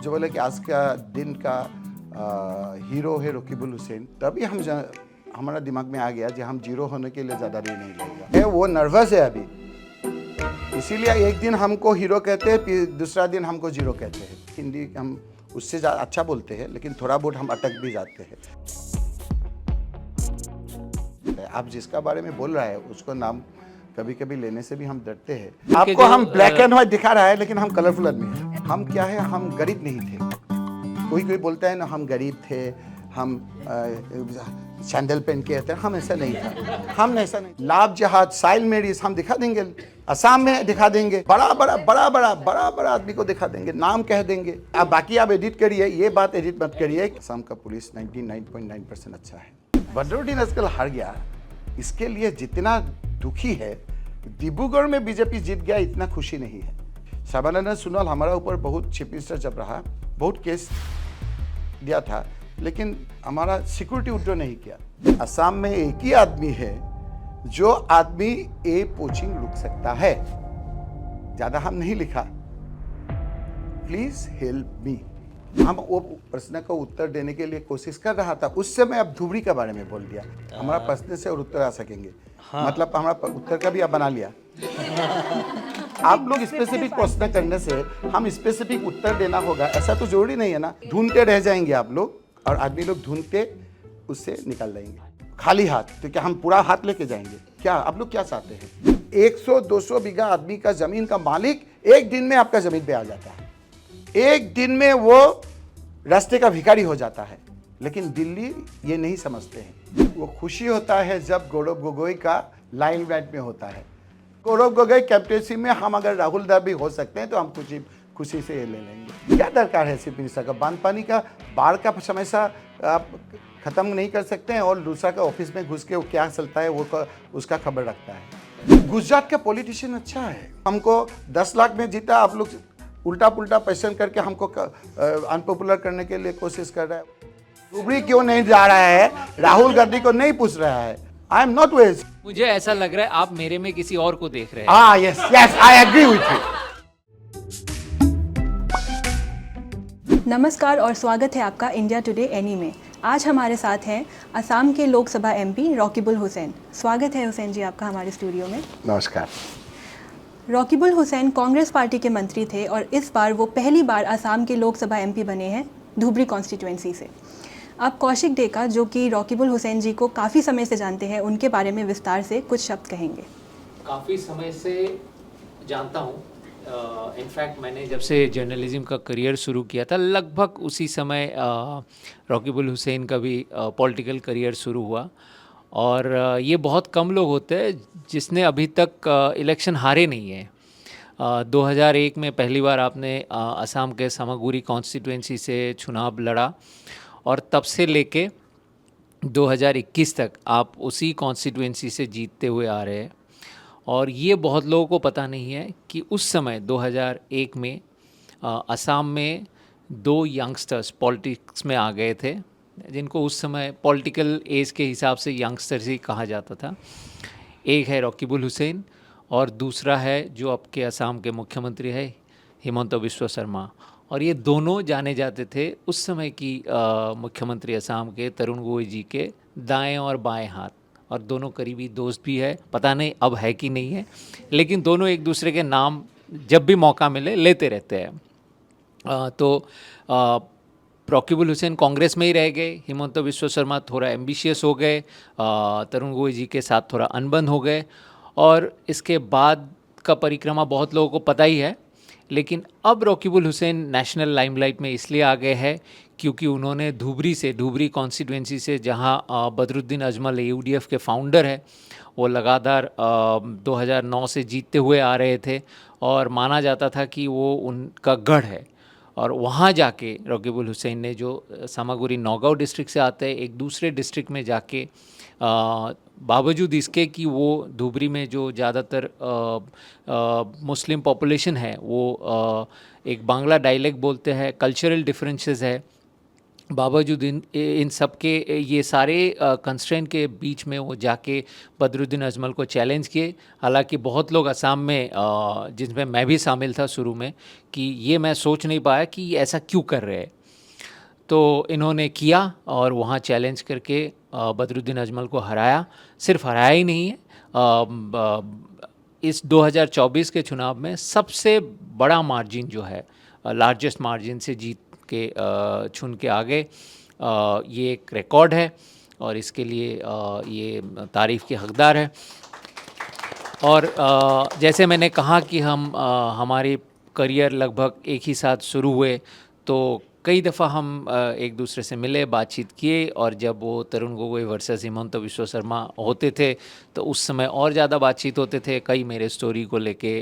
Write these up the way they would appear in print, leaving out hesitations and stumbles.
जो बोले कि आज का दिन का हीरो है रकीबुल हुसैन, तभी हमारा दिमाग में आ गया कि हम जीरो होने के लिए ज़्यादा देर नहीं लगेगा। वो नर्वस है अभी, इसीलिए एक दिन हमको हीरो कहते हैं, फिर दूसरा दिन हमको जीरो कहते हैं। हिंदी हम उससे अच्छा बोलते हैं, लेकिन थोड़ा बहुत हम अटक भी जाते हैं। आप जिसका बारे में बोल रहा है उसको नाम कभी कभी लेने से भी हम डरते हैं। आपको हम ब्लैक एंड व्हाइट दिखा रहा है, लेकिन हम कलरफुल आदमी हैं। हम क्या है, हम गरीब नहीं थे। कोई कोई बोलता है ना हम गरीब थे, हम सैंडल पहन के आते हैं, हम ऐसा नहीं था। हम ऐसा नहीं। लाभ जहाज साइल मेरीज हम दिखा देंगे, असम में दिखा देंगे, बड़ा बड़ा आदमी को दिखा देंगे, नाम कह देंगे। अब बाकी आप एडिट करिए, ये बात एडिट मत करिए। असम का पुलिस 99.9% अच्छा है। बदरुद्दीन आजकल हार गया, इसके लिए जितना दुखी है, डिब्रूगढ़ में बीजेपी जीत गया इतना खुशी नहीं है। सर्बानंद सोनोवाल हमारा ऊपर बहुत चीफ मिनिस्टर जब रहा, बहुत केस दिया था, लेकिन हमारा सिक्योरिटी विड्रॉ नहीं किया। असम में एक ही आदमी है जो आदमी ए पोचिंग रुक सकता है। ज्यादा हम नहीं लिखा, प्लीज हेल्प मी। हम वो प्रश्न का उत्तर देने के लिए कोशिश कर रहा था। उस समय अब धुबरी के बारे में बोल दिया। हमारा प्रश्न से और उत्तर आ सकेंगे। हाँ। मतलब हमारा उत्तर का भी आप बना लिया। आप लोग स्पेसिफिक प्रश्न करने से हम स्पेसिफिक उत्तर देना होगा, ऐसा तो जरूरी नहीं है ना। ढूंढते रह जाएंगे आप लोग, और आदमी लोग ढूंढते उससे निकल जाएंगे। खाली हाथ तो क्या हम पूरा हाथ लेके जाएंगे? क्या आप लोग क्या चाहते हैं? 100-200 बीघा आदमी का जमीन का मालिक एक दिन में आपका जमीन पे आ जाता है, एक दिन में वो रास्ते का भिखारी हो जाता है। लेकिन दिल्ली ये नहीं समझते हैं। वो खुशी होता है जब गौरव गोगोई का लाइमलाइट में होता है। गौरव गोगोई कैप्टेंसी में हम अगर राहुल द्रविड़ हो सकते हैं तो हम खुशी से ये ले लेंगे। क्या दरकार है चीफ मिनिस्टर का? बांध पानी का, बाढ़ का समस्या आप खत्म नहीं कर सकते हैं, और दूसरा का ऑफिस में घुस के वो क्या चलता है वो उसका खबर रखता है। गुजरात का पॉलिटिशियन अच्छा है। हमको 10 लाख में जीता, आप लोग उल्टा पुल्टा क्वेश्चन करके हमको अनपॉपुलर करने के लिए कोशिश कर रहा है। धुबरी क्यों नहीं जा रहा है, राहुल गांधी को नहीं पूछ रहा है। I am not waste. मुझे ऐसा लग रहा है आप मेरे में किसी और को देख रहे हैं। हाँ, yes yes, I agree with you. नमस्कार और स्वागत है आपका इंडिया टुडे एनी में। आज हमारे साथ हैं असम के लोकसभा एमपी रकीबुल हुसैन। स्वागत है हुसैन जी आपका हमारे स्टूडियो में। नमस्कार। रकीबुल हुसैन कांग्रेस पार्टी के मंत्री थे और इस बार वो पहली बार असम के लोकसभा एमपी बने हैं धुबरी कॉन्स्टिट्यूएंसी से। आप कौशिक डेका, जो कि रकीबुल हुसैन जी को काफ़ी समय से जानते हैं, उनके बारे में विस्तार से कुछ शब्द कहेंगे। काफ़ी समय से जानता हूँ। इनफैक्ट मैंने जब से जर्नलिज्म का करियर शुरू किया था, लगभग उसी समय रकीबुल हुसैन का भी पॉलिटिकल करियर शुरू हुआ। और ये बहुत कम लोग होते हैं जिसने अभी तक इलेक्शन हारे नहीं है। 2001 में पहली बार आपने असम के समागुरी कॉन्स्टिट्यूएंसी से चुनाव लड़ा, और तब से लेके 2021 तक आप उसी कॉन्स्टिट्यूएंसी से जीतते हुए आ रहे हैं। और ये बहुत लोगों को पता नहीं है कि उस समय 2001 में असम में 2 यंगस्टर्स पॉलिटिक्स में आ गए थे, जिनको उस समय पॉलिटिकल एज के हिसाब से यंगस्टर्स ही कहा जाता था। एक है रकीबुल हुसैन और दूसरा है जो अब के असम के मुख्यमंत्री है हिमंत बिस्वा शर्मा। और ये दोनों जाने जाते थे उस समय की मुख्यमंत्री असम के तरुण गोगोई जी के दाएं और बाएं हाथ, और दोनों करीबी दोस्त भी है। पता नहीं अब है कि नहीं है, लेकिन दोनों एक दूसरे के नाम जब भी मौका मिले लेते रहते हैं। तो रकीबुल हुसैन कांग्रेस में ही रह गए, हिमंत बिस्वा शर्मा थोड़ा एम्बिशियस हो गए, तरुण गोगोई जी के साथ थोड़ा अनबन हो गए, और इसके बाद का परिक्रमा बहुत लोगों को पता ही है। लेकिन अब रकीबुल हुसैन नेशनल लाइमलाइट में इसलिए आ गए हैं क्योंकि उन्होंने धुबरी कॉन्स्टिट्यूएंसी से, जहां बदरुद्दीन अजमल यूडीएफ के फाउंडर है, वो लगातार 2009 से जीतते हुए आ रहे थे और माना जाता था कि वो उनका गढ़ है। और वहाँ जाके रकीबुल हुसैन ने, जो समागुरी नौगांव डिस्ट्रिक्ट से आते हैं, एक दूसरे डिस्ट्रिक्ट में जाके बावजूद इसके कि वो धुबरी में जो ज़्यादातर मुस्लिम पॉपुलेशन है वो एक बांग्ला डायलेक्ट बोलते हैं, कल्चरल डिफरेंसेस है, बावजूद इन सब के ये सारे कंस्ट्रेंट के बीच में वो जाके बदरुद्दीन अजमल को चैलेंज किए। हालांकि बहुत लोग असम में जिसमें मैं भी शामिल था शुरू में, कि ये मैं सोच नहीं पाया कि ये ऐसा क्यों कर रहे हैं। तो इन्होंने किया और वहाँ चैलेंज करके बदरुद्दीन अजमल को हराया। सिर्फ हराया ही नहीं है, इस 2024 के चुनाव में सबसे बड़ा मार्जिन जो है, लार्जेस्ट मार्जिन से जीत के चुन के आगे, ये एक रिकॉर्ड है और इसके लिए ये तारीफ़ के हकदार है। और जैसे मैंने कहा कि हमारे करियर लगभग एक ही साथ शुरू हुए, तो कई दफ़ा हम एक दूसरे से मिले, बातचीत किए, और जब वो तरुण गोगोई वर्सेस हिमंत बिश्व शर्मा होते थे तो उस समय और ज़्यादा बातचीत होते थे। कई मेरे स्टोरी को लेके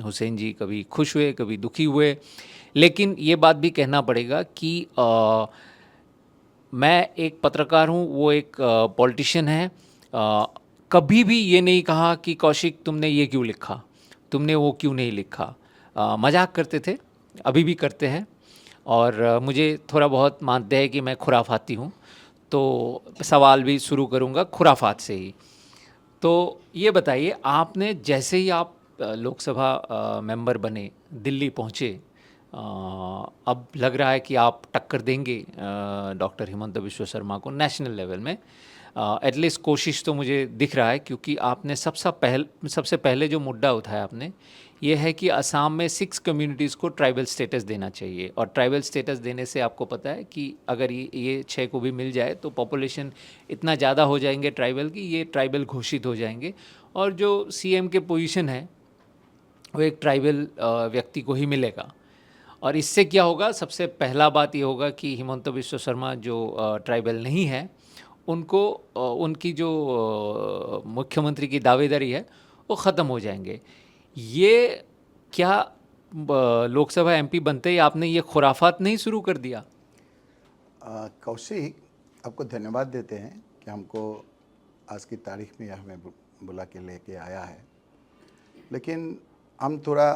हुसैन जी कभी खुश हुए, कभी दुखी हुए। लेकिन ये बात भी कहना पड़ेगा कि मैं एक पत्रकार हूँ, वो एक पॉलिटिशियन है। कभी भी ये नहीं कहा कि कौशिक तुमने ये क्यों लिखा, तुमने वो क्यों नहीं लिखा। मजाक करते थे, अभी भी करते हैं, और मुझे थोड़ा बहुत मानते हैं कि मैं खुराफाती हूँ। तो सवाल भी शुरू करूँगा खुराफात से ही। तो ये बताइए, आपने जैसे ही आप लोकसभा मेंबर बने, दिल्ली पहुँचे, अब लग रहा है कि आप टक्कर देंगे डॉक्टर हिमंत बिश्व शर्मा को नेशनल लेवल में। एटलीस्ट कोशिश तो मुझे दिख रहा है, क्योंकि आपने सबसे पहले जो मुद्दा उठाया आपने, ये है कि असम में 6 कम्युनिटीज़ को ट्राइबल स्टेटस देना चाहिए। और ट्राइबल स्टेटस देने से आपको पता है कि अगर ये 6 को भी मिल जाए तो पॉपुलेशन इतना ज़्यादा हो जाएंगे ट्राइबल की, ये ट्राइबल घोषित हो जाएंगे। और जो सीएम के पोजीशन है वो एक ट्राइबल व्यक्ति को ही मिलेगा। और इससे क्या होगा, सबसे पहला बात ये होगा कि हिमंत बिश्व शर्मा जो ट्राइबल नहीं है, उनको उनकी जो मुख्यमंत्री की दावेदारी है वो ख़त्म हो जाएंगे। ये क्या लोकसभा एमपी बनते ही आपने ये खुराफात नहीं शुरू कर दिया? कौशिक, आपको धन्यवाद देते हैं कि हमको आज की तारीख में हमें बुला के लेके आया है। लेकिन हम थोड़ा,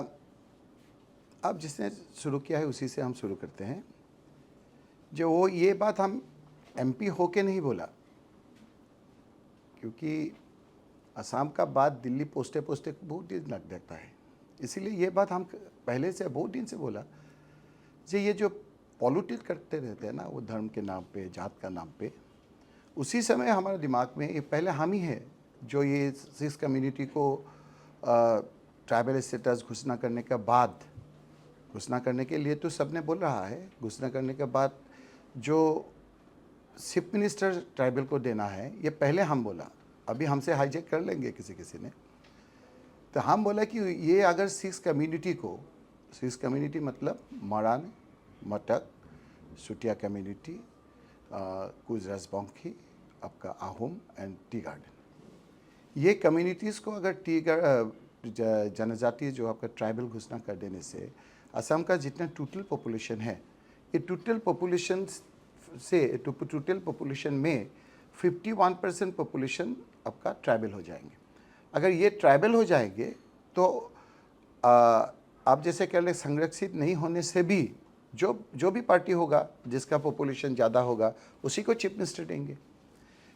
अब जिसने शुरू किया है उसी से हम शुरू करते हैं। जो वो ये बात हम एमपी होके नहीं बोला, क्योंकि असम का बाद दिल्ली पोस्टे बहुत दिन लग जाता है। इसीलिए ये बात हम पहले से बहुत दिन से बोला, ये जो पॉलिटिक्स करते रहते हैं ना, वो धर्म के नाम पे, जात का नाम पे, उसी समय हमारे दिमाग में ये पहले हम ही है जो ये 6 कम्युनिटी को ट्राइबल स्टेटस घोषणा करने के बाद, घोषणा करने के लिए तो सबने बोल रहा है, घोषणा करने के बाद जो चीफ मिनिस्टर ट्राइबल को देना है, ये पहले हम बोला। अभी हमसे हाईजेक कर लेंगे किसी ने, तो हम बोला कि ये अगर 6 कम्युनिटी को, 6 कम्युनिटी मतलब मरान, मटक, सुटिया कम्युनिटी, कुछ राजबंशी, आपका आहूम एंड टी गार्डन, ये कम्युनिटीज़ को अगर जनजाति जो आपका ट्राइबल घोषणा कर देने से असम का जितना टोटल पॉपुलेशन है, ये टोटल पॉपुलेशन में 51% पॉपुलेशन आपका ट्राइबल हो जाएंगे। अगर ये ट्राइबल हो जाएंगे तो आप जैसे कह लें, संरक्षित नहीं होने से भी जो भी पार्टी होगा जिसका पॉपुलेशन ज़्यादा होगा उसी को चीफ मिनिस्टर देंगे।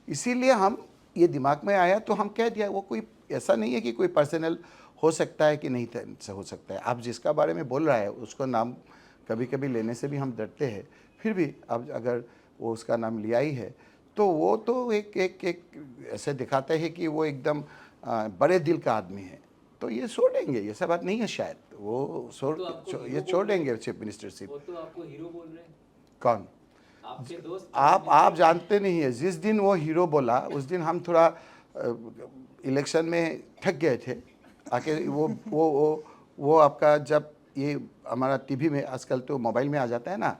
इसीलिए हम ये दिमाग में आया तो हम कह दिया। वो कोई ऐसा नहीं है कि कोई पर्सनल हो सकता है कि नहीं हो सकता है। आप जिसका बारे में बोल रहा है उसको नाम कभी कभी लेने से भी हम डरते हैं, फिर भी अब अगर वो उसका नाम लिया ही है तो वो तो एक ऐसे दिखाता है कि वो एकदम बड़े दिल का आदमी है। तो ये छोड़ देंगे, ये सब बात नहीं है शायद, वो छोड़ देंगे चीफ मिनिस्टरशिप। वो तो आपको हीरो बोल रहे हैं। कौन? आपके दोस्त। आप जानते नहीं है, जिस दिन वो हीरो बोला उस दिन हम थोड़ा इलेक्शन में थक गए थे आके। वो आपका जब ये हमारा टीवी में आजकल तो मोबाइल में आ जाता है ना,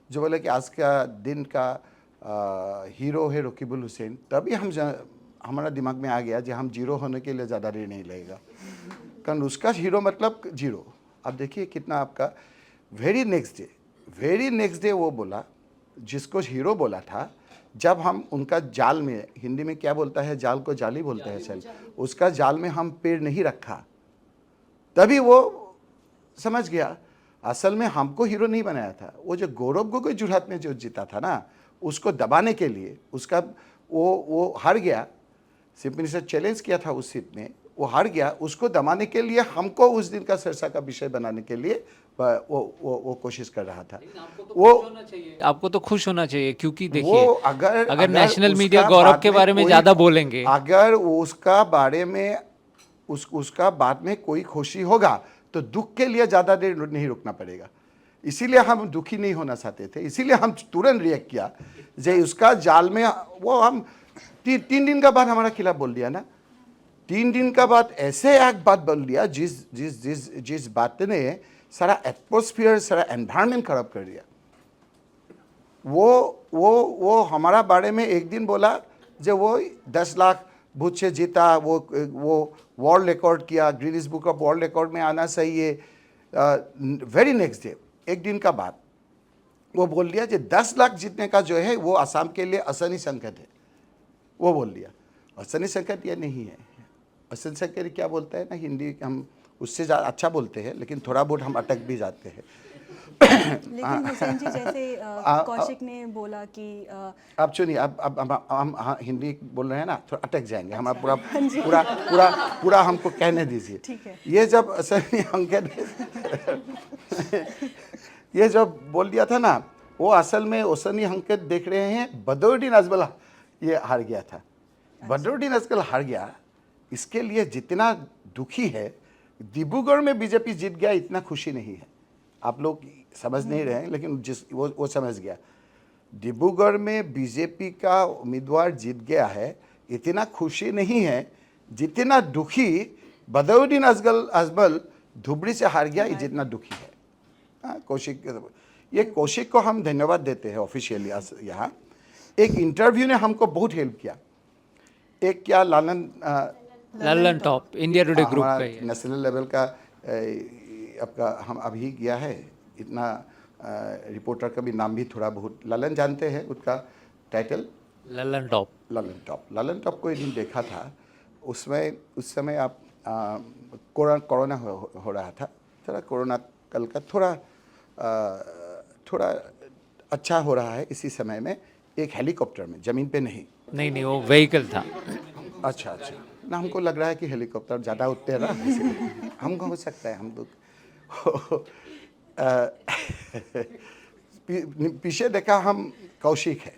जो बोले कि आज का दिन का हीरो है रकीबुल हुसैन, तभी हमारा दिमाग में आ गया जो हम जीरो होने के लिए ज़्यादा देर नहीं लगेगा, कारण उसका हीरो मतलब जीरो। अब देखिए कितना आपका वेरी नेक्स्ट डे वो बोला, जिसको हीरो बोला था, जब हम उनका जाल में, हिंदी में क्या बोलता है, जाल को जाली बोलते हैं सर, उसका जाल में हम पेड़ नहीं रखा, तभी वो समझ गया। असल में हमको हीरो नहीं बनाया था। वो जो गौरव गोगोई जोरहाट में जो जीता था ना, उसको दबाने के लिए उसका वो हार गया। चीफ मिनिस्टर चैलेंज किया था उस सीट में, वो हार गया। उसको दबाने के लिए हमको उस दिन का चर्चा का विषय बनाने के लिए वो कोशिश कर रहा था। आपको तो खुश होना चाहिए क्योंकि वो देखिए अगर नेशनल मीडिया गौरव के बारे में ज़्यादा बोलेंगे, अगर उसका बारे में उसका बाद में कोई खुशी होगा तो दुख के लिए ज़्यादा देर नहीं रुकना पड़ेगा। इसीलिए हम दुखी नहीं होना चाहते थे, इसीलिए हम तुरंत रिएक्ट किया। जे उसका जाल में वो हम 3 दिन का बाद हमारा खिलाफ बोल दिया ना। 3 दिन का बाद ऐसे एक बात बोल दिया जिस बात ने सारा एटमॉस्फेयर, सारा एनवायरनमेंट खराब कर दिया। वो हमारा बारे में एक दिन बोला जब वो 10 लाख वोट से जीता, वो वर्ल्ड रिकॉर्ड किया, Guinness book of world record में आना चाहिए। वेरी नेक्स्ट डे, एक दिन का बाद वो बोल दिया कि 10 लाख जीतने का जो है वो असम के लिए असनी संकट है। वो बोल दिया असनी संकट ये नहीं है। असनी संकट क्या बोलता है ना, हिंदी हम उससे अच्छा बोलते हैं, लेकिन थोड़ा बहुत हम अटक भी जाते हैं। लेकिन हुसैन जी जैसे कौशिक ने बोला कि आप सुनिए, अब हम हिंदी बोल रहे हैं ना, थोड़ा अटक जाएंगे। हमारा पूरा पूरा पूरा पूरा हमको कहने दीजिए। ठीक है। ये जब असनी अंकन ये जब बोल दिया था ना, वो असल में ओसनी अंकन देख रहे हैं। बदरुद्दीन अजमल ये हार गया था। बदरुद्दीन अजमल हार गया, इसके लिए जितना दुखी है, डिब्रूगढ़ में बीजेपी जीत गया इतना खुशी नहीं है। आप लोग समझ नहीं रहे हैं, लेकिन वो समझ गया। डिब्रूगढ़ में बीजेपी का उम्मीदवार जीत गया है, इतना खुशी नहीं है जितना दुखी बदरुद्दीन अजमल धुबरी से हार गया, ये जितना दुखी है। कौशिक को हम धन्यवाद देते हैं ऑफिशियली। यहाँ एक इंटरव्यू ने हमको बहुत हेल्प किया। एक क्या Lalan top India today group का नेशनल लेवल का आपका हम अभी गया है। इतना रिपोर्टर का भी नाम भी थोड़ा बहुत ललन जानते हैं, उसका टाइटल ललन टॉप को एक दिन देखा था। उसमें उस समय आप कोरोना हो रहा था। थोड़ा कोरोना कल का थोड़ा अच्छा हो रहा है इसी समय में। एक हेलीकॉप्टर में, ज़मीन पे नहीं, वो व्हीकल था। अच्छा ना, हमको लग रहा है कि हेलीकॉप्टर ज़्यादा उड़ते हैं ना, इसलिए हमको हो सकता है हम लोग पीछे देखा हम कौशिक है,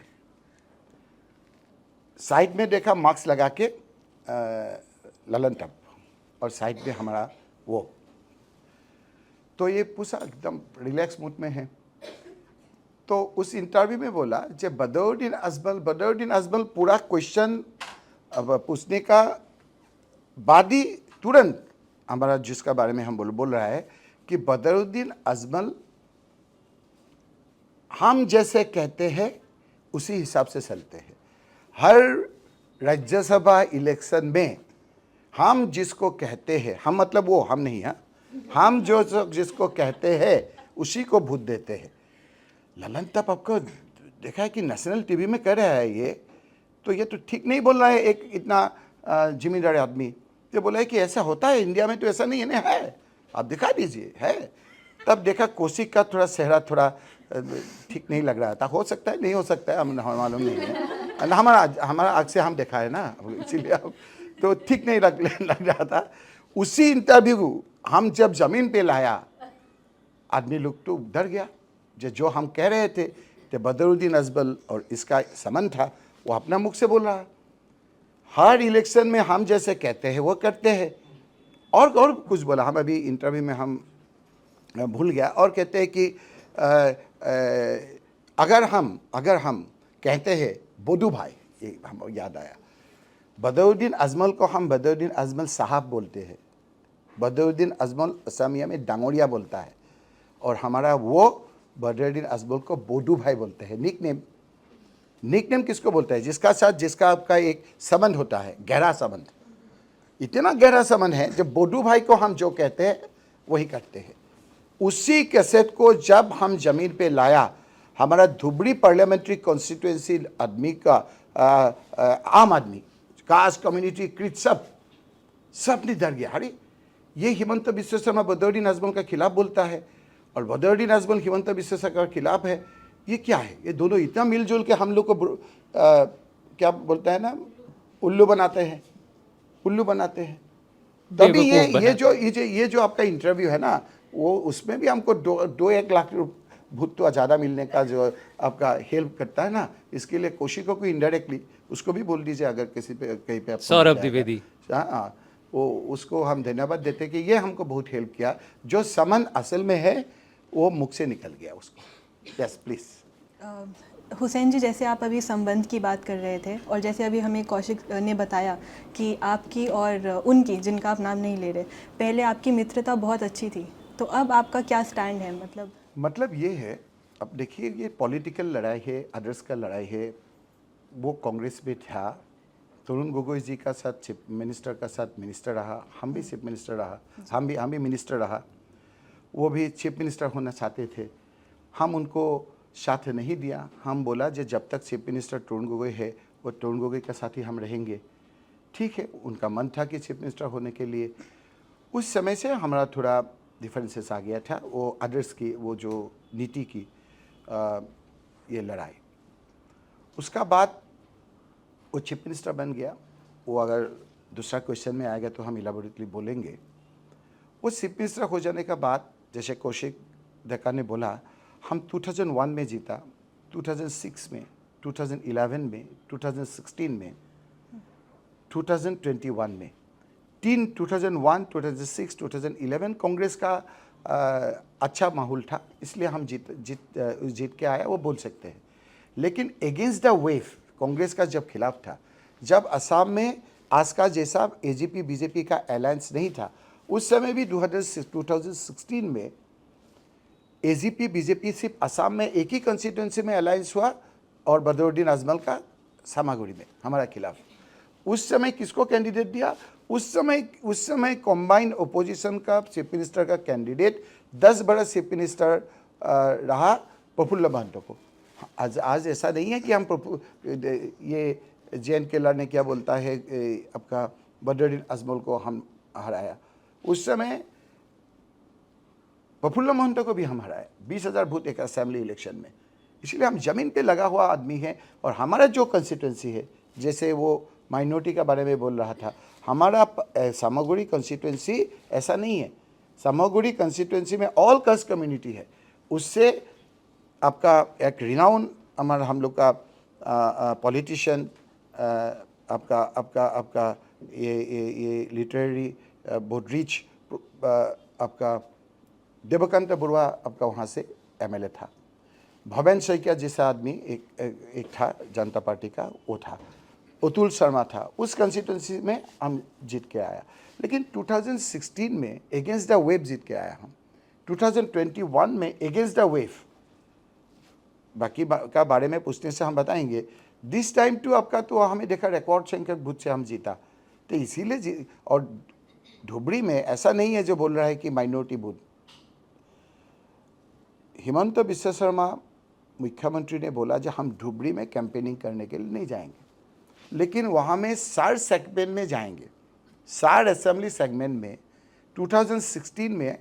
साइड में देखा मास्क लगा के ललन टॉप, और साइड में हमारा वो। तो ये पूछा एकदम रिलैक्स मूड में है। तो उस इंटरव्यू में बोला जब बदरुद्दीन अजमल पूरा क्वेश्चन पूछने का बाद ही तुरंत हमारा जिसका बारे में हम बोल रहा है कि बदरुद्दीन अजमल हम जैसे कहते हैं उसी हिसाब से चलते हैं। हर राज्यसभा इलेक्शन में हम जिसको कहते हैं, हम मतलब वो हम नहीं है, हम जो जिसको कहते हैं उसी को वोट देते हैं। ललन टॉप आपको देखा है कि नेशनल टीवी में कह रहा है ये तो ठीक नहीं बोल रहा है। एक इतना जिम्मेदार आदमी तो बोला है कि ऐसा होता है इंडिया में, तो ऐसा नहीं है ना, है आप दिखा दीजिए है। तब देखा कौशिक का थोड़ा चेहरा थोड़ा ठीक नहीं लग रहा था। हो सकता है, नहीं हो सकता है, हम मालूम नहीं है। हमारा आँख से हम देखा है ना, इसीलिए तो ठीक नहीं लग रहा था। उसी इंटरव्यू हम जब ज़मीन पे लाया, आदमी लोग तो डर गया। जो हम कह रहे थे कि बदरुद्दीन अजमल और इसका संबंध था, वो अपना मुख से बोल रहा। हर इलेक्शन में हम जैसे कहते हैं वो करते हैं। और कुछ बोला, हम अभी इंटरव्यू में हम भूल गया। और कहते हैं कि अगर हम कहते हैं बोडू भाई, ये हम याद आया। बदरुद्दीन अजमल को हम बदरुद्दीन अजमल साहब बोलते हैं। बदरुद्दीन अजमल असमिया में डांगोरिया बोलता है, और हमारा वो बदरुद्दीन अजमल को बोडू भाई बोलते हैं। निकनेम किसको बोलता है? जिसका आपका एक संबंध होता है, गहरा संबंध। इतना गहरा संबंध है, जब बोडू भाई को हम जो कहते हैं वही करते हैं। उसी कैसेट को जब हम जमीन पे लाया, हमारा धुबरी पार्लियामेंट्री कॉन्स्टिट्यूएंसी आदमी का आम आदमी, कास्ट कम्युनिटी कृत सब ने डर गया। अरे ये हिमंत बिश्व शर्मा बदरुद्दीन अजमल के खिलाफ बोलता है, और बदरुद्दीन अजमल हिमंत बिश्व शर्मा के खिलाफ है। ये क्या है? ये दोनों इतना मिलजुल के हम लोग को क्या बोलता है ना, उल्लू बनाते हैं, उल्लू बनाते हैं। तभी ये जो आपका इंटरव्यू है ना, वो उसमें भी हमको 2-1 लाख भूतवा ज़्यादा मिलने का जो आपका हेल्प करता है ना, इसके लिए कौशिकों को इनडायरेक्टली उसको भी बोल दीजिए, अगर किसी पे कहीं पे सौरभ द्विवेदी, हाँ, वो उसको हम धन्यवाद देते कि ये हमको बहुत हेल्प किया। जो समन असल में है वो मुख से निकल गया उसको। Yes please. हुसैन जी, जैसे आप अभी संबंध की बात कर रहे थे और जैसे अभी हमें कौशिक ने बताया कि आपकी और उनकी, जिनका आप नाम नहीं ले रहे, पहले आपकी मित्रता बहुत अच्छी थी, तो अब आपका क्या स्टैंड है? मतलब ये है, अब देखिए ये पॉलिटिकल लड़ाई है, अदर्स का लड़ाई है। वो कांग्रेस में था, तरुण गोगोई जी का साथ चीफ मिनिस्टर का साथ मिनिस्टर रहा, हम भी चीफ मिनिस्टर रहा, हम भी मिनिस्टर रहा। वो भी चीफ मिनिस्टर होना चाहते थे, हम उनको साथ नहीं दिया। हम बोला जो जब तक चीफ मिनिस्टर तरुण गोगोई है वो तरुण गोगोई का साथ ही हम रहेंगे। ठीक है, उनका मन था कि चीफ मिनिस्टर होने के लिए। उस समय से हमारा थोड़ा डिफरेंसेस आ गया था, वो अदर्स की वो जो नीति की ये लड़ाई। उसका बाद वो चीफ मिनिस्टर बन गया। वो अगर दूसरा क्वेश्चन में आएगा तो हम इलाबोरेटली बोलेंगे। वो चीफ मिनिस्टर हो जाने का बाद, जैसे कौशिक दक्का ने बोला, हम 2001 में जीता, 2006 में, 2011 में, 2016 में, 2021 में, 2001, 2006, 2011 कांग्रेस का अच्छा माहौल था, इसलिए हम जीत के आया, वो बोल सकते हैं। लेकिन अगेंस्ट द वेव कांग्रेस का जब खिलाफ था, जब असम में आसका जैसा एजीपी बीजेपी का अलायंस नहीं था, उस समय भी 2016 में एजीपी बीजेपी सिर्फ असम में एक ही कंस्टिट्यूंसी में अलायंस हुआ और बदरुद्दीन अजमल का सामागुड़ी में हमारा खिलाफ। उस समय किसको कैंडिडेट दिया? उस समय कॉम्बाइंड ओपोजिशन का चीफ मिनिस्टर का कैंडिडेट 10 बड़ा चीफ मिनिस्टर रहा प्रफुल्ल महंतो को। आज ऐसा नहीं है कि हम ये JNK ने क्या बोलता है आपका बदरुद्दीन अजमल को हम हराया। उस समय प्रफुल्ल महंतो को भी हम हराए 20,000 वोट एक असेंबली इलेक्शन में। इसलिए हम ज़मीन पे लगा हुआ आदमी है। और हमारा जो कंस्टिट्यूंसी है, जैसे वो माइनॉरिटी के बारे में बोल रहा था, हमारा सामागुड़ी कंस्टिट्यूंसी ऐसा नहीं है। सामागुड़ी कंस्टिट्यूंसी में ऑल कास्ट कम्युनिटी है। उससे आपका एक रिनाउन हमारा हम लोग का पॉलिटिशियन आपका ये लिटरेरी बहुत रिच आपका देवकांत बरुआ आपका वहाँ से MLA था। भवेन शइकिया जैसा आदमी एक था जनता पार्टी का, वो था। अतुल शर्मा था। उस कंस्टिट्यूंसी में हम जीत के आया। लेकिन 2016 में अगेंस्ट द वेव जीत के आया हम। 2021 में अगेंस्ट द वेव, बाकी का बारे में पूछने से हम बताएंगे। दिस टाइम टू आपका तो हमें देखा रिकॉर्ड संख्यक बूथ से हम जीता, तो इसीलिए और धुबरी में ऐसा नहीं है जो बोल रहा है कि माइनॉरिटी बूथ। हिमंत बिश्व शर्मा मुख्यमंत्री ने बोला जो हम धुबरी में कैंपेनिंग करने के लिए नहीं जाएंगे, लेकिन वहाँ में 4 सेगमेंट में जाएंगे। 4 असेंबली सेगमेंट में 2016 में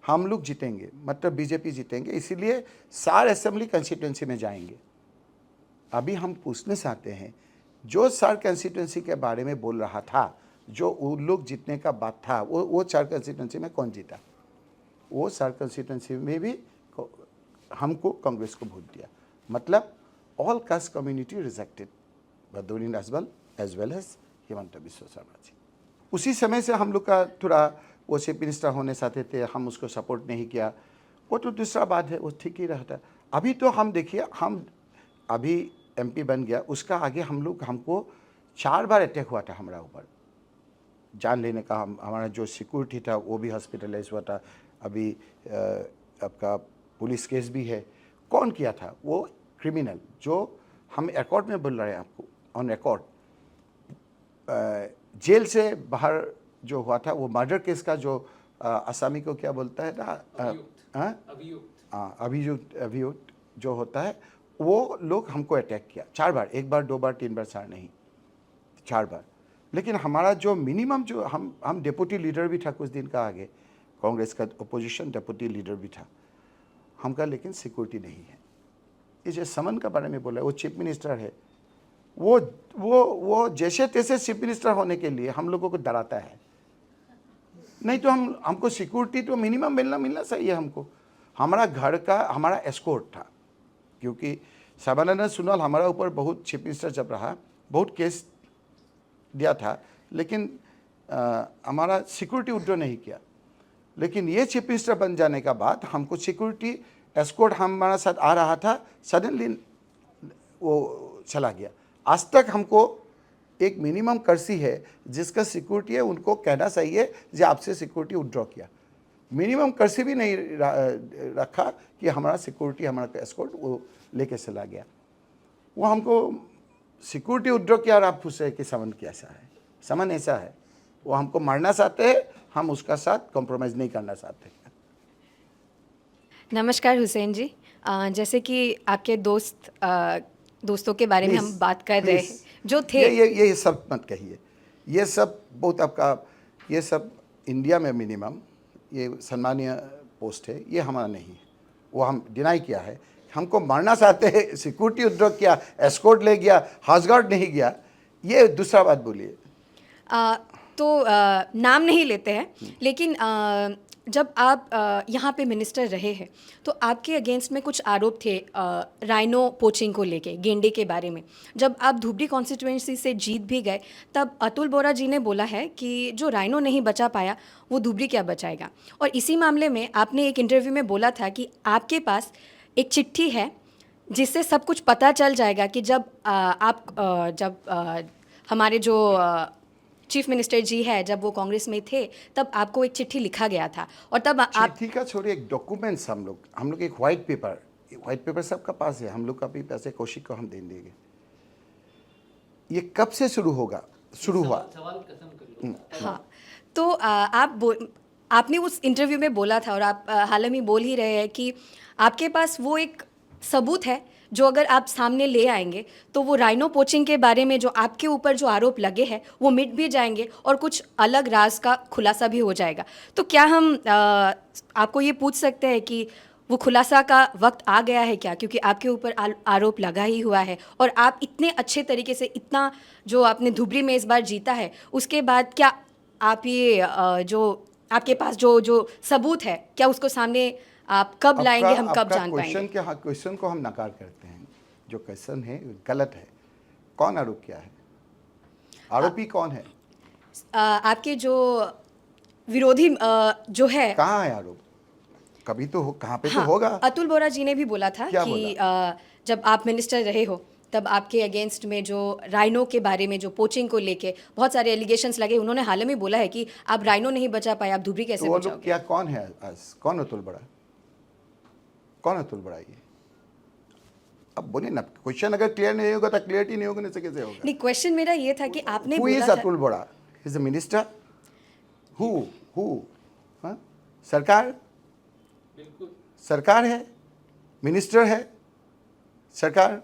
हम लोग जीतेंगे, मतलब बीजेपी जीतेंगे, इसीलिए 4 असेंबली कंस्टिट्यूंसी में जाएंगे। अभी हम पूछना चाहते हैं, जो 4 कंस्टिट्यूंसी के बारे में बोल रहा था, जो उन लोग जीतने का बात था, वो 4 कंस्टिट्यूंसी में कौन जीता? वो 4 कंस्टिट्यूंसी में भी हमको कांग्रेस को वोट दिया। मतलब all caste community rejected Badruddin Ajmal as well as Himanta Biswa Sarma ji. उसी समय से हम लोग का थोड़ा वो चीफ मिनिस्टर होने चाहते थे, हम उसको सपोर्ट नहीं किया, वो तो दूसरा बात है, वो ठीक ही रहता। अभी तो हम देखिए, हम अभी MP बन गया, उसका आगे हमको 4 बार अटैक हुआ था हमारा ऊपर, जान लेने का। हमारा जो सिक्योरिटी था वो भी हॉस्पिटलाइज हुआ था। अभी आपका पुलिस केस भी है। कौन किया था? वो क्रिमिनल जो हम रिकॉर्ड में बोल रहे हैं आपको, ऑन रिकॉर्ड, जेल से बाहर जो हुआ था, वो मर्डर केस का जो आसामी को क्या बोलता है ना, अभियुक्त जो होता है, वो लोग हमको अटैक किया 4 बार, 1 बार 2 बार 3 बार 4 नहीं, 4 बार। लेकिन हमारा जो मिनिमम जो हम डेप्यूटी लीडर भी था कुछ दिन का आगे, कांग्रेस का अपोजिशन डेप्यूटी लीडर भी था। हम कहा लेकिन सिक्योरिटी नहीं है। ये जो समन का बारे में बोला, वो चीफ मिनिस्टर है, वो जैसे तैसे चीफ मिनिस्टर होने के लिए हम लोगों को डराता है। नहीं तो हमको सिक्योरिटी तो मिनिमम मिलना चाहिए हमको। हमारा घर का हमारा एस्कॉर्ट था, क्योंकि सर्बानंद सोनोवाल हमारा ऊपर बहुत, चीफ मिनिस्टर जब रहा, बहुत केस दिया था, लेकिन हमारा सिक्योरिटी विड्रॉ नहीं किया। लेकिन ये चीफ मिनिस्टर बन जाने का बाद हमको सिक्योरिटी एस्कॉर्ट हमारा साथ आ रहा था, सडनली वो चला गया। आज तक हमको एक मिनिमम कर्सी है जिसका सिक्योरिटी है, उनको कहना चाहिए जो आपसे सिक्योरिटी विड्रॉ किया। मिनिमम कर्सी भी नहीं रखा कि हमारा सिक्योरिटी, हमारा एस्कॉर्ट वो लेके चला गया। वो हमको सिक्योरिटी विड्रॉ किया और आप पूछे कि समन कैसा है। समन ऐसा है, वो हमको मारना चाहते हैं, हम उसका साथ कॉम्प्रोमाइज़ नहीं करना चाहते। नमस्कार हुसैन जी। जैसे कि आपके दोस्तों के बारे में हम बात कर रहे हैं जो थे, ये सब मत कहिए। ये सब बहुत आपका, ये सब इंडिया में मिनिमम ये सम्मानीय पोस्ट है, ये हमारा नहीं है। वो हम डिनाई किया है। हमको मारना चाहते हैं, सिक्योरिटी विड्रॉ किया, एस्कॉर्ट ले गया, हाउस गार्ड नहीं गया, ये दूसरा बात बोलिए। नाम नहीं लेते हैं, लेकिन जब आप यहाँ पे मिनिस्टर रहे हैं तो आपके अगेंस्ट में कुछ आरोप थे राइनो पोचिंग को लेके, गेंडे के बारे में। जब आप धुबरी कॉन्स्टिट्यूएंसी से जीत भी गए तब अतुल बोरा जी ने बोला है कि जो राइनो नहीं बचा पाया वो धुबरी क्या बचाएगा। और इसी मामले में आपने एक इंटरव्यू में बोला था कि आपके पास एक चिट्ठी है जिससे सब कुछ पता चल जाएगा कि जब हमारे जो चीफ मिनिस्टर जी है, जब वो कांग्रेस में थे तब आपको एक चिट्ठी लिखा गया था। और तब आप चिट्ठी का छोड़िए, एक डॉक्यूमेंट्स हम लोग एक व्हाइट पेपर सबका पास है, हम लोग का भी पैसे कौशिक को हम दे देंगे। ये कब से शुरू हुआ? सवाल खत्म कर लो। हाँ, तो आपने उस इंटरव्यू में बोला था और आप हाल में बोल ही रहे हैं कि आपके पास वो एक सबूत है जो अगर आप सामने ले आएंगे तो वो राइनो पोचिंग के बारे में जो आपके ऊपर जो आरोप लगे हैं वो मिट भी जाएंगे और कुछ अलग राज का खुलासा भी हो जाएगा। तो क्या हम आपको ये पूछ सकते हैं कि वो खुलासा का वक्त आ गया है क्या? क्योंकि आपके ऊपर आरोप लगा ही हुआ है और आप इतने अच्छे तरीके से, इतना जो आपने धुबरी में इस बार जीता है, उसके बाद क्या आप ये जो आपके पास जो सबूत है, क्या उसको सामने आप कब लाएंगे, हम कब जान पाएंगे? क्वेश्चन को हम नकार करते हैं। जो क्वेश्चन है गलत है। कौन आरोप किया है? आरोपी कौन है? आपके जो विरोधी जो है, कहाँ है आरोप? कभी तो कहाँ पे हाँ, तो होगा। अतुल बोरा जी ने भी बोला था कि जब आप मिनिस्टर रहे हो तब आपके अगेंस्ट में जो राइनो के बारे में, जो पोचिंग को लेके बहुत सारे एलिगेशंस लगे। उन्होंने हाल में बोला है कि आप राइनो नहीं बचा पाए, आप धुबरी कैसे तो बचाओगे? क्या कौन है? कौन अतुल बड़ा? कौन अतुल बड़ा? ये अब बोलिए ना। क्वेश्चन अगर क्लियर नहीं होगा तो क्लियरिटी नहीं होगा, कैसे होगा? नहीं, क्वेश्चन मेरा ये था कि आपने Who बोला is था, अतुल बड़ा? Is a minister? Who? हाँ? सरकार? बिल्कुल सरकार है, मिनिस्टर है, सरकार।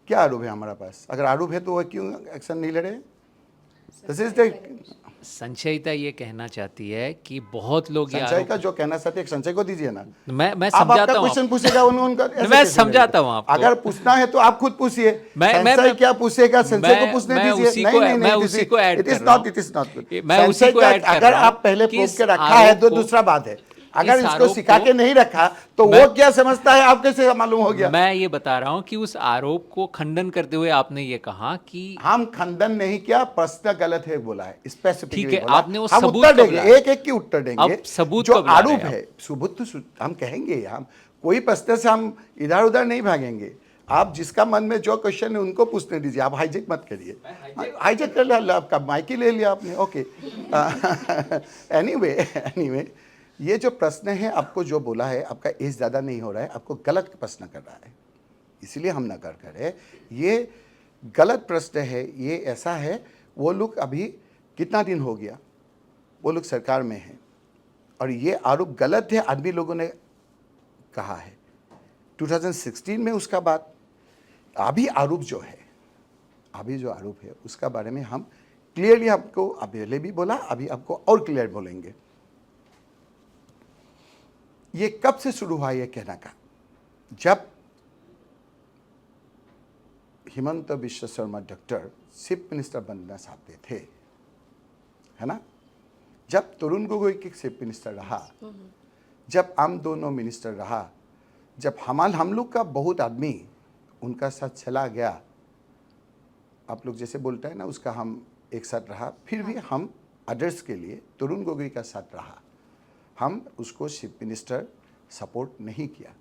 क्या आरोप है हमारा पास? अगर आरोप है तो वह क्यों एक्शन नहीं ले रहे? संचयिता ये कहना चाहती है कि बहुत लोग ये संचय का जो कहना चाहते हैं संचय को दीजिए ना। मैं आप समझाता आपका हूँ। क्वेश्चन पूछेगा उनका मैं समझाता हूँ आपको। अगर पूछना है तो आप खुद पूछिए। संचय क्या पूछेगा? संचय को पूछने दीजिए। मैं उसी को ऐड कर रहा हूँ। It is not. मैं उसी को ऐड कर अगर रहा हूँ आप पहले कि प्रूव इस के रखा है तो दूसरा बात है। अगर इसको सिखा के नहीं रखा तो वो क्या समझता है आप कैसे मालूम हो गया? मैं ये बता रहा हूँ कि उस आरोप को खंडन करते हुए आपने ये कहा कि हम खंडन नहीं किया, प्रश्न गलत है बोला है, स्पेसिफिक। ठीक है, आपने वो हम सबूत उत्तर कब देंगे, लाए? एक एक की उत्तर देंगे। अब सबूत जो कब ला रहे आरोप हैं है, सबूत तो हम कहेंगे। हम कोई प्रश्न से हम इधर उधर नहीं भागेंगे। आप जिसका मन में जो क्वेश्चन है उनको पूछने दीजिए। आप हाईजेक मत करिए। हाईजेक कर लिया, आपका माइक ही ले लिया आपने। ओके। एनीवे ये जो प्रश्न है, आपको जो बोला है, आपका एज ज़्यादा नहीं हो रहा है, आपको गलत प्रश्न कर रहा है, इसलिए हम नकार करें। ये गलत प्रश्न है। ये ऐसा है, वो लोग अभी कितना दिन हो गया वो लोग सरकार में हैं और ये आरोप गलत है, आदमी लोगों ने कहा है 2016 में। उसका बाद अभी आरोप जो है, अभी जो आरोप है उसका बारे में हम क्लियरली आपको पहले भी बोला, अभी आपको और क्लियर बोलेंगे। ये कब से शुरू हुआ ये कहना का? जब Himanta Biswa Sharma doctor chief minister बनना चाहते थे, है ना, जब तरुण गोगोई के चीफ मिनिस्टर रहा, जब हम दोनों मिनिस्टर रहा, जब हम लोग का बहुत आदमी उनका साथ चला गया, आप लोग जैसे बोलते हैं ना, उसका हम एक साथ रहा, फिर भी हम अदर्स के लिए तरुण गोगोई का साथ रहा, हम उसको चीफ मिनिस्टर सपोर्ट नहीं किया।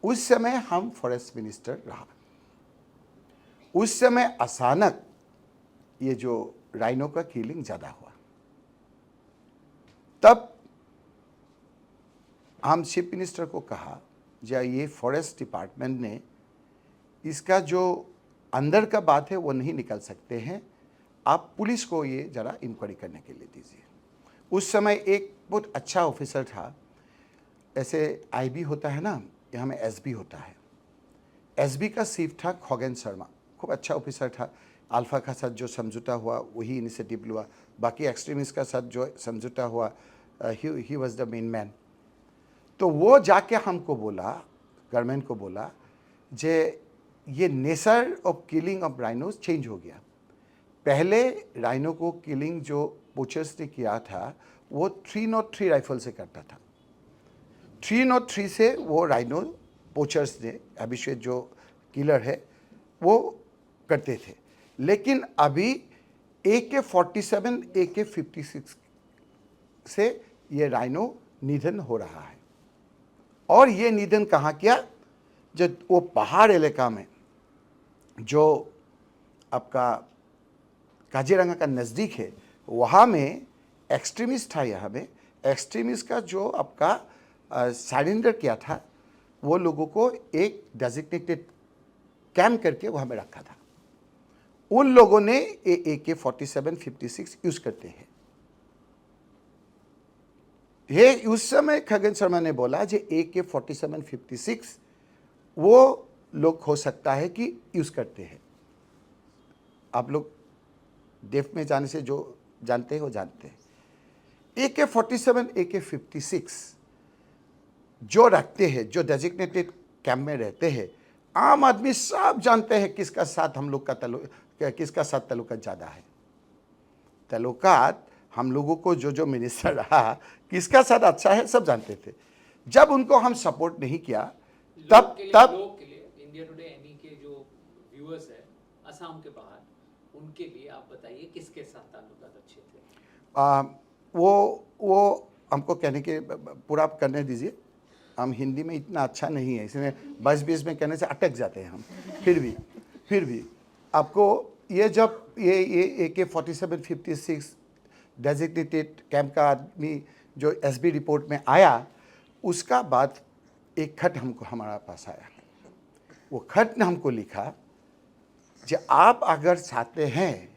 उस समय हम फॉरेस्ट मिनिस्टर रहा। उस समय अचानक ये जो राइनो का किलिंग ज़्यादा हुआ, तब हम चीफ मिनिस्टर को कहा, जो ये फॉरेस्ट डिपार्टमेंट ने इसका जो अंदर का बात है वो नहीं निकल सकते हैं, आप पुलिस को ये ज़रा इंक्वायरी करने के लिए दीजिए। उस समय एक बहुत अच्छा ऑफिसर था, ऐसे आईबी होता है ना, यहाँ में एसबी होता है, एसबी का चीफ था खगेन शर्मा, खूब अच्छा ऑफिसर था। अल्फा का साथ जो समझौता हुआ वही इनिशिएटिव हुआ, बाकी एक्सट्रीमिस्ट का साथ जो समझौता हुआ, he was the main man. तो वो जाके हमको बोला, गवर्नमेंट को बोला, जे ये nature of killing of rhinos change हो गया। पहले राइनो को किलिंग जो पोचर्स ने किया था वो 303 राइफल से करता था। 303 से वो राइनो पोचर्स ने, अभिषेक जो किलर है वो करते थे। लेकिन अभी AK-47, AK-56 से ये राइनो निधन हो रहा है। और ये निधन कहाँ किया? जब वो पहाड़ इलाका में जो आपका काजीरंगा का नज़दीक है, वहाँ में एक्सट्रीमिस्ट था। यहाँ में एक्सट्रीमिस्ट का जो आपका सरेंडर किया था, वो लोगों को एक डेजिग्नेटेड कैंप करके वहाँ में रखा था। उन लोगों ने AK-47, 56 यूज करते हैं। ये उस समय खगेन शर्मा ने बोला जो AK-47, 56 वो लोग हो सकता है कि यूज करते हैं। आप लोग डेफ में जाने से जो जानते हैं वो जानते हैं। AK-47, AK-56 जो रखते हैं, जो डेजिग्नेटेड कैंप में रहते हैं, आम आदमी सब जानते हैं किसका साथ हम लोग का किसका साथ ताल्लुकात ज़्यादा है। ताल्लुकात हम लोगों को जो मिनिस्टर रहा किसका साथ अच्छा है सब जानते थे। जब उनको हम सपोर्ट नहीं किया, तब लोग के लिए इंडिया टुडे एनी के जो व्यूअर्स है असम के बाहर, उनके लिए आप बताइए किसके साथ ताल्लुकात अच्छे थे? वो हमको कहने के पूरा करने दीजिए। हम हिंदी में इतना अच्छा नहीं है, इसलिए 22-20 में कहने से अटक जाते हैं हम। फिर भी आपको ये जब ये AK-47, 56 डेजिग्नेटेड कैंप का आदमी जो SB रिपोर्ट में आया, उसका बाद एक खत हमको हमारा पास आया। वो खत ने हमको लिखा कि आप अगर चाहते हैं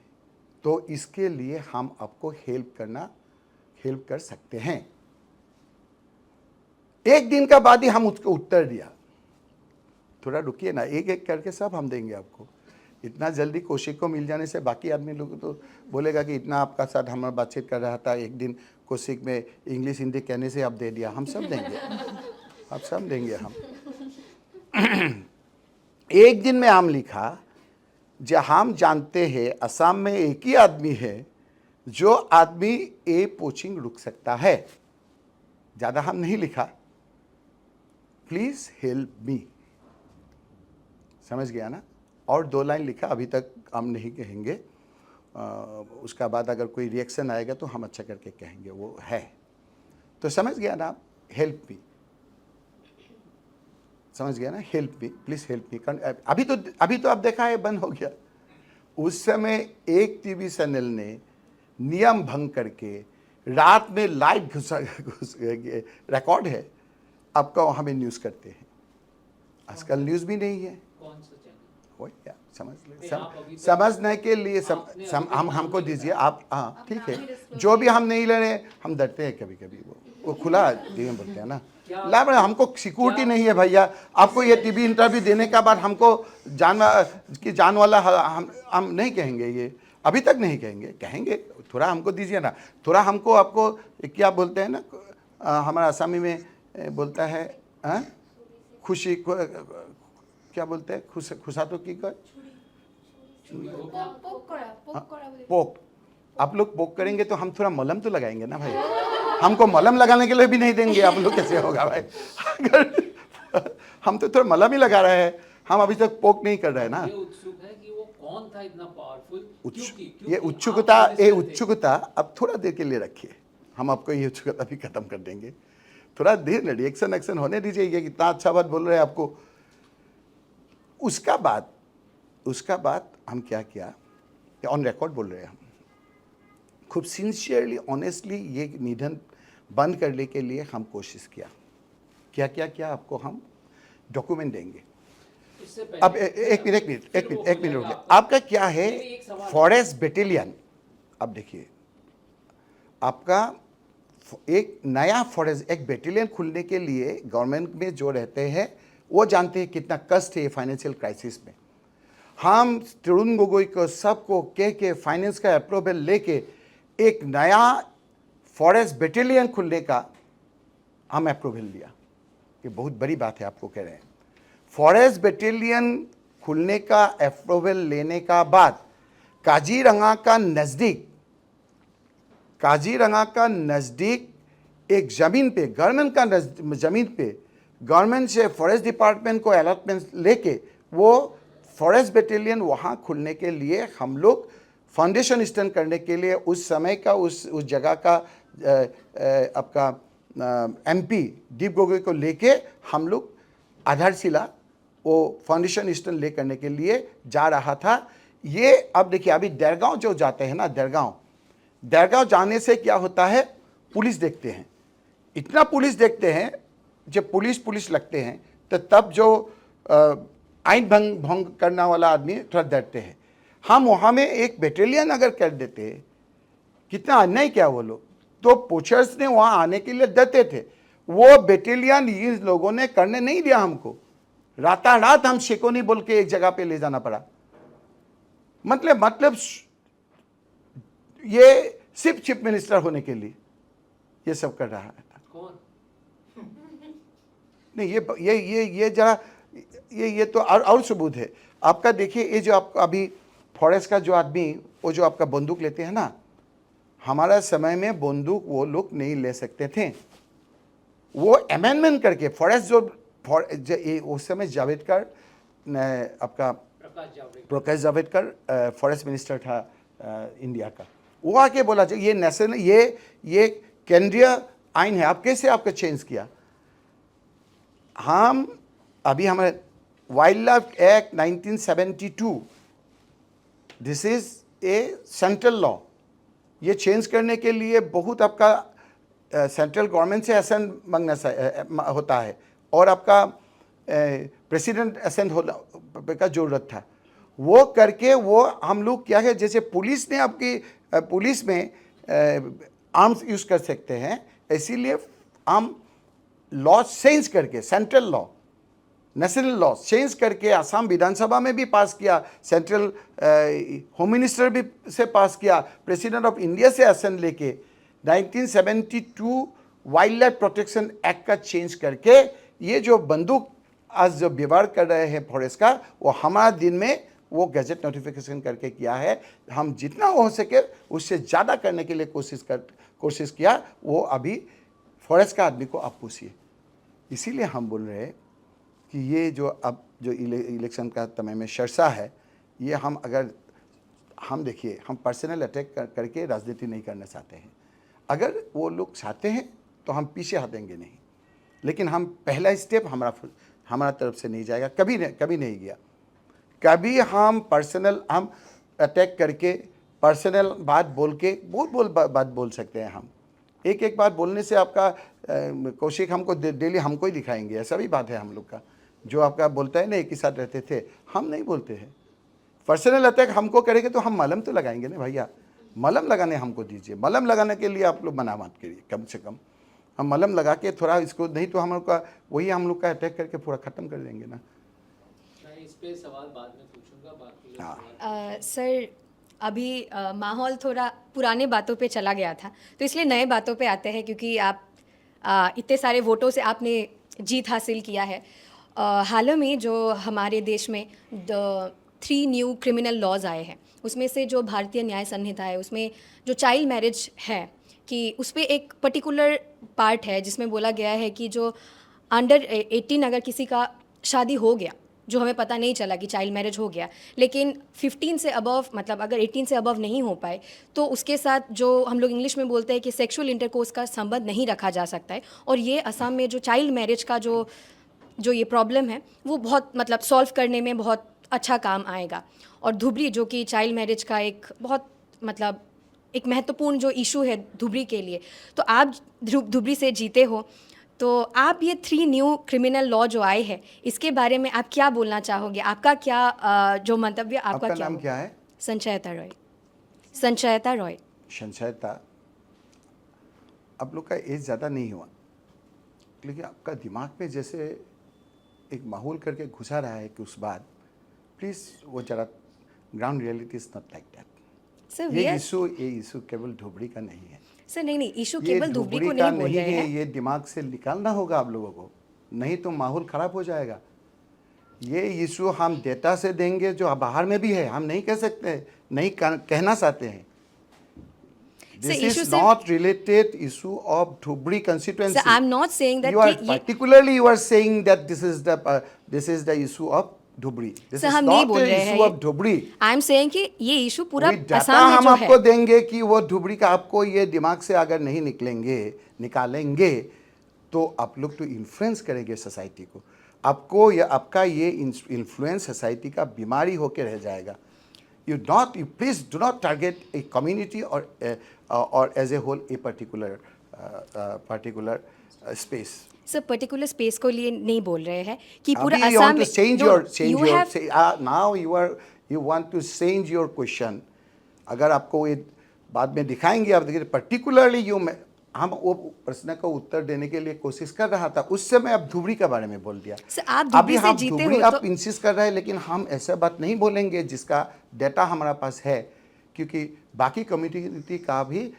तो इसके लिए हम आपको हेल्प कर सकते हैं। एक दिन का बाद ही हम उसको उत्तर दिया, थोड़ा रुकिए ना, एक एक करके सब हम देंगे आपको। इतना जल्दी कौशिक को मिल जाने से बाकी आदमी लोग तो बोलेगा कि इतना आपका साथ हमारा बातचीत कर रहा था, एक दिन कौशिक में इंग्लिश हिंदी कहने से आप दे दिया। हम सब देंगे, आप सब देंगे हम। एक दिन में हम लिखा, जो हम जानते हैं असम में एक ही आदमी है जो आदमी ये पोचिंग रुक सकता है। ज़्यादा हम नहीं लिखा, प्लीज़ हेल्प मी, समझ गया ना। और 2 लाइन लिखा, अभी तक हम नहीं कहेंगे, उसका बाद अगर कोई रिएक्शन आएगा तो हम अच्छा करके कहेंगे, वो है। तो समझ गया ना, हेल्प मी, समझ गया ना, help me, please help me. अभी तो आप देखा है बंद हो गया। उस समय एक टीवी चैनल ने नियम भंग करके रात में लाइट घुस रिकॉर्ड है, आपका वहाँ में न्यूज़ करते हैं। आजकल न्यूज़ भी नहीं है। कौन सा चैनल? वही क्या समझने के लिए हमको दीजिए आप। हाँ ठीक है, जो भी हम नहीं ले रहे, हम डरते हैं कभी कभी, वो खुला टीवी में बोलते हैं ना, ला बड़ा हमको सिक्योरिटी नहीं है भैया। आपको ये टीवी इंटरव्यू देने के बाद हमको जान वाला हम नहीं कहेंगे, ये अभी तक नहीं कहेंगे। थोड़ा हमको दीजिए ना, थोड़ा हमको, आपको क्या बोलते हैं ना, हमारा आसामी में बोलता है खुशी क्या बोलते हैं, खुशा तो की कर पोक, आप लोग पोक करेंगे तो हम थोड़ा मलहम तो लगाएंगे ना भाई, हमको मलहम लगाने के लिए भी नहीं देंगे आप लोग, कैसे होगा भाई? अगर हम तो थोड़ा मलहम ही लगा रहे हैं, हम अभी तक पोक नहीं कर रहे हैं ना। ये उत्सुक है कि वो कौन था इतना पावरफुल, ये उत्सुकता अब थोड़ा देर के लिए रखिए, हम आपको ये उत्सुकता भी खत्म कर देंगे, थोड़ा देर में रिएक्शन एक्शन होने दीजिए। ये कितना अच्छा बात बोल रहे हैं आपको। उसका बाद हम क्या किया, ऑन रिकॉर्ड बोल रहे हैं हम, खूब सिंसियरली ऑनेस्टली ये निधन बंद करने के लिए हम कोशिश किया। क्या आपको हम डॉक्यूमेंट देंगे। इससे पहले अब एक मिनट रुकिए। आपका क्या है फॉरेस्ट बटालियन, अब देखिए आपका एक नया फॉरेस्ट एक बटालियन खुलने के लिए गवर्नमेंट में जो रहते हैं वो जानते हैं कितना कष्ट है फाइनेंशियल क्राइसिस में। हम तरुण गोगोई को सबको के फाइनेंस का अप्रूवल लेके एक नया फॉरेस्ट बटालियन खुलने का हम अप्रूवल लिया। ये बहुत बड़ी बात है, आपको कह रहे हैं। फॉरेस्ट बटालियन खुलने का अप्रूवल लेने का बाद काजीरंगा का नज़दीक एक ज़मीन पे गवर्नमेंट का ज़मीन पे गवर्नमेंट से फॉरेस्ट डिपार्टमेंट को अलॉटमेंट लेके वो फॉरेस्ट बटालियन वहाँ खुलने के लिए हम लोग फाउंडेशन स्टैंड करने के लिए उस समय का उस जगह का आपका MP दीप गोगोई को लेके हम लोग आधारशिला वो फाउंडेशन स्टोन ले करने के लिए जा रहा था। ये अब देखिए अभी दरगांव जो जाते हैं ना, दरगांव जाने से क्या होता है, पुलिस देखते हैं, इतना पुलिस देखते हैं, जब पुलिस लगते हैं तो तब जो आइन भंग करने वाला आदमी थोड़ा डरते हैं। हम वहाँ में एक बटालियन अगर कर देते, कितना अन्याय क्या वो लोग, तो पोचर्स ने वहाँ आने के लिए डरते थे। वो बटालियन इन लोगों ने करने नहीं दिया हमको, रात हम शेकोनी बोल के एक जगह पे ले जाना पड़ा। मतलब ये सिर्फ चीफ मिनिस्टर होने के लिए ये सब कर रहा था। कौन? नहीं ये जरा ये तो और सबूत है आपका। देखिए ये जो आपका अभी फॉरेस्ट का जो आदमी वो जो आपका बंदूक लेते हैं ना, हमारा समय में बंदूक वो लोग नहीं ले सकते थे। वो अमेंडमेंट करके फॉरेस्ट जो उस समय जावेडकर आपका प्रकाश जावेडकर फॉरेस्ट मिनिस्टर था इंडिया का, वो आके बोला ये नेशनल ये केंद्रीय आइन है, आप कैसे आपका चेंज किया। हम अभी हमारे wild life act 1972, this is a central law, ये चेंज करने के लिए बहुत आपका सेंट्रल गवर्नमेंट से असेंट मांगना होता है और आपका प्रेसिडेंट असेंट का ज़रूरत था। वो करके वो हम लोग क्या है, जैसे पुलिस ने आपकी पुलिस में आर्म्स यूज़ कर सकते हैं, इसीलिए हम लॉ चेंज करके central law national law change करके आसाम विधानसभा में भी पास किया, सेंट्रल होम मिनिस्टर भी से पास किया, प्रेसिडेंट ऑफ इंडिया से असेंट लेके 1972 वाइल्ड लाइफ प्रोटेक्शन एक्ट का चेंज करके ये जो बंदूक आज जो व्यवहार कर रहे हैं फॉरेस्ट का, वो हमारा दिन में वो गैजेट नोटिफिकेशन करके किया है। हम जितना हो सके उससे ज़्यादा करने के लिए कोशिश किया। वो अभी फॉरेस्ट का आदमी को आप पूछिए। इसीलिए हम बोल रहे हैं कि ये जो अब जो इलेक्शन का समय में चर्चा है, ये हम अगर हम देखिए हम पर्सनल अटैक करके राजनीति नहीं करना चाहते हैं। अगर वो लोग चाहते हैं तो हम पीछे हटेंगे नहीं, लेकिन हम पहला स्टेप हमारा तरफ से नहीं जाएगा, कभी नहीं गया। कभी हम हम अटैक करके पर्सनल बात बोल के बहुत बात बोल सकते हैं। हम एक बात बोलने से आपका कौशिक हमको डेली हमको ही दिखाएंगे, ऐसा भी बात है हम लोग का। जो आपका बोलता है ना एक ही साथ रहते थे, हम नहीं बोलते हैं। पर्सनल अटैक हमको करेंगे तो हम मलहम तो लगाएंगे ना भैया, मलहम लगाने हमको दीजिए। मलहम लगाने के लिए आप लोग मना मत करिए, कम से कम हम मलहम लगा के थोड़ा इसको, नहीं तो हम लोग का वही हम लोग का अटैक करके पूरा ख़त्म कर देंगे ना। मैं इस पे सवाल बाद में पूछूंगा, बाकी हाँ। सर अभी माहौल थोड़ा पुराने बातों पे चला गया था, तो इसलिए नए बातों पे आते हैं, क्योंकि आप इतने सारे वोटों से आपने जीत हासिल किया है हाल ही में जो हमारे देश में 3 न्यू क्रिमिनल लॉज आए हैं, उसमें से जो भारतीय न्याय संहिता है उसमें जो चाइल्ड मैरिज है कि उस पर एक पर्टिकुलर पार्ट है जिसमें बोला गया है कि जो अंडर 18 अगर किसी का शादी हो गया, जो हमें पता नहीं चला कि चाइल्ड मैरिज हो गया, लेकिन 15 से अबव, मतलब अगर 18 से अबव नहीं हो पाए तो उसके साथ जो हम लोग इंग्लिश में बोलते हैं कि सेक्सुअल इंटरकोर्स का संबंध नहीं रखा जा सकता है। और ये असम में जो चाइल्ड मैरिज का जो ये प्रॉब्लम है वो बहुत मतलब सॉल्व करने में बहुत अच्छा काम आएगा। और धुबरी जो कि चाइल्ड मैरिज का एक बहुत मतलब एक महत्वपूर्ण जो इशू है धुबरी के लिए, तो आप धुबरी से जीते हो, तो आप ये 3 न्यू क्रिमिनल लॉ जो आए हैं इसके बारे में आप क्या बोलना चाहोगे? आपका क्या जो मंतव्य आपका आपका क्या नाम होगा? क्या है? संचयता रॉय। संचयता रॉय। संशयता, आप लोग का एज ज़्यादा नहीं हुआ, लेकिन आपका दिमाग में जैसे एक माहौल करके घुसा रहा है कि उस बाद प्लीज़ वो जरा ground reality is not like that. Sir ये इशू केवल धुबरी का नहीं है, सर नहीं इशू ये केवल धुबरी को का नहीं बोल रहे है, हैं। ये दिमाग से निकालना होगा आप लोगों को, नहीं तो माहौल ख़राब हो जाएगा। ये इशू हम डेटा से देंगे जो बाहर में भी है, हम नहीं कह सकते, नहीं कहना चाहते हैं। This issue is से- not related issue of Dhubri constituency. Sir, I'm not saying that you are कि ये- particularly you are saying that this is the issue of Dhubri. This sir is हम नहीं not बोल the रहे हैं issue of Dhubri. I am saying कि ये issue पूरा कोई डाटा असम में हम जो आपको है। देंगे कि वो धुबरी का आपको ये दिमाग से अगर नहीं निकालेंगे तो आप लोग तो इन्फ्लुएंस करेंगे सोसाइटी को, आपको या आपका ये इन्फ्लुएंस सोसाइटी का बीमारी होकर रह जाएगा। You please do not target a community or as a whole a particular space. Sir particular space को लिए नहीं बोल रहे हैं कि पूरा Abhi, you असम want में to change No, your you have now you want to change your question. अगर आपको ये बाद में दिखाएंगे, आप देखिए पर्टिकुलरली हम वो प्रश्न का उत्तर देने के लिए कोशिश कर रहा था, उस समय आप धुबरी के बारे में बोल दिया। सर, आप अभी धुबरी से हम जीते धुबरी हो आप तो- इंसिस्ट कर रहे हैं, लेकिन हम ऐसा बात नहीं बोलेंगे जिसका डेटा हमारा पास है, क्योंकि बाकी कम्युनिटी का भी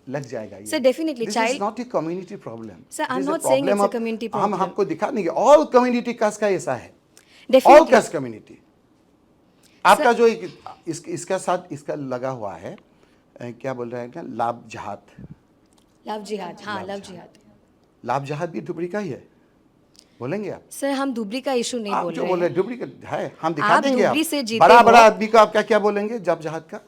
लग जाएगा ये। Sir, definitely, This is child- not a community problem. Sir, I'm This is not a saying it's problem a of- community हम problem. आपको दिखा देंगे ऑल कम्युनिटी कास्ट का ऐसा है, ऑल डेफिनेटली कास्ट कम्युनिटी। आपका जो इसका साथ इसका लगा हुआ है, क्या बोल रहे हैं क्या, लाभ जहाद। लव जिहाद। हाँ, लव जिहाद। लाभ जहाद भी धुबरी का ही है, बोलेंगे आप? सर हम धुबरी का इशू नहीं आप बोल जो रहे बोल रहे हैं। हैं धुबरी का है, हम दिखा आप देंगे। धुबरी से जीते बड़ा हो। बड़ा आदमी को आप क्या क्या बोलेंगे? जब जहाद का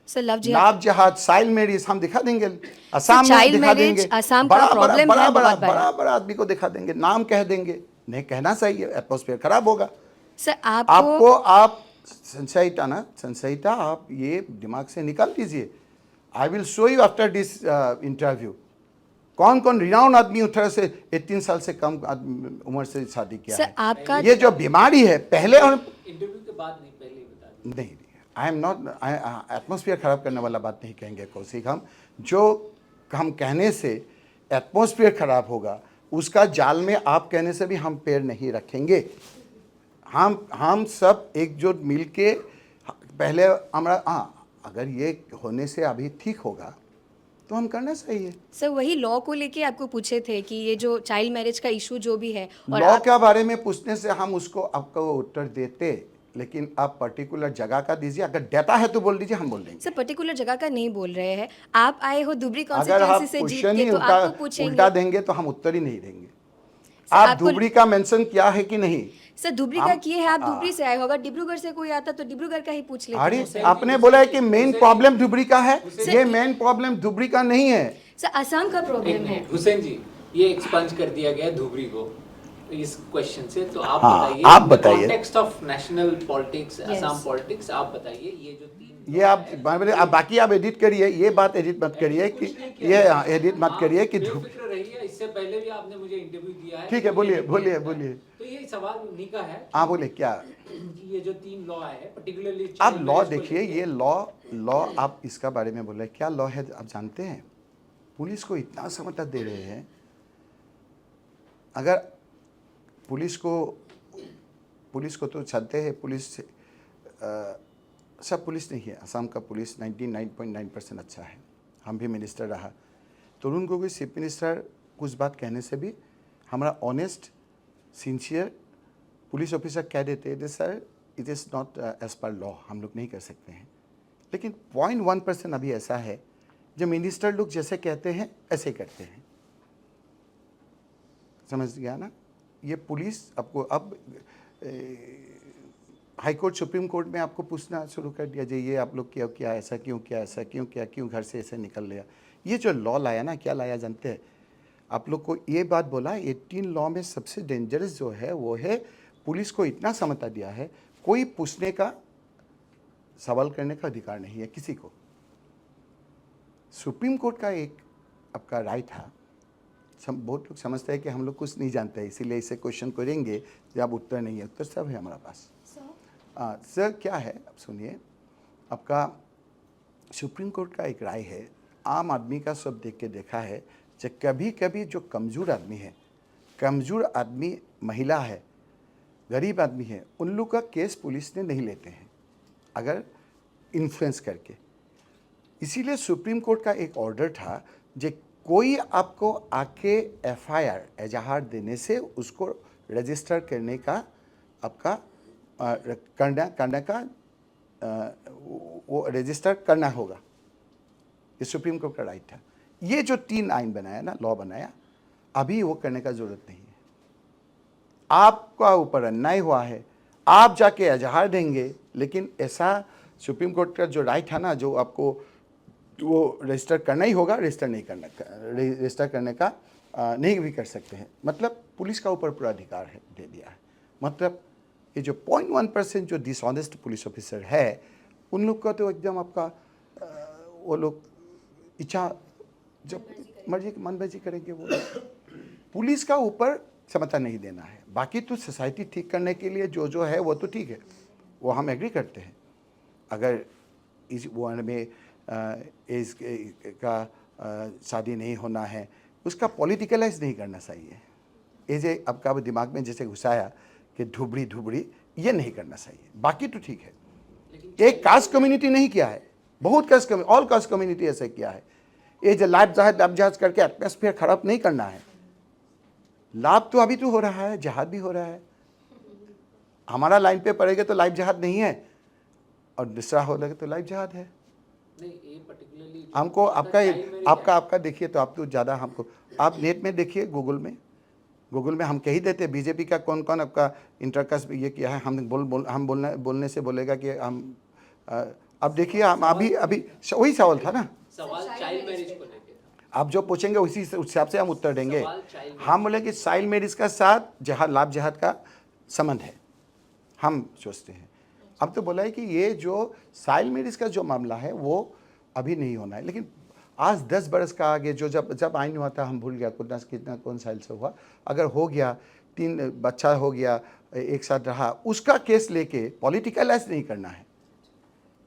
सर लव जिहाद। लाभ जहाद, चाइल्ड मैरिज हम दिखा देंगे, असम में child दिखा marriage देंगे, असम का problem है बहुत बड़ा। बड़ा बड़ा आदमी को दिखा देंगे, नाम कह देंगे, नहीं कहना चाहिए, एटमॉस्फेयर खराब होगा। सर आपको आप संशयिता आप ये दिमाग से निकाल दीजिए। I will show you after this interview कौन कौन रिनाउंड आदमी 18 से 18 साल से कम उम्र से शादी किया सर है। आपका ये जो बीमारी है पहले और इंटरव्यू के बाद नहीं, पहले ही बता दें। नहीं, आई एम नॉट, एटमॉस्फेयर खराब करने वाला बात नहीं कहेंगे कौशिक। हम जो हम कहने से एटमॉस्फेयर खराब होगा, उसका जाल में आप कहने से भी हम पैर नहीं रखेंगे। हम सब एकजुट मिल के पहले हमारा, हाँ, अगर ये होने से अभी ठीक होगा तो हम करना चाहिए। सर वही लॉ को लेके आपको पूछे थे कि ये जो चाइल्ड मैरिज का इशू जो भी है, और लॉ के बारे में पूछने से हम उसको आपको उत्तर देते, लेकिन आप पर्टिकुलर जगह का दीजिए। अगर डेटा है तो बोल दीजिए, हम बोल देंगे। सर पर्टिकुलर जगह का नहीं बोल रहे हैं। आप आए हो धुबरी अगर आप कॉन्स्टिट्यूएंसी से जीत क्वेश्चन के, ही तो आपको उल्टा पूछेंगे। देंगे तो हम उत्तर ही नहीं देंगे। सर, आप आपको- धुबरी का मेंशन किया है कि नहीं? सर धुबरी का किए है, आप धुबरी से आए हो, अगर डिब्रूगढ़ से कोई आता तो डिब्रूगढ़ का ही पूछ लेते अरे हैं। आपने बोला है कि मेन प्रॉब्लम धुबरी का है, ये मेन प्रॉब्लम धुबरी का नहीं है। सर असम का प्रॉब्लम है। हुसैन जी, ये एक्सपंज कर दिया गया धुबरी को इस क्वेश्चन से, तो आप हाँ, बताइए, आप बताइए। Context of national politics, Yes. Assam politics, आप बताइए ये जो 3 ये आप बाकी आप एडिट करिए, ये बात एडिट मत करिए कि ये एडिट मत करिए कि बेफिक्र रहिए। इससे पहले भी आपने मुझे इंटरव्यू दिया है। ठीक है, बोलिए बोलिए बोलिए। तो ये सवाल उन्हीं का है हाँ बोलिए, क्या कि ये जो 3 लॉ आए हैं, पर्टिकुलरली आप लॉ देखिए, ये लॉ आप इसका बारे में बोल रहे हैं, क्या लॉ है आप जानते हैं? पुलिस को इतना समझता दे रहे हैं, अगर पुलिस को तो चाहते हैं, पुलिस सब पुलिस नहीं है, असम का पुलिस 99.9% अच्छा है। हम भी मिनिस्टर रहा, तरुण गोगोई चीफ मिनिस्टर कुछ बात कहने से भी हमारा ऑनेस्ट सिंसियर पुलिस ऑफिसर कह देते हैं sir it is not as per law, हम लोग नहीं कर सकते हैं। लेकिन 0.1% अभी ऐसा है जो मिनिस्टर लोग जैसे कहते हैं ऐसे करते हैं। समझ गया ना? ये पुलिस आपको अब हाई कोर्ट सुप्रीम कोर्ट में आपको पूछना शुरू कर दिया ये आप लोग क्यों किया, ऐसा क्यों किया, ऐसा क्यों किया, क्यों घर से ऐसे निकल लिया। ये जो लॉ लाया ना, क्या लाया जानते हैं आप लोग को? ये बात बोला 18 लॉ में सबसे डेंजरस जो है वो है पुलिस को इतना समझता दिया है कोई पूछने का, सवाल करने का अधिकार नहीं है किसी को। सुप्रीम कोर्ट का एक आपका राय था, बहुत लोग समझते हैं कि हम लोग कुछ नहीं जानते हैं इसीलिए इसे क्वेश्चन करेंगे जब उत्तर नहीं है। उत्तर सब है हमारे पास। सर क्या है अब सुनिए, आपका सुप्रीम कोर्ट का एक राय है, आम आदमी का सब देख के देखा है जब कभी कभी जो कमज़ोर आदमी है, कमज़ोर आदमी महिला है, गरीब आदमी है, उन लोग का केस पुलिस ने नहीं लेते हैं अगर इन्फ्लुएंस करके। इसीलिए सुप्रीम कोर्ट का एक ऑर्डर था जो कोई आपको आके एफआईआर एजाहार देने से उसको रजिस्टर करने का आपका करने का वो रजिस्टर करना होगा। ये सुप्रीम कोर्ट का राइट था। ये जो 3 आइन बनाया ना, लॉ बनाया, अभी वो करने का ज़रूरत नहीं है। आपका ऊपर अन्याय हुआ है, आप जाके एजाहार देंगे, लेकिन ऐसा सुप्रीम कोर्ट का जो राइट था ना, जो आपको वो रजिस्टर करना ही होगा, रजिस्टर करने का नहीं भी कर सकते हैं। मतलब पुलिस का ऊपर पूरा अधिकार है, दे दिया है। मतलब ये जो 0.1% जो डिसऑनेस्ट पुलिस ऑफिसर है, उन लोग का तो एकदम आपका वो लोग इच्छा जब मर्जी मनमर्जी करेंगे वो लोग। पुलिस का ऊपर क्षमता नहीं देना है। बाकी तो सोसाइटी ठीक करने के लिए जो जो है वो तो ठीक है, वो हम एग्री करते हैं। अगर इस वो में एज का शादी नहीं होना है, उसका पॉलिटिकलाइज नहीं करना चाहिए। ये जो आपका दिमाग में जैसे घुसाया कि ढुबड़ी ये नहीं करना चाहिए। बाकी तो ठीक है। एक कास्ट कम्युनिटी नहीं किया है, बहुत कास्ट ऑल कास्ट कम्युनिटी ऐसे किया है। ये जो लाइफ जहाज करके एटमॉस्फेयर खराब नहीं करना है। लाभ तो अभी तो हो रहा है, जहाद भी हो रहा है। हमारा लाइन पे पड़ेगा तो लाइफ जहाद नहीं है, और दूसरा हो लगे तो लाइफ जहाद है। नहीं, ये पर्टिकुलरली हमको आपका देखिए तो आप तो ज़्यादा हमको आप नेट में देखिए, गूगल में हम कह ही देते बीजेपी का कौन कौन आपका इंटरकास्ट ये किया है। हम बोलने से बोलेगा कि हम अब देखिए हम अभी वही सवाल था ना, सवाल चाइल्ड मैरिज को लेके था। आप जो पूछेंगे उसी हिसाब से हम उत्तर देंगे। हम बोले कि चाइल्ड मैरिज का साथ जहाद लाभ जहाद का संबंध है, हम सोचते हैं। अब तो बोला है कि ये जो चाइल्ड मैरिज का जो मामला है वो अभी नहीं होना है। लेकिन आज 10 बरस का आगे जो जब आइन हुआ था, हम भूल गया कितना कौन साल से हुआ, अगर हो गया 3 बच्चा हो गया, एक साथ रहा, उसका केस लेके पॉलिटिकलाइज नहीं करना है।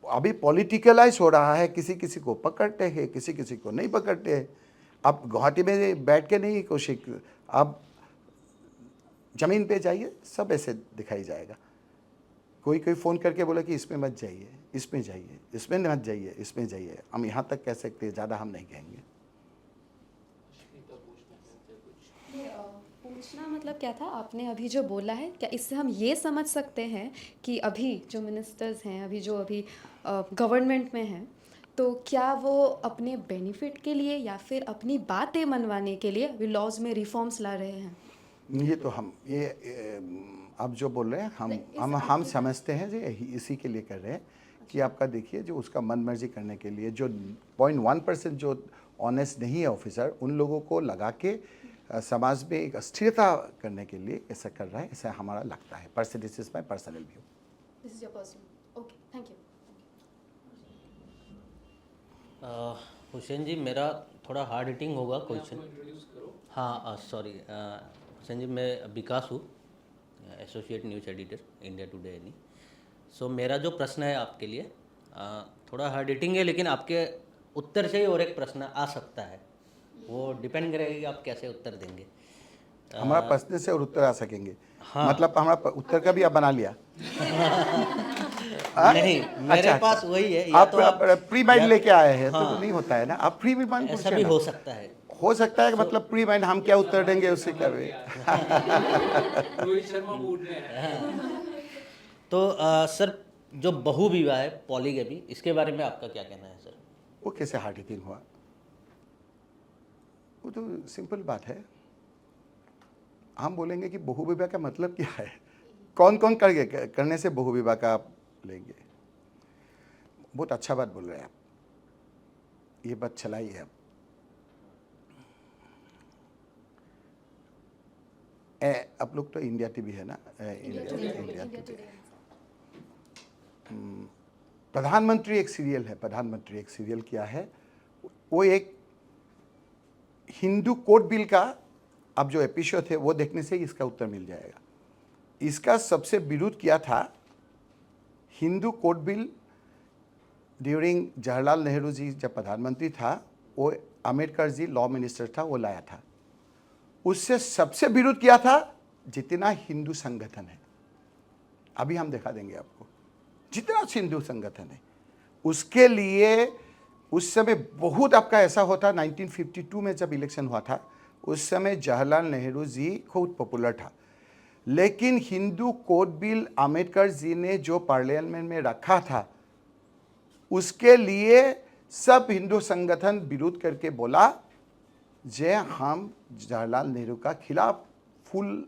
अभी पॉलिटिकलाइज हो रहा है, किसी को पकड़ते हैं, किसी को नहीं पकड़ते हैं। आप गुवाहाटी में बैठ के नहीं कोशिश, आप ज़मीन पे जाइए, सब ऐसे दिखाई जाएगा। कोई फ़ोन करके बोला कि इसमें मत जाइए, इसमें जाइए, इसमें मत जाइए, इसमें जाइए। हम यहाँ तक कह सकते हैं, ज़्यादा हम नहीं कहेंगे। पूछना मतलब क्या था, आपने अभी जो बोला है, क्या इससे हम ये समझ सकते हैं कि अभी जो मिनिस्टर्स हैं, अभी गवर्नमेंट में हैं, तो क्या वो अपने बेनिफिट के लिए या फिर अपनी बातें मनवाने के लिए अभी लॉज में रिफॉर्म्स ला रहे हैं? ये तो हम आप जो बोल रहे हैं हम समझते हैं जी, इसी के लिए कर रहे हैं कि आपका देखिए जो उसका मन मर्जी करने के लिए जो 0.1% जो ऑनेस्ट नहीं है ऑफिसर, उन लोगों को लगा के समाज में एक अस्थिरता करने के लिए ऐसा कर रहा है, ऐसा हमारा लगता है। This is my personal view. This is your personal, okay, thank you. Hussain ji, मेरा थोड़ा हार्ड हिटिंग होगा क्वेश्चन। हाँ सॉरी हुसैन जी, मैं विकास हूँ, associate news editor, India Today यानी। सो मेरा जो प्रश्न है आपके लिए थोड़ा हार्ड हिटिंग है, लेकिन आपके उत्तर से ही और एक प्रश्न आ सकता है, वो डिपेंड करेगा कि आप कैसे उत्तर देंगे। हमारा प्रश्न से और उत्तर आ सकेंगे। हाँ। मतलब हमारा उत्तर का भी आप बना लिया? नहीं, मेरे पास वही है। आप प्री माइंड लेके आए हैं तो नहीं होता है ना, आप प्री माइंड ऐसा भी हो सकता है। हो सकता है कि मतलब प्री माइंड हम क्या उत्तर देंगे उससे क्या भी। रोहित शर्मा मूड में है। तो सर जो बहु विवाह है पॉलीगैमी, इसके बारे में आपका क्या कहना है सर? वो कैसे हार्ड हिटिंग हुआ? वो तो सिंपल बात है। हम बोलेंगे कि बहु विवाह का मतलब क्या है, कौन कौन करने से बहु विवाह का आप लेंगे। बहुत अच्छा बात बोल रहे हैं आप, ये बात चलाइए आप। आप लोग तो इंडिया टीवी है ना, इंडिया टीवी। प्रधानमंत्री एक सीरियल है, प्रधानमंत्री एक सीरियल क्या है, वो एक हिंदू कोड बिल का अब जो एपिसोड है वो देखने से इसका उत्तर मिल जाएगा। इसका सबसे विरोध किया था Hindu code bill during Jawaharlal Nehru ji जब प्रधानमंत्री था, वो अम्बेडकर जी लॉ मिनिस्टर था, वो लाया था। उससे सबसे विरोध किया था जितना हिंदू संगठन है, अभी हम दिखा देंगे आपको, जितना हिंदू संगठन है उसके लिए उस समय बहुत आपका ऐसा होता। 1952 में जब इलेक्शन हुआ था उस समय जवाहरलाल नेहरू जी खूब पॉपुलर था, लेकिन हिंदू कोड बिल अम्बेडकर जी ने जो पार्लियामेंट में रखा था उसके लिए सब हिंदू संगठन विरोध करके बोला जे हम जवाहरलाल नेहरू का खिलाफ फुल।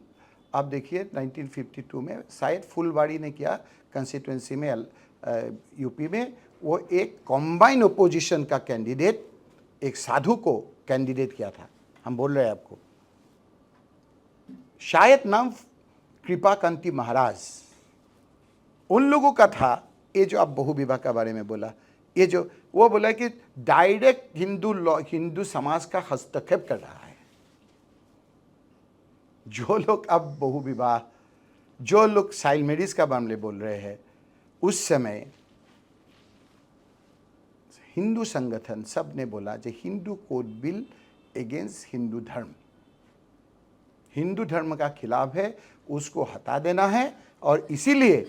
आप देखिए 1952 में शायद फुलवाड़ी ने किया कंस्टिट्यूंसी में यूपी में, वो एक कॉम्बाइन ओपोजिशन का कैंडिडेट एक साधु को कैंडिडेट किया था। हम बोल रहे हैं आपको, शायद नाम कृपाकांती महाराज, उन लोगों का था। ये जो आप बहु विवाह का बारे में बोला, ये जो वो बोला कि डायरेक्ट हिंदू समाज का हस्तक्षेप कर रहा है। जो लोग अब बहु विवाह, जो लोग चाइल्ड मैरिज का मामले बोल रहे हैं, उस समय हिंदू संगठन सब ने बोला जो Hindu code bill against Hindu धर्म, हिंदू धर्म का खिलाफ है, उसको हटा देना है। और इसीलिए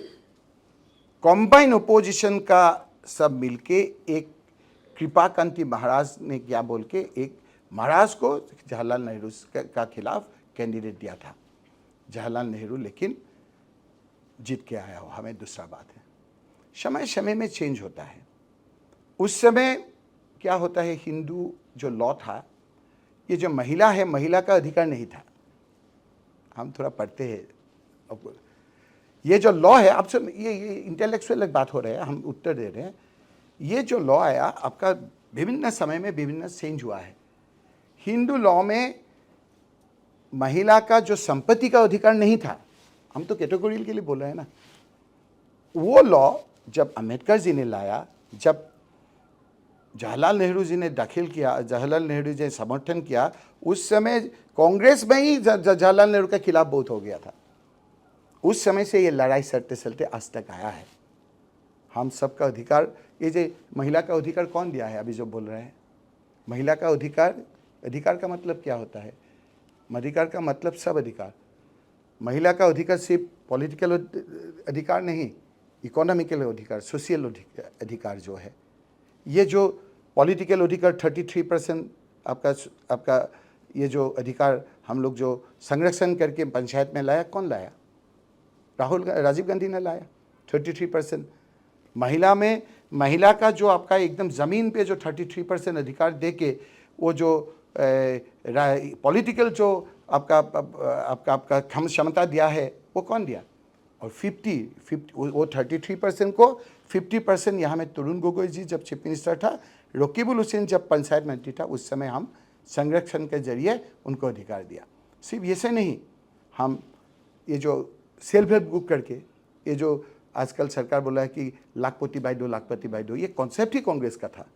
कॉम्बाइन ओपोजिशन का सब मिलके एक कृपाकांती महाराज ने क्या बोल के एक महाराज को जवाहरलाल नेहरू का खिलाफ कैंडिडेट दिया था। जवाहरलाल नेहरू लेकिन जीत के आया हो, हमें दूसरा बात है। समय समय में चेंज होता है। उस समय क्या होता है, हिंदू जो लॉ था, ये जो महिला है, महिला का अधिकार नहीं था। हम थोड़ा पढ़ते हैं, ये जो लॉ है, अब ये इंटेलेक्चुअल एक बात हो रहा है, हम उत्तर दे रहे हैं। ये जो लॉ आया आपका विभिन्न समय में विभिन्न चेंज हुआ है। हिंदू लॉ में महिला का जो संपत्ति का अधिकार नहीं था, हम तो कैटेगोरियल के लिए बोल रहे हैं ना, वो लॉ जब अम्बेडकर जी ने लाया, जब जवाहरलाल नेहरू जी ने दाखिल किया, जवाहरलाल नेहरू जी ने समर्थन किया, उस समय कांग्रेस में ही जवाहरलाल नेहरू के खिलाफ बहुत हो गया था। उस समय से ये लड़ाई चलते चलते आज तक आया है। हम सबका अधिकार, ये जो महिला का अधिकार कौन दिया है, अभी जो बोल रहे हैं महिला का अधिकार, अधिकार का मतलब क्या होता है? अधिकार का मतलब सब अधिकार। महिला का अधिकार सिर्फ पॉलिटिकल अधिकार नहीं, इकोनॉमिकल अधिकार, सोशल अधिकार जो है। ये जो पॉलिटिकल अधिकार 33% आपका ये जो अधिकार हम लोग जो संरक्षण करके पंचायत में लाया, कौन लाया? राजीव गांधी ने लाया 33%। महिला में, महिला का जो आपका एकदम ज़मीन पे जो 33% अधिकार दे के वो जो पॉलिटिकल जो आपका क्षमता दिया है, वो कौन दिया? और 50 वो 33% को 50% यहाँ में तरुण गोगोई जी जब चीफ मिनिस्टर था, रकीबुल हुसैन जब पंचायत मंत्री था, उस समय हम संरक्षण के जरिए उनको अधिकार दिया। सिर्फ ये से नहीं, हम ये जो सेल्फ हेल्प ग्रुप करके, ये जो आजकल सरकार बोला है कि लाखपति बाई दो, लाखपति बाई दो, ये कॉन्सेप्ट ही कांग्रेस का था।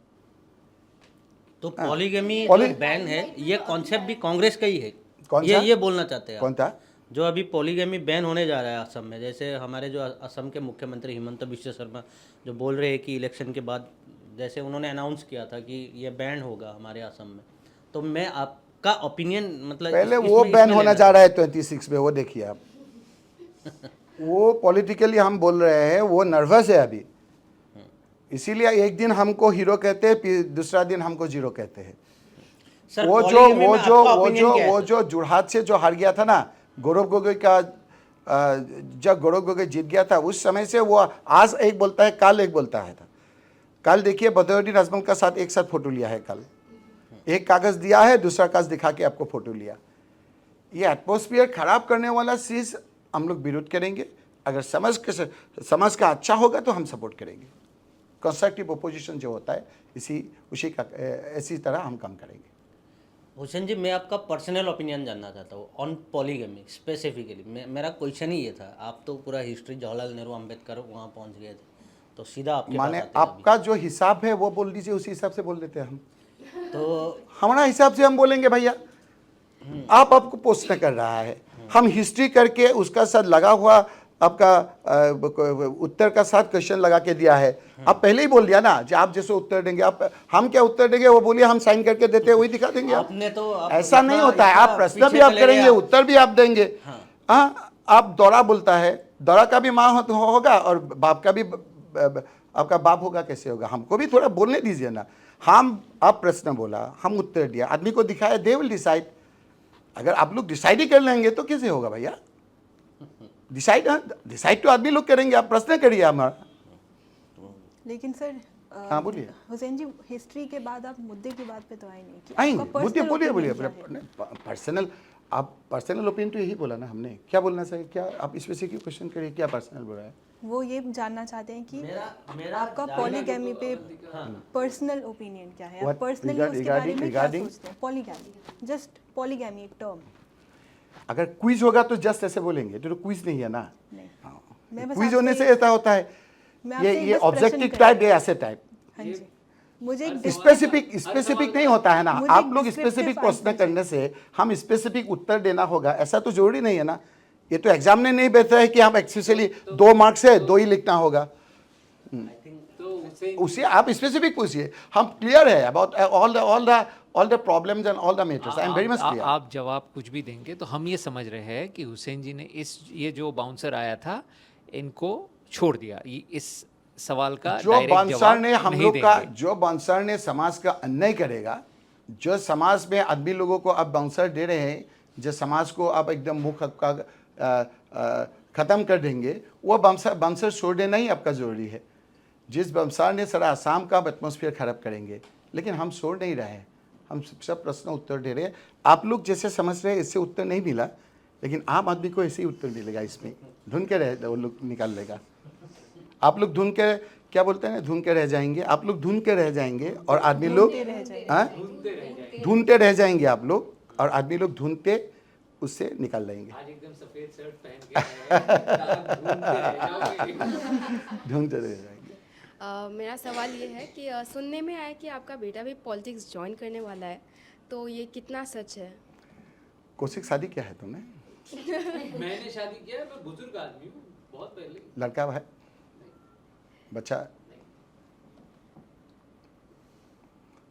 तो पॉलीगैमी जो बैन है, ये कॉन्सेप्ट भी कांग्रेस का ही है। कौन सा? ये बोलना चाहते हैं कौन था? जो अभी पॉलीगैमी बैन होने जा रहा है असम में, जैसे हमारे जो असम के मुख्यमंत्री हिमंत बिश्व शर्मा जो बोल रहे हैं कि इलेक्शन के बाद जैसे उन्होंने अनाउंस किया था कि ये बैन होगा हमारे असम में, तो मैं आपका ओपिनियन मतलब पहले वो बैन होना जा रहा है 26 में, वो देखिए आप। वो पॉलिटिकली हम बोल रहे हैं, वो नर्वस है अभी, इसीलिए एक दिन हमको हीरो कहते हैं, फिर दूसरा दिन हमको जीरो कहते हैं। सर, वो polygamy में आपका opinion क्या है, सर? जो जुड़हात से जो हार गया था ना, गौरव गोगोई का जब गौरव गोगोई जीत गया था उस समय से वो आज एक बोलता है, कल एक बोलता है था। कल देखिए बदरुद्दीन अजमल का साथ एक साथ फोटो लिया है, कल एक कागज दिया है, दूसरा कागज दिखा के आपको फोटो लिया। ये एटमॉस्फेयर खराब करने वाला चीज हम लोग विरोध करेंगे। अगर समाज का अच्छा होगा तो हम सपोर्ट करेंगे। कंस्ट्रक्टिव ओपोजिशन जो होता है इसी तरह हम काम करेंगे। हुसैन जी, मैं आपका पर्सनल ओपिनियन जानना चाहता हूँ ऑन पॉलीगमी स्पेसिफिकली। मेरा क्वेश्चन ही ये था। आप तो पूरा हिस्ट्री जवाहरलाल नेहरू अंबेडकर वहाँ पहुँच गए थे, तो सीधा आपके पास माने आते हैं आपका जो हिसाब है वो बोल दीजिए, उसी हिसाब से बोल देते हैं हम। अभी। तो हमारा हिसाब से हम बोलेंगे भैया। आप आपको प्रश्न कर रहा है, हम हिस्ट्री करके उसका साथ लगा हुआ आपका उत्तर का साथ क्वेश्चन लगा के दिया है। आप पहले ही बोल दिया ना जो आप जैसे उत्तर देंगे, आप हम क्या उत्तर देंगे वो बोलिए, हम साइन करके देते हैं वही दिखा देंगे। आपने तो ऐसा नहीं होता है। आप प्रश्न भी आप करेंगे, उत्तर भी आप देंगे। हाँ, आप दौरा बोलता है, दौरा का भी माँ होगा और बाप का भी आपका बाप होगा, कैसे होगा? हमको भी थोड़ा बोलने दीजिए ना। हम आप प्रश्न बोला, हम उत्तर दिया, आदमी को दिखाया, दे विल डिसाइड। अगर आप लोग डिसाइड ही कर लेंगे तो कैसे होगा भैया? डिसाइड तो आदमी लोग करेंगे, आप प्रश्न करिए हमारा। लेकिन सर हाँ बोलिए। हुसैन जी, हिस्ट्री के बाद आप मुद्दे की बात पे तो आए नहीं कि आएंगे, आपका बोलिए personal बोलिए बोलिए। opinion क्या है? पर्सनल, आप पर्सनल ओपिनियन तो यही बोला ना हमने। क्या बोलना चाहिए? क्या आप स्पेसिफिक क्वेश्चन करिए, क्या पर्सनल बोला है? वो ये जानना चाहते हैं कि मेरा आपका पॉलीगैमी पे पर्सनल ओपिनियन क्या है? आप What- पर्सनली उसके बारे में क्या regarding- सोचते हैं? पॉलीगैमी, जस्ट पॉलीगैमी एक टर्म। अगर क्विज होगा तो जस्ट ऐसे बोलेंगे, तो क्विज नहीं है ना। नहीं, मैं बस क्विज होने आपसे- से ऐसा होता है, मैं आपसे ये बस ऑब्जेक्टिव प्रश्न टाइप, ये ऐसे टाइप। हाँ जी, मुझे एक स्पेसिफिक नहीं होता है ना। मुझे आप एक लोग descriptive स्पेसिफिक answer प्रश्न करने से हम स्पेसिफिक उत्तर देना होगा, ऐसा तो जरूरी नहीं है ना। ये तो एग्जाम में नहीं बेहतर है कि हम एक्सेसली 2 मार्क्स है 2 ही लिखना होगा। उसे आप स्पेसिफिक पूछिए, हम क्लियर है about all the problems and all the matters. I am very much clear. आप जवाब कुछ भी देंगे तो हम ये समझ रहे हैं कि हुसैन जी ने ये जो बाउंसर आया था इनको छोड़ दिया। इस सवाल का जो डायरेक्ट बांसर जवाब ने हम नहीं लोग का, देंगे। जो बांसर ने समाज का अन्याय करेगा, जो समाज में आदमी लोगों को अब बाउंसर दे रहे हैं, जो समाज को अब एकदम मुख का खत्म कर देंगे, वो बाउंसर छोड़ देना ही आपका जरूरी है। जिस बाउंसर ने सारा आसाम का एटमॉस्फेयर खराब करेंगे, लेकिन हम छोड़ नहीं रहे हैं। हम सब प्रश्न उत्तर दे रहे हैं। आप लोग जैसे समझ रहे हैं इससे उत्तर नहीं मिला, लेकिन आम आदमी को ऐसे ही उत्तर मिलेगा। इसमें ढूंढ के रह वो लोग निकाल लेगा। आप लोग ढूंढ के, क्या बोलते हैं ना, ढूंढ के रह जाएंगे। आप लोग ढूंढ के रह जाएंगे और आदमी लोग ढूंढते रह जाएंगे आप लोग, और आदमी लोग ढूंढते उससे निकाल लेंगे। आज एकदम सफेद शर्ट पहन के आए हैं, ढूंढते रह जाओगे। ढूंढते रह जाएंगे। मेरा सवाल ये है कि सुनने में आया कि आपका बेटा भी पॉलिटिक्स ज्वाइन करने वाला है, तो ये कितना सच है? कौशिक, शादी क्या है तुम्हें? मैंने शादी किया है, मैं बुजुर्ग आदमी हूँ, बहुत पहले। लड़का है, बच्चा?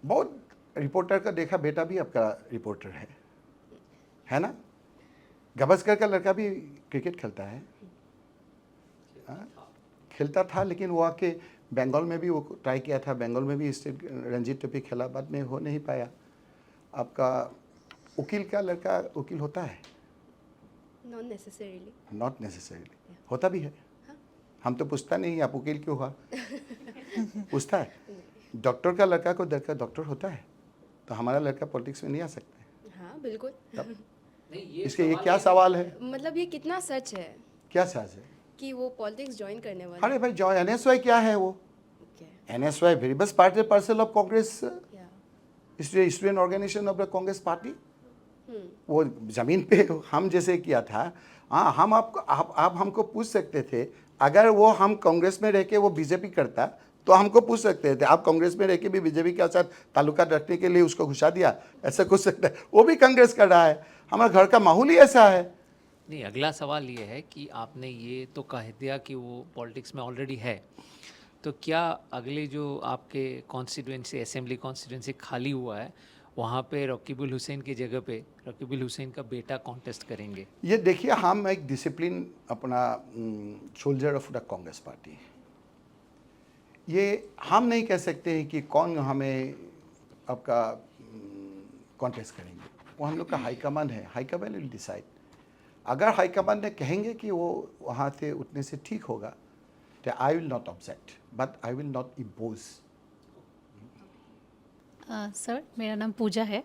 बहुत रिपोर्टर का देखा, बेटा भी आपका रिपोर्टर है ना? गावस्कर का लड़का भी क्रिकेट खेलता है। खेलता था, लेकिन वो आके बंगाल में भी वो ट्राई किया था, बंगाल में भी स्टेट रणजी ट्रॉफी खेला, बाद में हो नहीं पाया। आपका वकील का लड़का वकील होता है? Not necessarily. नॉट नेसेसरीली, होता भी है। हम तो पूछता नहीं आप वकील क्यों हुआ, पूछता है। डॉक्टर का लड़का को देखकर डॉक्टर होता है, तो हमारा लड़का पॉलिटिक्स में नहीं आ सकता। हाँ बिल्कुल। नहीं, इसके ये क्या सवाल है? मतलब ये कितना सच है क्या सच है? कि वो पॉलिटिक्स ज्वाइन करने वाला अरे भाई, जो NSY क्या है वो? NSY वेरी बस part and parcel of Congress, student organisation of the Congress party. वो जमीन पे हम जैसे किया था। हाँ, हम आपको आप हमको पूछ सकते थे, अगर वो हम कांग्रेस में रह के वो बीजेपी करता तो हमको पूछ सकते थे। आप कांग्रेस में रह के भी बीजेपी के साथ ताल्लुकात रखने के लिए उसको घुसा दिया, ऐसा कुछ सकता है। वो भी कांग्रेस कर रहा है, हमारा घर का माहौल ही ऐसा है। नहीं, अगला सवाल ये है कि आपने ये तो कह दिया कि वो पॉलिटिक्स में ऑलरेडी है, तो क्या अगले जो आपके कॉन्स्टिट्यूंसी, असेंबली कॉन्स्टिट्यूंसी खाली हुआ है, वहाँ पे रकीबुल हुसैन की जगह पे रकीबुल हुसैन का बेटा कॉन्टेस्ट करेंगे? ये देखिए, हम एक डिसिप्लिन अपना soldier of the Congress party, ये हम नहीं कह सकते हैं कि कौन हमें आपका कॉन्टेस्ट करेंगे। वो हम लोग का हाईकमान है, हाईकमान विल डिसाइड। अगर हाईकमान ने कहेंगे कि वो वहाँ से उठने से ठीक होगा तो I will not object, but I will not impose. Sir, मेरा नाम पूजा है।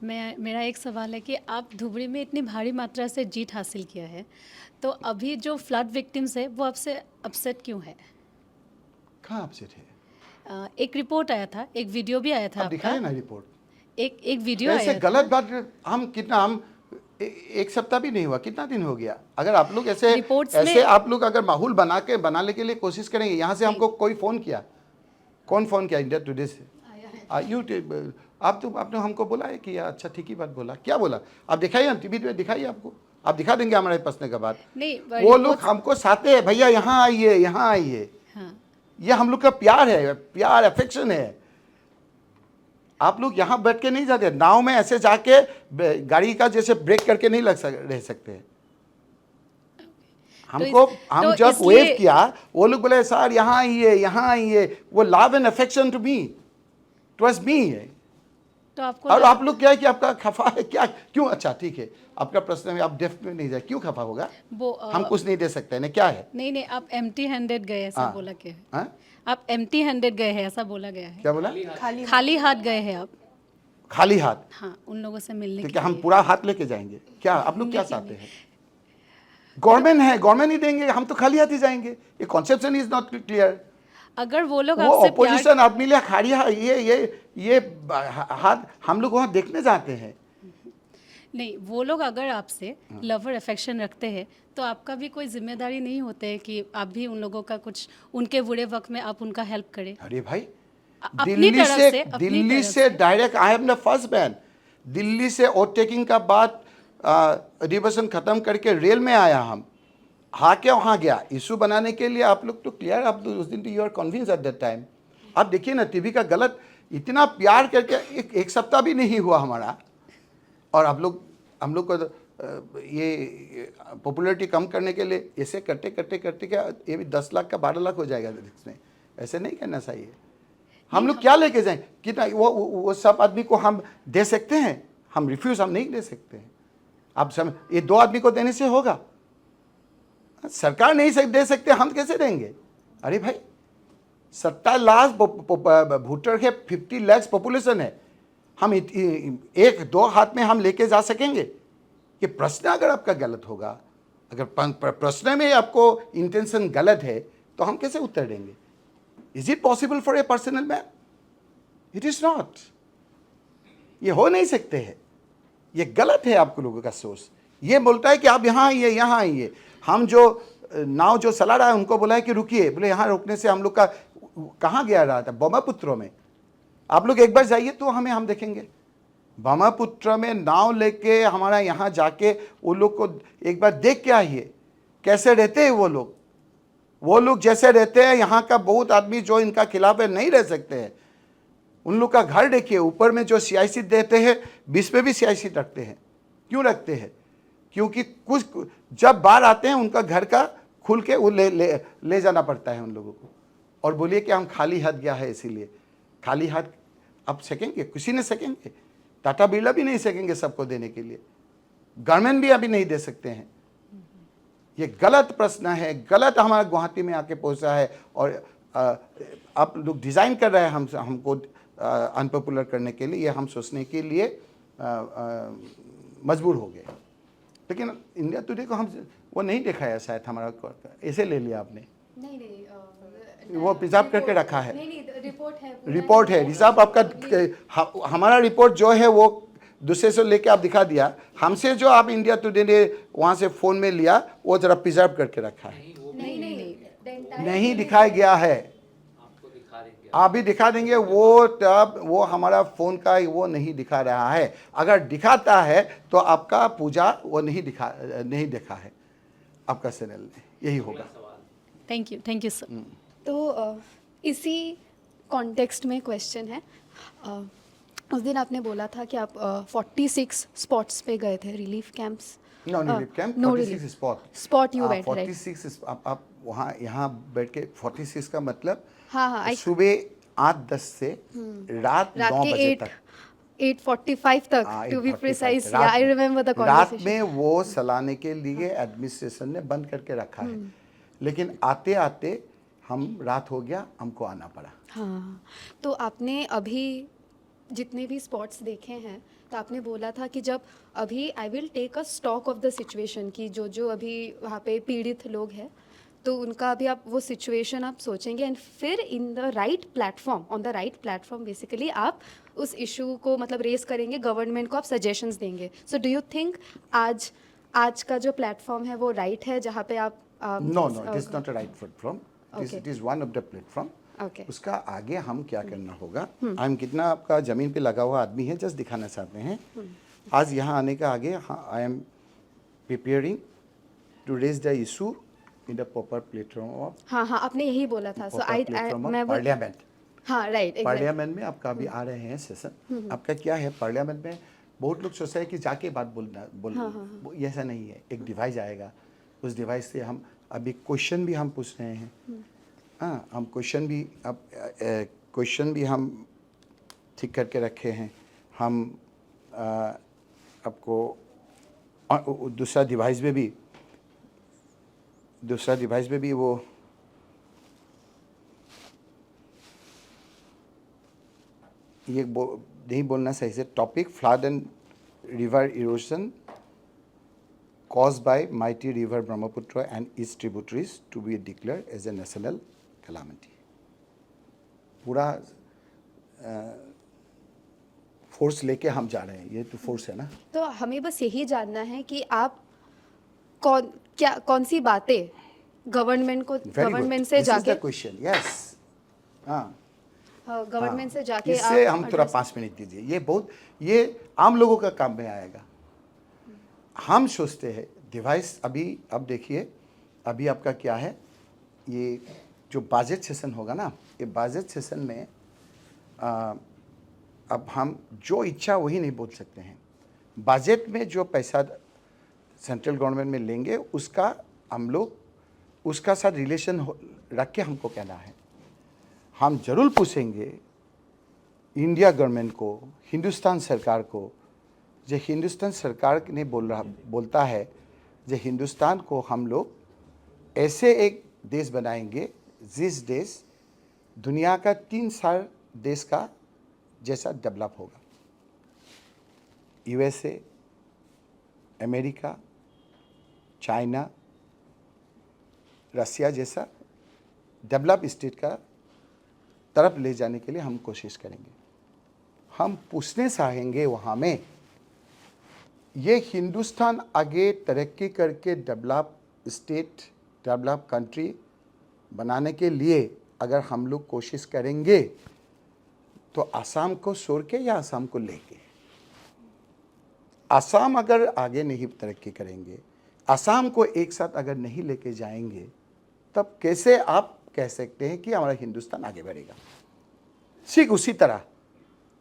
मेरा एक सवाल है कि आप धुबरी में इतनी भारी मात्रा से जीत हासिल किया है, तो अभी जो फ्लड विक्टिम्स है वो आपसे अपसेट क्यों है? कहाँ अपसेट है? एक रिपोर्ट आया था, एक वीडियो भी आया था अब आपका। दिखाए ना रिपोर्ट। एक वीडियो ऐसे आया गलत बात हम एक सप्ताह भी नहीं हुआ, कितना दिन हो गया? अगर आप लोग रिपोर्ट्स ऐसे में- आप लोग अगर माहौल बनाने के लिए कोशिश करेंगे, यहाँ से हमको कोई फोन किया, कौन फोन किया? इंडिया टुडे से यूट्यूब। आपने हमको बोला है कि अच्छा ठीक ही बात बोला, क्या बोला? आप दिखाइए, हम टीवी पे दिखाइए, आपको आप दिखा देंगे हमारे पसने का बात। नहीं, वो लोग हमको साथे हैं, भैया यहाँ आइए, यहाँ आइए। हाँ, ये हम लोग का प्यार है, प्यार अफेक्शन है। आप लोग यहाँ बैठ के नहीं जाते, नाव में ऐसे जाके गाड़ी का जैसे ब्रेक करके नहीं रह सकते। हमको हम तो जब इसलिए- वेव किया, वो लोग बोले सर यहाँ आइए, यहाँ आइए। वो love and affection to me, towards me. तो आपको और आप लोग क्या है कि आपका खफा है क्या? क्यों? अच्छा ठीक है, आपका प्रश्न है, आप डेफ में नहीं जाए, क्यों खफा होगा? वो हम कुछ नहीं दे सकते ना, क्या है? नहीं, आप एम्प्टी हैंडेड गए ऐसा हाँ। बोला गया है। हाँ? आप एम्प्टी हैंडेड गए हैं ऐसा बोला गया है। क्या बोला? खाली हाथ गए हैं आप। खाली हाथ? हाँ, उन लोगों से मिलने तो के क्या हम लिए। पूरा हाथ लेके जाएंगे? क्या आप लोग क्या चाहते हैं? गवर्नमेंट है, गवर्नमेंट ही देंगे, हम तो खाली हाथ ही जाएंगे। ये कॉन्सेप्शन इज नॉट क्लियर। अगर वो लोग वो आपसे प्यार ऑपोजिशन आदमी ले खाली हाथ, ये हाथ हम लोग वहाँ देखने जाते हैं। नहीं, वो लोग अगर आपसे लव और अफेक्शन रखते हैं तो आपका भी कोई जिम्मेदारी नहीं होते है कि आप भी उन लोगों का कुछ उनके बुरे वक्त में आप उनका हेल्प करें। अरे भाई, अपनी दिल्ली तरफ से से, अपनी दिल्ली तरफ से direct, I am the first man. Delhi से ओवरटेकिंग का बाद रिवर्सन खत्म करके रेल में आया, हम आके वहाँ गया इशू बनाने के लिए। आप लोग तो क्लियर, आप उस दिन you are convince at that time. आप देखिए ना टीवी का गलत, इतना प्यार करके एक सप्ताह भी नहीं हुआ हमारा, और हम लोग को ये पॉपुलैरिटी कम करने के लिए ऐसे करते क्या ये भी 10 लाख का 12 लाख हो जाएगा इसमें। ऐसे नहीं करना चाहिए। हम लोग क्या लेके जाएं? कितना वो सब आदमी को हम दे सकते हैं? हम रिफ्यूज हम नहीं दे सकते हैं। आप सब ये 2 आदमी को देने से होगा? सरकार नहीं दे सकते, हम कैसे देंगे? अरे भाई, 27 लाख वोटर है, 50 लाख पॉपुलेशन है। हम 1-2 हाथ में हम लेके जा सकेंगे? कि प्रश्न अगर आपका गलत होगा, अगर प्रश्न में आपको इंटेंशन गलत है, तो हम कैसे उत्तर देंगे? Is it possible for a personal man? It is not. ये हो नहीं सकते हैं। ये गलत है आपको लोगों का सोच। ये बोलता है कि आप यहाँ आइए, यहाँ आइए। हम जो नाव जो चला रहा है उनको बोला है कि रुकिए, बोले यहाँ रुकने से हम लोग का कहाँ गया रहा था? ब्रह्मपुत्र में। आप लोग एक बार जाइए तो हम देखेंगे। ब्रह्मपुत्र में नाव लेके हमारा यहाँ जाके वो लोग को एक बार देख के आइए, कैसे रहते हैं वो लोग। वो लोग जैसे रहते हैं, यहाँ का बहुत आदमी जो इनका खिलाफ है नहीं रह सकते हैं। उन लोग का घर देखिए, ऊपर में जो सियासी देते हैं, बीच में भी सियासी रखते हैं। क्यों रखते हैं? क्योंकि कुछ जब बाहर आते हैं उनका घर का खुल के वो ले जाना पड़ता है उन लोगों को। और बोलिए कि हम खाली हाथ गया है, इसीलिए खाली हाथ आप सकेंगे? किसी ने सकेंगे? टाटा बिरला भी नहीं सकेंगे सबको देने के लिए। गवर्नमेंट भी अभी नहीं दे सकते हैं। ये गलत प्रश्न है, गलत हमारा गुवाहाटी में आके पहुंचा है। और आप लोग डिज़ाइन कर रहे हैं हमको अनपॉपुलर करने के लिए। ये हम सोचने के लिए मजबूर हो गए। लेकिन इंडिया टुडे को हम वो नहीं दिखाया शायद, हमारा ऐसे ले लिया आपने। नहीं, वो प्रिजर्व करके रखा है। नहीं, रिपोर्ट है रिजर्व आपका। हमारा रिपोर्ट जो है वो दूसरे से लेके आप दिखा दिया। हमसे जो आप इंडिया टुडे ने वहाँ से फ़ोन में लिया, वो जरा प्रिजर्व करके रखा है। नहीं दिखाया गया है। आप भी दिखा देंगे वो, तब वो हमारा फ़ोन का वो नहीं दिखा रहा है। अगर दिखाता है तो आपका पूजा वो नहीं देखा है आपका चैनल ने। यही होगा। Thank you sir. तो इसी कॉन्टेक्स्ट में क्वेश्चन है। उस दिन आपने बोला था कि आप 46 स्पॉट्स पे गए थे, relief camps. No relief camp, no 46 relief. Spot you went, right? 46 आप वहाँ यहाँ बैठ के 46 का मतलब हाँ, सुबह 8-10 से रात 9 के बजे 8 तक 8:45 तक, हाँ, टू बी 8:45 प्रिसाइज. रात या आई में। रिमेम्बर द रात कॉन्वर्सेशन. में वो चलाने के लिए एडमिनिस्ट्रेशन ने बंद करके रखा है, लेकिन आते आते हम रात हो गया, हमको आना पड़ा। हाँ, तो आपने अभी जितने भी स्पॉट्स देखे हैं, तो आपने बोला था कि जब अभी I will take a stock of the situation, कि जो जो अभी वहाँ पे पीड़ित लोग हैं, तो उनका अभी आप वो सिचुएशन आप सोचेंगे, एंड फिर in the right platform, on the right platform basically आप उस इशू को मतलब रेस करेंगे, गवर्नमेंट को आप सजेशंस देंगे. सो डू यू थिंक आज का जो प्लेटफॉर्म है वो राइट है, जहाँ पे आप no no, it is not a right platform, Okay. It is one of the platform. Okay. उसका आगे हम क्या करना होगा, हम कितना आपका जमीन पे लगा हुआ आदमी है, जस्ट दिखाना चाहते हैं। आज यहाँ आने का आगे I am preparing to raise the issue in the proper platform of हाँ हाँ, आपने यही बोला था. सो आई मैं पार्लियामेंट। हाँ, राइट, एग्जैक्ट. पार्लियामेंट में आपका अभी आ रहे हैं सेशन, आपका क्या है पार्लियामेंट में, बहुत लोग सोचते हैं कि जाके बात बोल ये ऐसा नहीं है, एक डिवाइस आएगा, उस डिवाइस से हम अभी क्वेश्चन भी हम पूछ रहे हैं। हाँ, हम क्वेश्चन भी अब क्वेश्चन भी हम ठीक करके रखे हैं। हम आपको दूसरा डिवाइस में भी वो ये नहीं बोलना सही से, topic flood and river erosion caused by mighty river Brahmaputra and its tributaries to be declared as a national calamity. पूरा फोर्स लेके हम जा रहे हैं, ये तो फोर्स है ना। तो हमें बस यही जानना है कि आप कौन सी बातें गवर्नमेंट से जाके क्वेश्चन, यस, हाँ, गवर्नमेंट से जाके इससे आप हम थोड़ा 5 मिनट दीजिए, ये आम लोगों का काम में आएगा। हम सोचते हैं डिवाइस अब देखिए, अभी आपका क्या है, ये जो बजट सेशन होगा ना, ये बजट सेशन में अब हम जो इच्छा वही नहीं बोल सकते हैं। बजट में जो पैसा सेंट्रल गवर्नमेंट में लेंगे, उसका हम लोग उसका साथ रिलेशन रख के हमको कहना है। हम जरूर पूछेंगे इंडिया गवर्नमेंट को, हिंदुस्तान सरकार को, जो हिंदुस्तान सरकार ने बोलता है, जो हिंदुस्तान को हम लोग ऐसे एक देश बनाएंगे जिस देश दुनिया का 3 देश का जैसा डेवलप होगा। यूएसए, अमेरिका, चाइना, रसिया जैसा डेवलप स्टेट का तरफ ले जाने के लिए हम कोशिश करेंगे। हम पूछने चाहेंगे वहाँ में, ये हिंदुस्तान आगे तरक्की करके डेवलप स्टेट, डेवलप कंट्री बनाने के लिए अगर हम लोग कोशिश करेंगे तो आसाम को छोड़ के या आसाम को लेके, आसाम अगर आगे नहीं तरक्की करेंगे, आसाम को एक साथ अगर नहीं लेके जाएंगे, तब कैसे आप कह सकते हैं कि हमारा हिंदुस्तान आगे बढ़ेगा। ठीक उसी तरह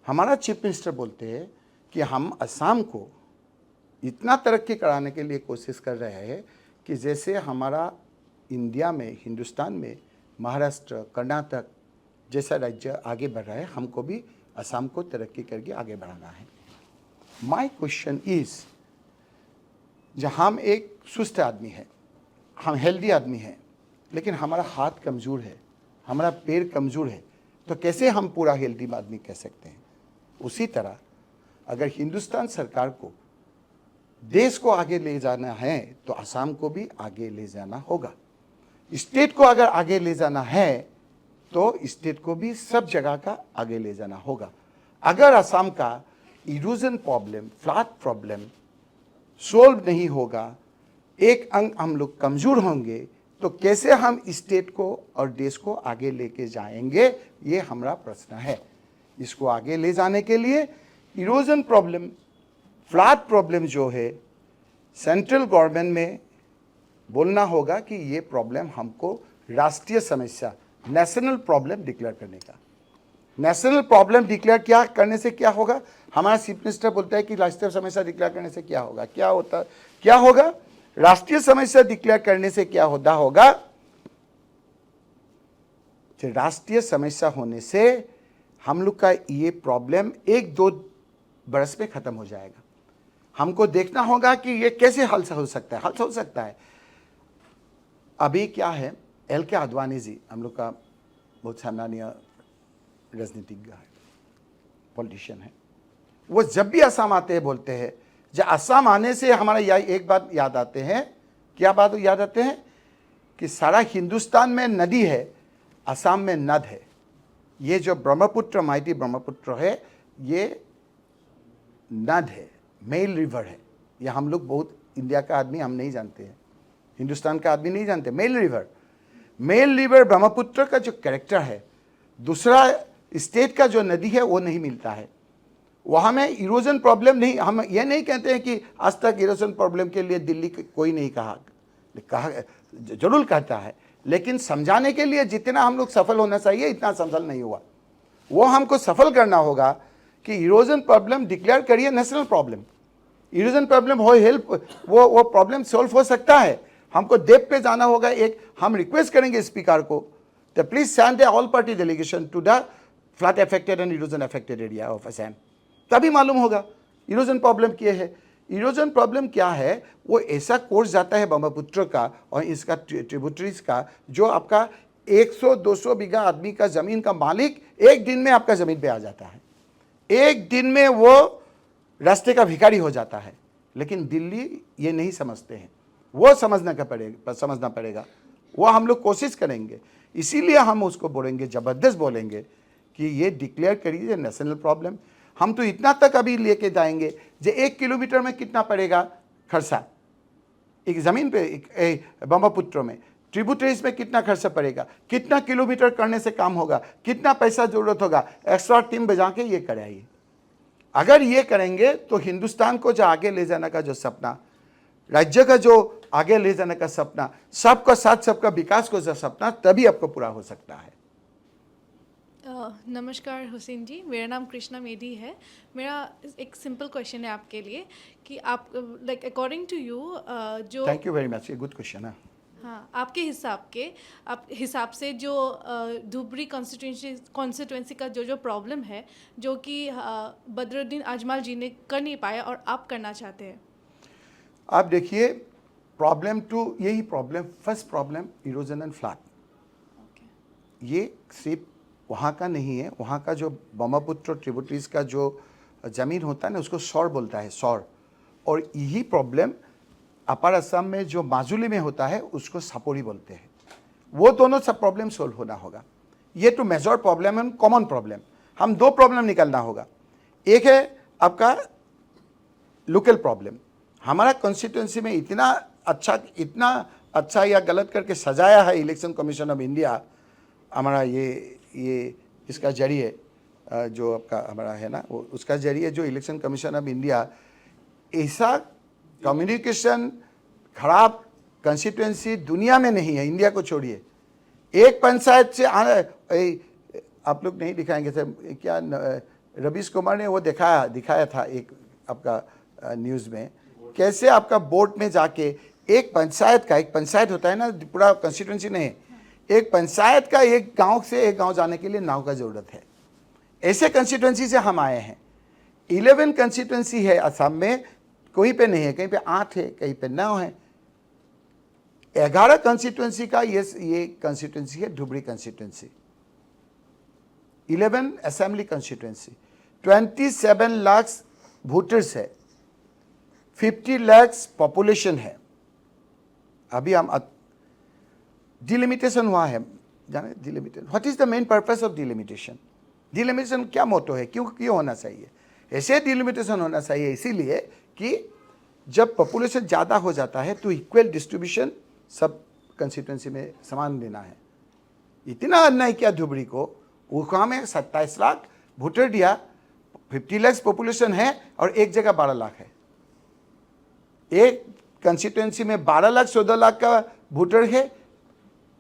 हमारा चीफ मिनिस्टर बोलते हैं कि हम आसाम को इतना तरक्की कराने के लिए कोशिश कर रहे हैं कि जैसे हमारा इंडिया में, हिंदुस्तान में महाराष्ट्र, कर्नाटक जैसा राज्य आगे बढ़ रहा है, हमको भी असम को तरक्की करके आगे बढ़ाना है। माय क्वेश्चन इज, जहाँ हम एक सुस्त आदमी है, हम हेल्दी आदमी हैं, लेकिन हमारा हाथ कमज़ोर है, हमारा पैर कमज़ोर है, तो कैसे हम पूरा हेल्दी आदमी कह सकते हैं। उसी तरह अगर हिंदुस्तान सरकार को देश को आगे ले जाना है तो असम को भी आगे ले जाना होगा। स्टेट को अगर आगे ले जाना है तो स्टेट को भी सब जगह का आगे ले जाना होगा। अगर असम का erosion problem, flood problem solve नहीं होगा, एक अंग हम लोग कमज़ोर होंगे, तो कैसे हम स्टेट को और देश को आगे लेके जाएंगे, ये हमारा प्रश्न है। इसको आगे ले जाने के लिए इरोजन प्रॉब्लम, फ्लड प्रॉब्लम जो है, सेंट्रल गवर्नमेंट में बोलना होगा कि ये प्रॉब्लम हमको राष्ट्रीय समस्या, नेशनल प्रॉब्लम डिक्लेयर करने का। नेशनल प्रॉब्लम डिक्लेयर क्या करने से क्या होगा, हमारा चीफ मिनिस्टर बोलता है कि राष्ट्रीय समस्या डिक्लेयर करने से क्या होगा, क्या होगा राष्ट्रीय समस्या डिक्लेयर करने से क्या होगा, राष्ट्रीय समस्या होने से हम लोग का ये प्रॉब्लम 1-2 बरस में ख़त्म हो जाएगा। हमको देखना होगा कि ये कैसे हल हो सकता है। हल हो सकता है। अभी क्या है, LK आडवाणी जी हम लोग का बहुत सम्मानीय राजनीतिज्ञ है, पॉलिटिशियन है। वो जब भी असम आते हैं बोलते हैं, जब असम आने से हमारा एक बात याद आते हैं। क्या बात याद आते हैं? कि सारा हिंदुस्तान में नदी है, असम में नद है। ये जो ब्रह्मपुत्र, माइटी ब्रह्मपुत्र है, ये नद है, मेल रिवर है। ये हम लोग बहुत, इंडिया का आदमी हम नहीं जानते हैं, हिंदुस्तान का आदमी नहीं जानते। मेल रिवर ब्रह्मपुत्र का जो कैरेक्टर है, दूसरा स्टेट का जो नदी है वो नहीं मिलता है। वहाँ में इरोजन प्रॉब्लम नहीं, हम ये नहीं कहते हैं कि आज तक इरोजन प्रॉब्लम के लिए दिल्ली कोई नहीं कहा जरूर कहता है, लेकिन समझाने के लिए जितना हम लोग सफल होना चाहिए इतना सफल नहीं हुआ। वो हमको सफल करना होगा कि इरोजन प्रॉब्लम डिक्लेयर करिए नेशनल प्रॉब्लम। इरोजन प्रॉब्लम हो हेल्प, वो प्रॉब्लम सॉल्व हो सकता है। हमको डेप पे जाना होगा। एक हम रिक्वेस्ट करेंगे स्पीकर को, तो please send all party delegation to the flood affected and erosion affected area of Assam. तभी मालूम होगा इरोजन प्रॉब्लम क्या है। इरोजन प्रॉब्लम क्या है? वो ऐसा कोर्स जाता है ब्रह्मपुत्र का और इसका ट्रिब्यूटरीज का, जो आपका 100-200 बीघा आदमी का जमीन का मालिक एक दिन में आपका जमीन पे आ जाता है। एक दिन में वो रास्ते का भिखारी हो जाता है। लेकिन दिल्ली ये नहीं समझते हैं, वो समझना पड़ेगा। वो हम लोग कोशिश करेंगे, इसीलिए हम उसको बोलेंगे, ज़बरदस्त बोलेंगे कि ये डिक्लेयर करिए नेशनल प्रॉब्लम। हम तो इतना तक अभी लेके जाएंगे जो 1 किलोमीटर में कितना पड़ेगा खर्चा, एक ज़मीन पे ब्रह्मपुत्र में ट्रिब्यूटरीज में कितना खर्चा पड़ेगा, कितना किलोमीटर करने से काम होगा, कितना पैसा ज़रूरत होगा, एक्स्ट्रा टीम बजा के ये कराइए। अगर ये करेंगे तो हिंदुस्तान को जो आगे ले जाने का जो सपना, राज्य का जो आगे ले जाने का सपना, सबका साथ सबका विकास को जो सपना, तभी आपको पूरा हो सकता है। नमस्कार हुसैन जी, मेरा नाम कृष्णा मेधी है। मेरा एक सिंपल क्वेश्चन है आपके लिए कि आप लाइक अकॉर्डिंग टू यू जो, थैंक यू वेरी मच, ये गुड क्वेश्चन है। हाँ, आपके हिसाब से जो धुबरी कॉन्स्टिट्यूंसी का जो प्रॉब्लम है, जो कि बदरुद्दीन अजमल जी ने कर नहीं पाया और आप करना चाहते हैं। आप देखिए, प्रॉब्लम टू यही problem, first problem erosion and flood. ये सिर्फ वहाँ का नहीं है, वहाँ का जो ब्रह्मपुत्र ट्रिब्यूटरीज का जो ज़मीन होता है ना, उसको सौर बोलता है, सौर। और यही प्रॉब्लम अपर असम में जो माजुली में होता है उसको सापोरी बोलते हैं। वो दोनों सब प्रॉब्लम सोल्व होना होगा। ये तो मेजर प्रॉब्लम है, कॉमन प्रॉब्लम। हम 2 प्रॉब्लम निकालना होगा। एक है आपका लोकल प्रॉब्लम। हमारा कॉन्स्टिट्यूंसी में इतना अच्छा या गलत करके सजाया है इलेक्शन कमीशन ऑफ इंडिया, हमारा ये इसका जरिए जो आपका हमारा है ना, वो उसका जरिए जो इलेक्शन कमीशन ऑफ इंडिया, ऐसा कम्युनिकेशन खराब कंस्टिट्यूंसी दुनिया में नहीं है, इंडिया को छोड़िए। एक पंचायत से आप लोग नहीं दिखाएंगे सर, क्या रवीश कुमार ने वो दिखाया था एक आपका न्यूज़ में, कैसे आपका बोर्ड में जाके एक पंचायत होता है ना, पूरा कंस्टिट्यूंसी नहीं, एक पंचायत का एक गांव से एक गांव जाने के लिए नाव का ज़रूरत है। ऐसे कंस्टिट्यूंसी से हम आए हैं। 11 कंस्टिट्यूंसी है असम में, कोई पे नहीं है, कहीं पे 8 है, कहीं पे 9 है। 11 कंस्टिट्यूंसी का ये कंस्टिट्यूंसी है Dhubri constituency. 11 assembly constituency, 27 lakh voters है, 50 लाख पॉपुलेशन है। अभी हम डिलिमिटेशन हुआ है, जाने delimitation, what is the main purpose of delimitation? Delimitation क्या मोटो है, क्यों होना चाहिए? ऐसे डिलिमिटेशन होना चाहिए इसीलिए कि जब पॉपुलेशन ज़्यादा हो जाता है तो इक्वल डिस्ट्रीब्यूशन सब कंस्टिट्यूंसी में समान देना है। इतना अन्याय किया धुबरी को, वहाँ में 27 लाख वोटर दिया, 50 लाख पॉपुलेशन है और एक जगह 12 लाख है। एक कंस्टिट्यूंसी में 12 लाख 14 लाख का वोटर है,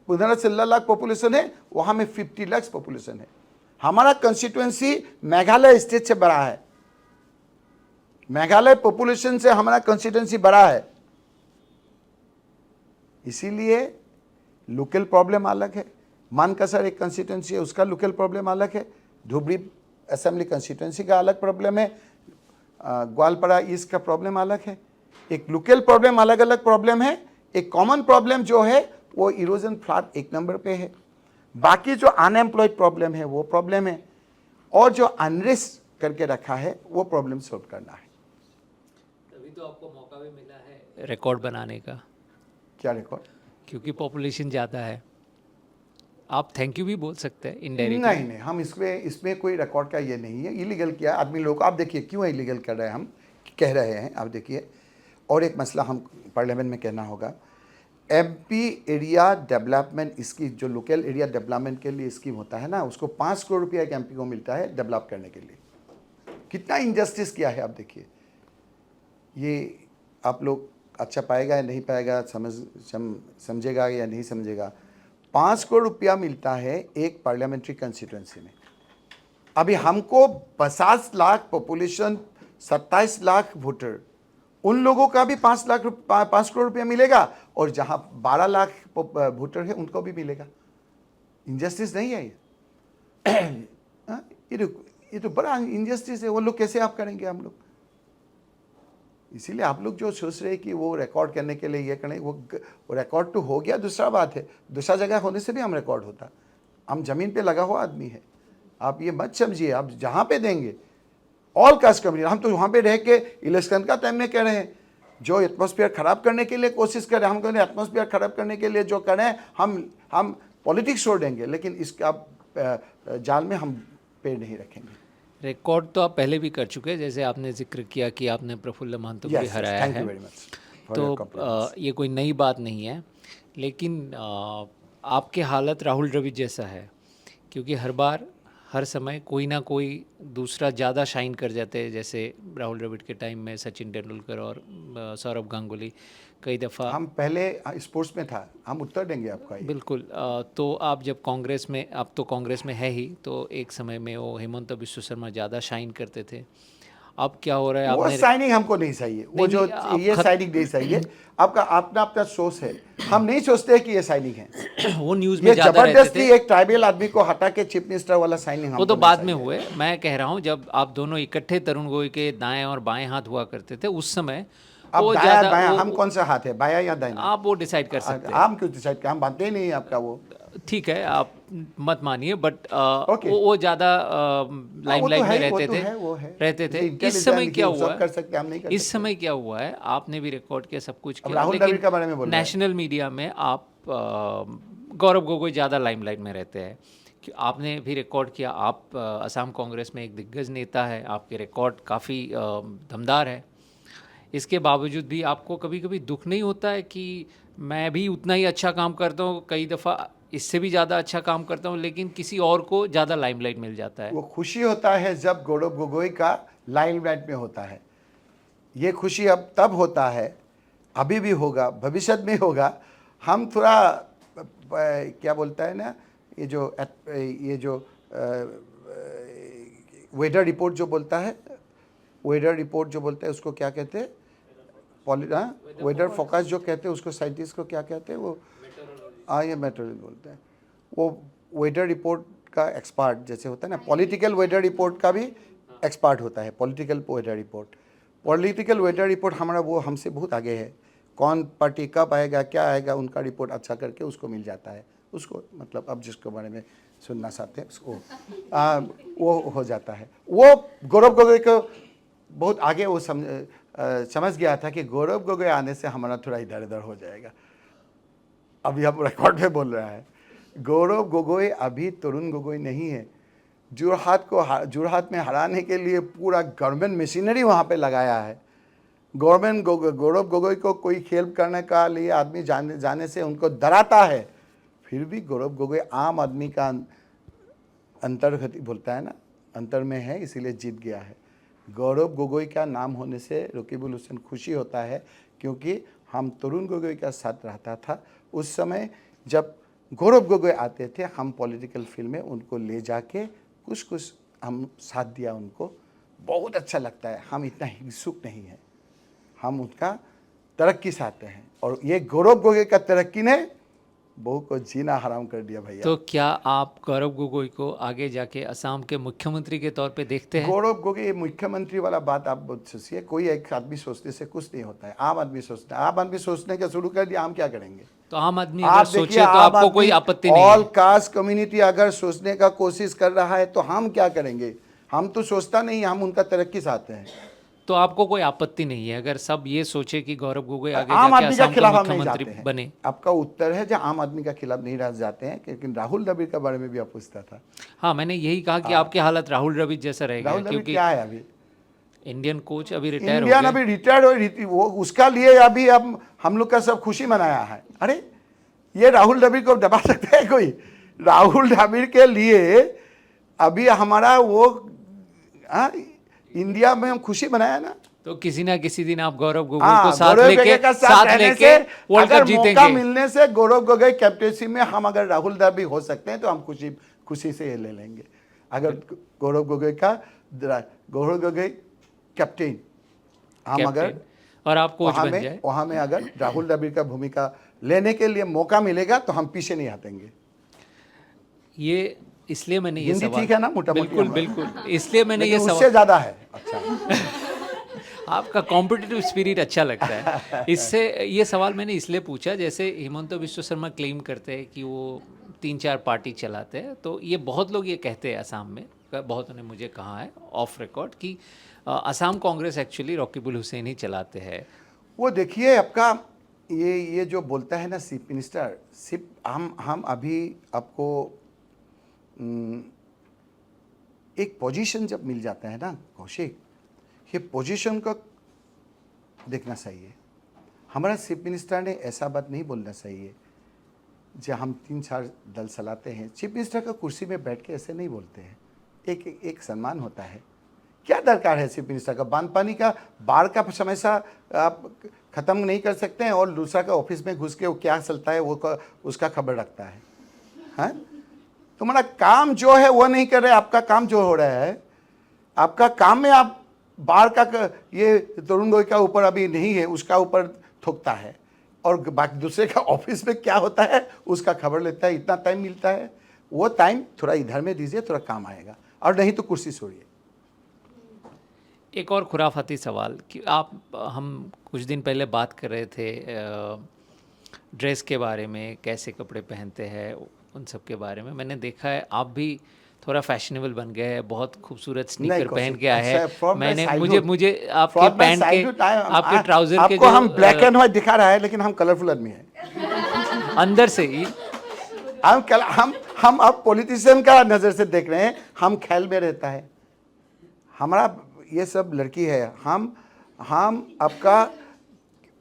15-16 लाख पॉपुलेशन है, वहाँ में 50 लाख पॉपुलेशन है। हमारा कंस्टिट्यूंसी मेघालय स्टेट से बड़ा है, मेघालय पॉपुलेशन से हमारा कंस्टिट्यूंसी बड़ा है। इसीलिए लोकल प्रॉब्लम अलग है। मानकसर एक कंस्टिट्यूंसी है, उसका लोकल प्रॉब्लम अलग है। धुबरी असेंबली कंस्टिट्यूंसी का अलग प्रॉब्लम है। ग्वालपाड़ा ईस्ट का प्रॉब्लम अलग है, एक लोकल प्रॉब्लम अलग अलग प्रॉब्लम है, एक कॉमन प्रॉब्लम जो है वो इरोजन फ्लड एक नंबर पे है, बाकी जो अनएम्प्लॉयड प्रॉब्लम है वो प्रॉब्लम है, और जो अनरेस्ट करके रखा है वो प्रॉब्लम सॉल्व करना है। तभी तो आपको मौका भी मिला है रिकॉर्ड बनाने का। क्या रिकॉर्ड? क्योंकि पॉपुलेशन ज़्यादा है, आप थैंक यू भी बोल सकते हैं इनडायरेक्टली। नहीं, हम इसमें कोई रिकॉर्ड का ये नहीं है। इलीगल किया आदमी लोग को, आप देखिए क्यों इलीगल कर रहे हैं, हम कह रहे हैं, आप देखिए। और एक मसला हम पार्लियामेंट में कहना होगा, एमपी एरिया डेवलपमेंट, इसकी जो लोकल एरिया डेवलपमेंट के लिए स्कीम होता है ना, उसको 5 करोड़ रुपया एक एमपी को मिलता है डेवलप करने के लिए। कितना इनजस्टिस किया है आप देखिए। ये आप लोग अच्छा पाएगा या नहीं पाएगा, समझेगा या नहीं समझेगा। 5 करोड़ रुपया मिलता है एक पार्लियामेंट्री कंस्टिट्यूंसी में। अभी हमको 50 लाख पॉपुलेशन, 27 लाख वोटर, उन लोगों का भी 5 करोड़ रुपया मिलेगा, और जहां 12 लाख वोटर है उनको भी मिलेगा। इनजस्टिस नहीं है ये? हाँ, ये तो बड़ा इनजस्टिस है। वो लोग कैसे आप करेंगे हम लोग? इसीलिए आप लोग जो सोच रहे हैं कि वो रिकॉर्ड करने के लिए ये करें, वो रिकॉर्ड तो हो गया, दूसरा बात है, दूसरा जगह होने से भी हम रिकॉर्ड होता। हम ज़मीन पे लगा हुआ आदमी है, आप ये मत समझिए। आप जहाँ पे देंगे ऑल कास्ट कम्युनिटी, हम तो वहाँ पे रह के इलेक्शन का टाइम में कह रहे हैं, जो एटमॉस्फेयर ख़राब करने के लिए कोशिश कर रहे हैं, हम कह रहे हैं एटमॉस्फेयर ख़राब करने के लिए जो करें, हम पॉलिटिक्स छोड़ देंगे, लेकिन इसका जाल में हम पैर नहीं रखेंगे। रिकॉर्ड तो आप पहले भी कर चुके हैं, जैसे आपने जिक्र किया कि आपने प्रफुल्ल महंतो को भी हराया है, तो ये कोई नई बात नहीं है। लेकिन आपकी हालत राहुल द्रविड़ जैसा है, क्योंकि हर बार हर समय कोई ना कोई दूसरा ज़्यादा शाइन कर जाते हैं। जैसे राहुल द्रविड़ के टाइम में सचिन तेंदुलकर और सौरभ गांगुली कई दफ़ा। हम पहले स्पोर्ट्स में था, हम उत्तर देंगे आपका। बिल्कुल। तो आप जब कांग्रेस में, अब तो कांग्रेस में है ही, तो एक समय में वो हेमंत बिश्व शर्मा ज़्यादा शाइन करते थे। अब क्या हो रहा है? वो साइनिंग हमको नहीं चाहिए, वो जो ये साइनिंग नहीं चाहिए। आपका अपना सोच है, हम नहीं सोचते कि ये साइनिंग है। वो न्यूज़ में ज़्यादा रहते जबरदस्ती थे। एक ट्राइबल आदमी को हटा के चीफ मिनिस्टर वाला साइनिंग वो तो बाद में हुए। मैं कह रहा हूँ जब आप दोनों इकट्ठे तरुण गोगोई के दाएं और बाएं हाथ हुआ करते थे, उस समय अब दाया बाया हम कौन सा हाथ है, बाया या दाहिना? आप वो डिसाइड कर सकते हैं। हम क्यों डिसाइड कर, हम मानते ही नहीं है आपका वो। ठीक है, आप मत मानिए, बट वो ज़्यादा लाइमलाइट में रहते थे। इस समय क्या हुआ है? इस समय क्या हुआ है? आपने भी रिकॉर्ड किया, सब कुछ किया, राहुल द्रविड़ के बारे में बोल रहे हैं। नेशनल मीडिया में आप गौरव गोगोई ज़्यादा लाइमलाइट में रहते हैं। कि आपने भी रिकॉर्ड किया, आप असम कांग्रेस में एक दिग्गज नेता है, आपके रिकॉर्ड काफ़ी दमदार है। इसके बावजूद भी आपको कभी कभी दुख नहीं होता है कि मैं भी उतना ही अच्छा काम करता हूँ, कई दफ़ा इससे भी ज़्यादा अच्छा काम करता हूँ, लेकिन किसी और को ज़्यादा लाइमलाइट मिल जाता है? वो खुशी होता है जब गौरव गोगोई का लाइमलाइट में होता है। ये खुशी अब तब होता है, अभी भी होगा, भविष्य में होगा। हम थोड़ा क्या बोलता है ना, ये जो वेदर रिपोर्ट जो बोलता है, वेदर रिपोर्ट जो बोलता है उसको क्या कहते हैं? वेदर फोकस जो कहते हैं उसको साइंटिस्ट को क्या कहते हैं? वो ये मेट्रोलॉजी बोलते हैं। वो वेदर रिपोर्ट का एक्सपर्ट जैसे होता है ना, पॉलिटिकल वेदर रिपोर्ट का भी एक्सपर्ट होता है। पॉलिटिकल वेदर रिपोर्ट हमारा वो हमसे बहुत आगे है। कौन पार्टी कब आएगा, क्या आएगा, उनका रिपोर्ट अच्छा करके उसको मिल जाता है। उसको मतलब अब जिसके बारे में सुनना चाहते हैं उसको वो हो जाता है। वो गौरव गोगोई को बहुत आगे वो समझ गया था कि गौरव गोगोई आने से हमारा थोड़ा इधर उधर हो जाएगा। अभी हम रिकॉर्ड में बोल रहा है, गौरव गोगोई अभी तरुण गोगोई नहीं है। जोरहाट में हराने के लिए पूरा गवर्नमेंट मशीनरी वहाँ पे लगाया है। गौरव गोगोई को कोई हेल्प करने का लिए आदमी जाने से उनको डराता है, फिर भी गौरव गोगोई आम आदमी का अंतर्गति बोलता है ना, अंतर में है, इसीलिए जीत गया है। गौरव गोगोई का नाम होने से रकीबुल हुसैन खुशी होता है, क्योंकि हम तरुण गोगोई का साथ रहता था। उस समय जब गौरव गोगोई आते थे, हम पॉलिटिकल फील्ड में उनको ले जाके कुछ हम साथ दिया उनको। बहुत अच्छा लगता है। हम इतना हिंसुक नहीं है, हम उनका तरक्की चाहते हैं। और ये गौरव गोगोई का तरक्की ने बहू को जीना हराम कर दिया भैया। तो क्या आप गौरव गोगोई को आगे जाके असम के मुख्यमंत्री के तौर पे देखते हैं? गौरव गोगोई ये मुख्यमंत्री वाला बात आप सोचिए, कोई एक आदमी सोचने से कुछ नहीं होता है। आम आदमी सोचता है, आम आदमी सोचने का शुरू कर दिया, हम क्या करेंगे? तो आम आदमी आप अगर सोचे देखिए, तो आम आपको आदमी कोई आपत्ति नहीं ऑल है? कास्ट कम्युनिटी अगर सोचने का कोशिश कर रहा है तो हम क्या करेंगे? हम तो सोचता नहीं, हम उनका तरक्की चाहते हैं। तो आपको कोई आपत्ति नहीं है अगर सब ये सोचे कि गौरव गोगोई आगे आम जाके आदमी का असम खिलाफ का हम नहीं मुख्यमंत्री जाते हैं। बने? आपका उत्तर है जो आम आदमी का खिलाफ नहीं रह जाते हैं, लेकिन राहुल द्रविड़ के बारे में भी आप पूछता था। हाँ, मैंने यही कहा कि आपकी हालत राहुल द्रविड़ जैसा रहेगा, राहुल द्रविड़ क्योंकि क्या है अभी? इंडियन कोच अभी रिटायर हो इंडियन गए। अभी रिटायर्ड हो, वो उसका लिए अभी अब हम लोग का सब खुशी मनाया है। अरे ये राहुल द्रविड़ को दबा सकता है कोई? राहुल द्रविड़ के लिए अभी हमारा वो इंडिया में हम खुशी मनाया ना। तो किसी ना किसी दिन आप गौरव गोगोई हाँ, को साथ गौरव लेके गोगोई का साथ रहने लेके से वर्ल्ड कप अगर मौका जीतेंगे। मिलने से गौरव गोगोई कैप्टेंसी में हम अगर राहुल द्रविड़ हो सकते हैं तो हम खुशी से ये ले लेंगे। अगर गौरव गोगोई कैप्टन हम अगर और आप कोच बन जाए, वहां में अगर राहुल द्रविड़ का भूमिका लेने के लिए मौका मिलेगा तो हम पीछे नहीं हटेंगे। ये इसलिए मैंने ये हिंदी सवाल, ठीक है ना? मोटा मोटी बिल्कुल हमारा। बिल्कुल, इसलिए मैंने ये लेकिन उससे सवाल, ज्यादा है। अच्छा आपका कॉम्पिटिटिव स्पिरिट अच्छा लगता है। इससे ये सवाल मैंने इसलिए पूछा, जैसे हिमंता बिश्व शर्मा क्लेम करते हैं कि वो 3-4 पार्टी चलाते हैं, तो ये बहुत लोग ये कहते हैं असम में, बहुतों ने मुझे कहा है ऑफ रिकॉर्ड कि असम कांग्रेस एक्चुअली रॉकीबुल हुसैन ही चलाते हैं। वो देखिए आपका ये जो बोलता है ना चीफ मिनिस्टर, हम अभी आपको एक पोजीशन जब मिल जाता है ना कौशिक, ये पोजीशन को देखना चाहिए। हमारा चीफ मिनिस्टर ने ऐसा बात नहीं बोलना चाहिए जब हम 3-4 दल चलाते हैं। चीफ मिनिस्टर का कुर्सी में बैठ के ऐसे नहीं बोलते हैं, एक सम्मान होता है। क्या दरकार है चीफ मिनिस्टर का? बांध का बाढ़ का समस्या आप ख़त्म नहीं कर सकते हैं और दूसरा का ऑफिस में घुस के वो क्या चलता है वो उसका खबर रखता है। हाँ, तुम्हारा काम जो है वो नहीं कर रहे। आपका काम जो हो रहा है, आपका काम में आप बाढ़ का ये तरुण गोगोई का ऊपर अभी नहीं है, उसका ऊपर थोकता है और बाकी दूसरे का ऑफिस में क्या होता है उसका खबर लेता है। इतना टाइम मिलता है, वो टाइम थोड़ा इधर में दीजिए, थोड़ा काम आएगा, और नहीं तो कुर्सी छोड़िए। एक और खुराफाती सवाल कि हम कुछ दिन पहले बात कर रहे थे ड्रेस के बारे में, कैसे कपड़े पहनते हैं, उन सब के बारे में। मैंने देखा है आप भी थोड़ा फैशनेबल बन गए हैं, बहुत खूबसूरत स्नीकर पहन के आए हैं। मैंने मुझे आपके पैंट के, आपके ट्राउजर के, आपको हम ब्लैक एंड व्हाइट दिखा रहा है लेकिन हम कलरफुल आदमी है अंदर से ही। हम अब पॉलिटिशियन का नज़र से देख रहे हैं, हम ख्याल में रहता है हमारा ये सब लड़की है। हम आपका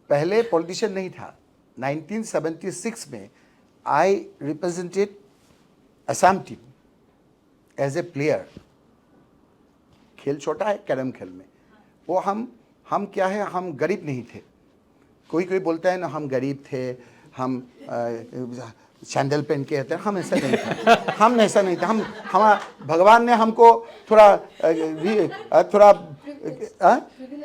पहले पॉलिटिशियन नहीं था। 1976 में I represented Assam team as a player. खेल छोटा है, कैरम खेल में वो हम क्या है, हम गरीब नहीं थे। कोई बोलता है ना हम गरीब थे, हम सैंडल पहन के रहते हैं, हम ऐसा नहीं था। हम ऐसा नहीं था। हमारा भगवान ने हमको थोड़ा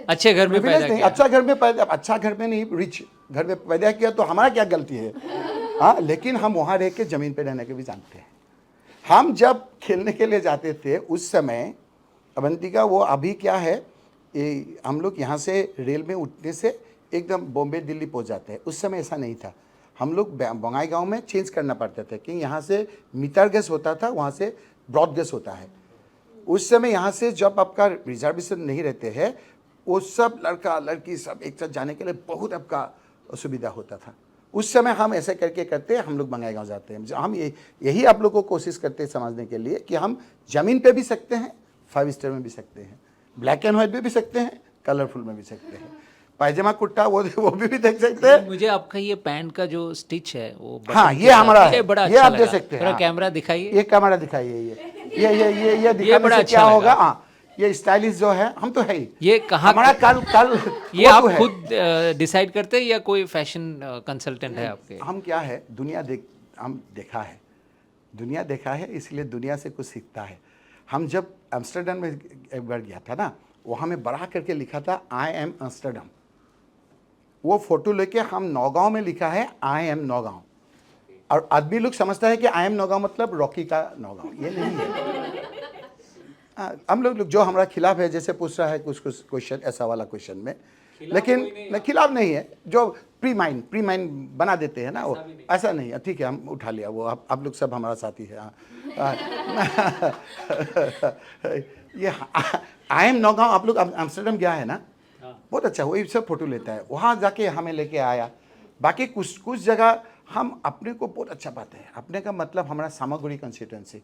अच्छे घर में पैदा किया। अच्छा घर में नहीं, रिच घर में पैदा किया, तो हमारा क्या गलती है? हाँ, लेकिन हम वहाँ रह के ज़मीन पे रहने के भी जानते हैं। हम जब खेलने के लिए जाते थे उस समय अवंतिका, वो अभी क्या है, हम लोग यहाँ से रेल में उठने से एकदम बॉम्बे दिल्ली पहुँच जाते हैं। उस समय ऐसा नहीं था। हम लोग बंगाईगांव में चेंज करना पड़ता था कि यहाँ से मीटर गैस होता था, वहाँ से ब्रॉड गैस होता है। उस समय यहाँ से जब आपका रिजर्वेशन नहीं रहते हैं, वो सब लड़का लड़की सब एक साथ जाने के लिए बहुत आपका असुविधा होता था। उस समय हम ऐसे करते हम लोग बंगाईगांव जाते हैं। हम यही आप लोग को कोशिश करते हैं समझने के लिए कि हम ज़मीन पे भी सकते हैं, 5 स्टार में भी सकते हैं, ब्लैक एंड व्हाइट में भी सकते हैं, कलरफुल में भी सकते हैं, पायजामा कुर्ता वो भी देख सकते हैं। मुझे आपका ये पैंट का जो स्टिच है वो, हाँ, ये हमारा है, बड़ा ये अच्छा आप दे लगा। सकते हैं। थोड़ा कैमरा दिखाइए, ये कैमरा दिखाइए। ये दिखाने बड़ा से अच्छा क्या लगा। होगा? हाँ, ये स्टाइलिश जो है, हम तो है ही। ये कहाँ हमारा कल ये आप खुद डिसाइड करते हैं या कोई फैशन कंसल्टेंट है आपके? हम क्या है, हम दुनिया देखा है, इसलिए दुनिया से कुछ सीखता है। हम जब एम्स्टर्डम में एक बार गया था ना, वहाँ में बड़ा करके लिखा था आई एम एम्स्टर्डम। वो फोटो लेके हम नौगांव में लिखा है आई एम नौगांव। और आदमी लोग समझता है कि आई एम नौगांव मतलब रॉकी का नौगांव, ये नहीं है। हम लोग जो हमारा खिलाफ है, जैसे पूछ रहा है कुछ कुछ क्वेश्चन ऐसा वाला क्वेश्चन में, लेकिन न खिलाफ नहीं है, जो प्री माइंड बना देते हैं ना, वो ऐसा नहीं है। ठीक है, हम उठा लिया वो, आप लोग सब हमारा साथी है। ये आई एम नौगांव, आप लोग एम्स्टर्डम गया है ना, बहुत अच्छा, वही सब फोटो लेता है, वहाँ जाके हमें लेके आया। बाकी कुछ जगह हम अपने को बहुत अच्छा पाते हैं। अपने का मतलब हमारा सामागुड़ी कंस्टिट्यूंसी,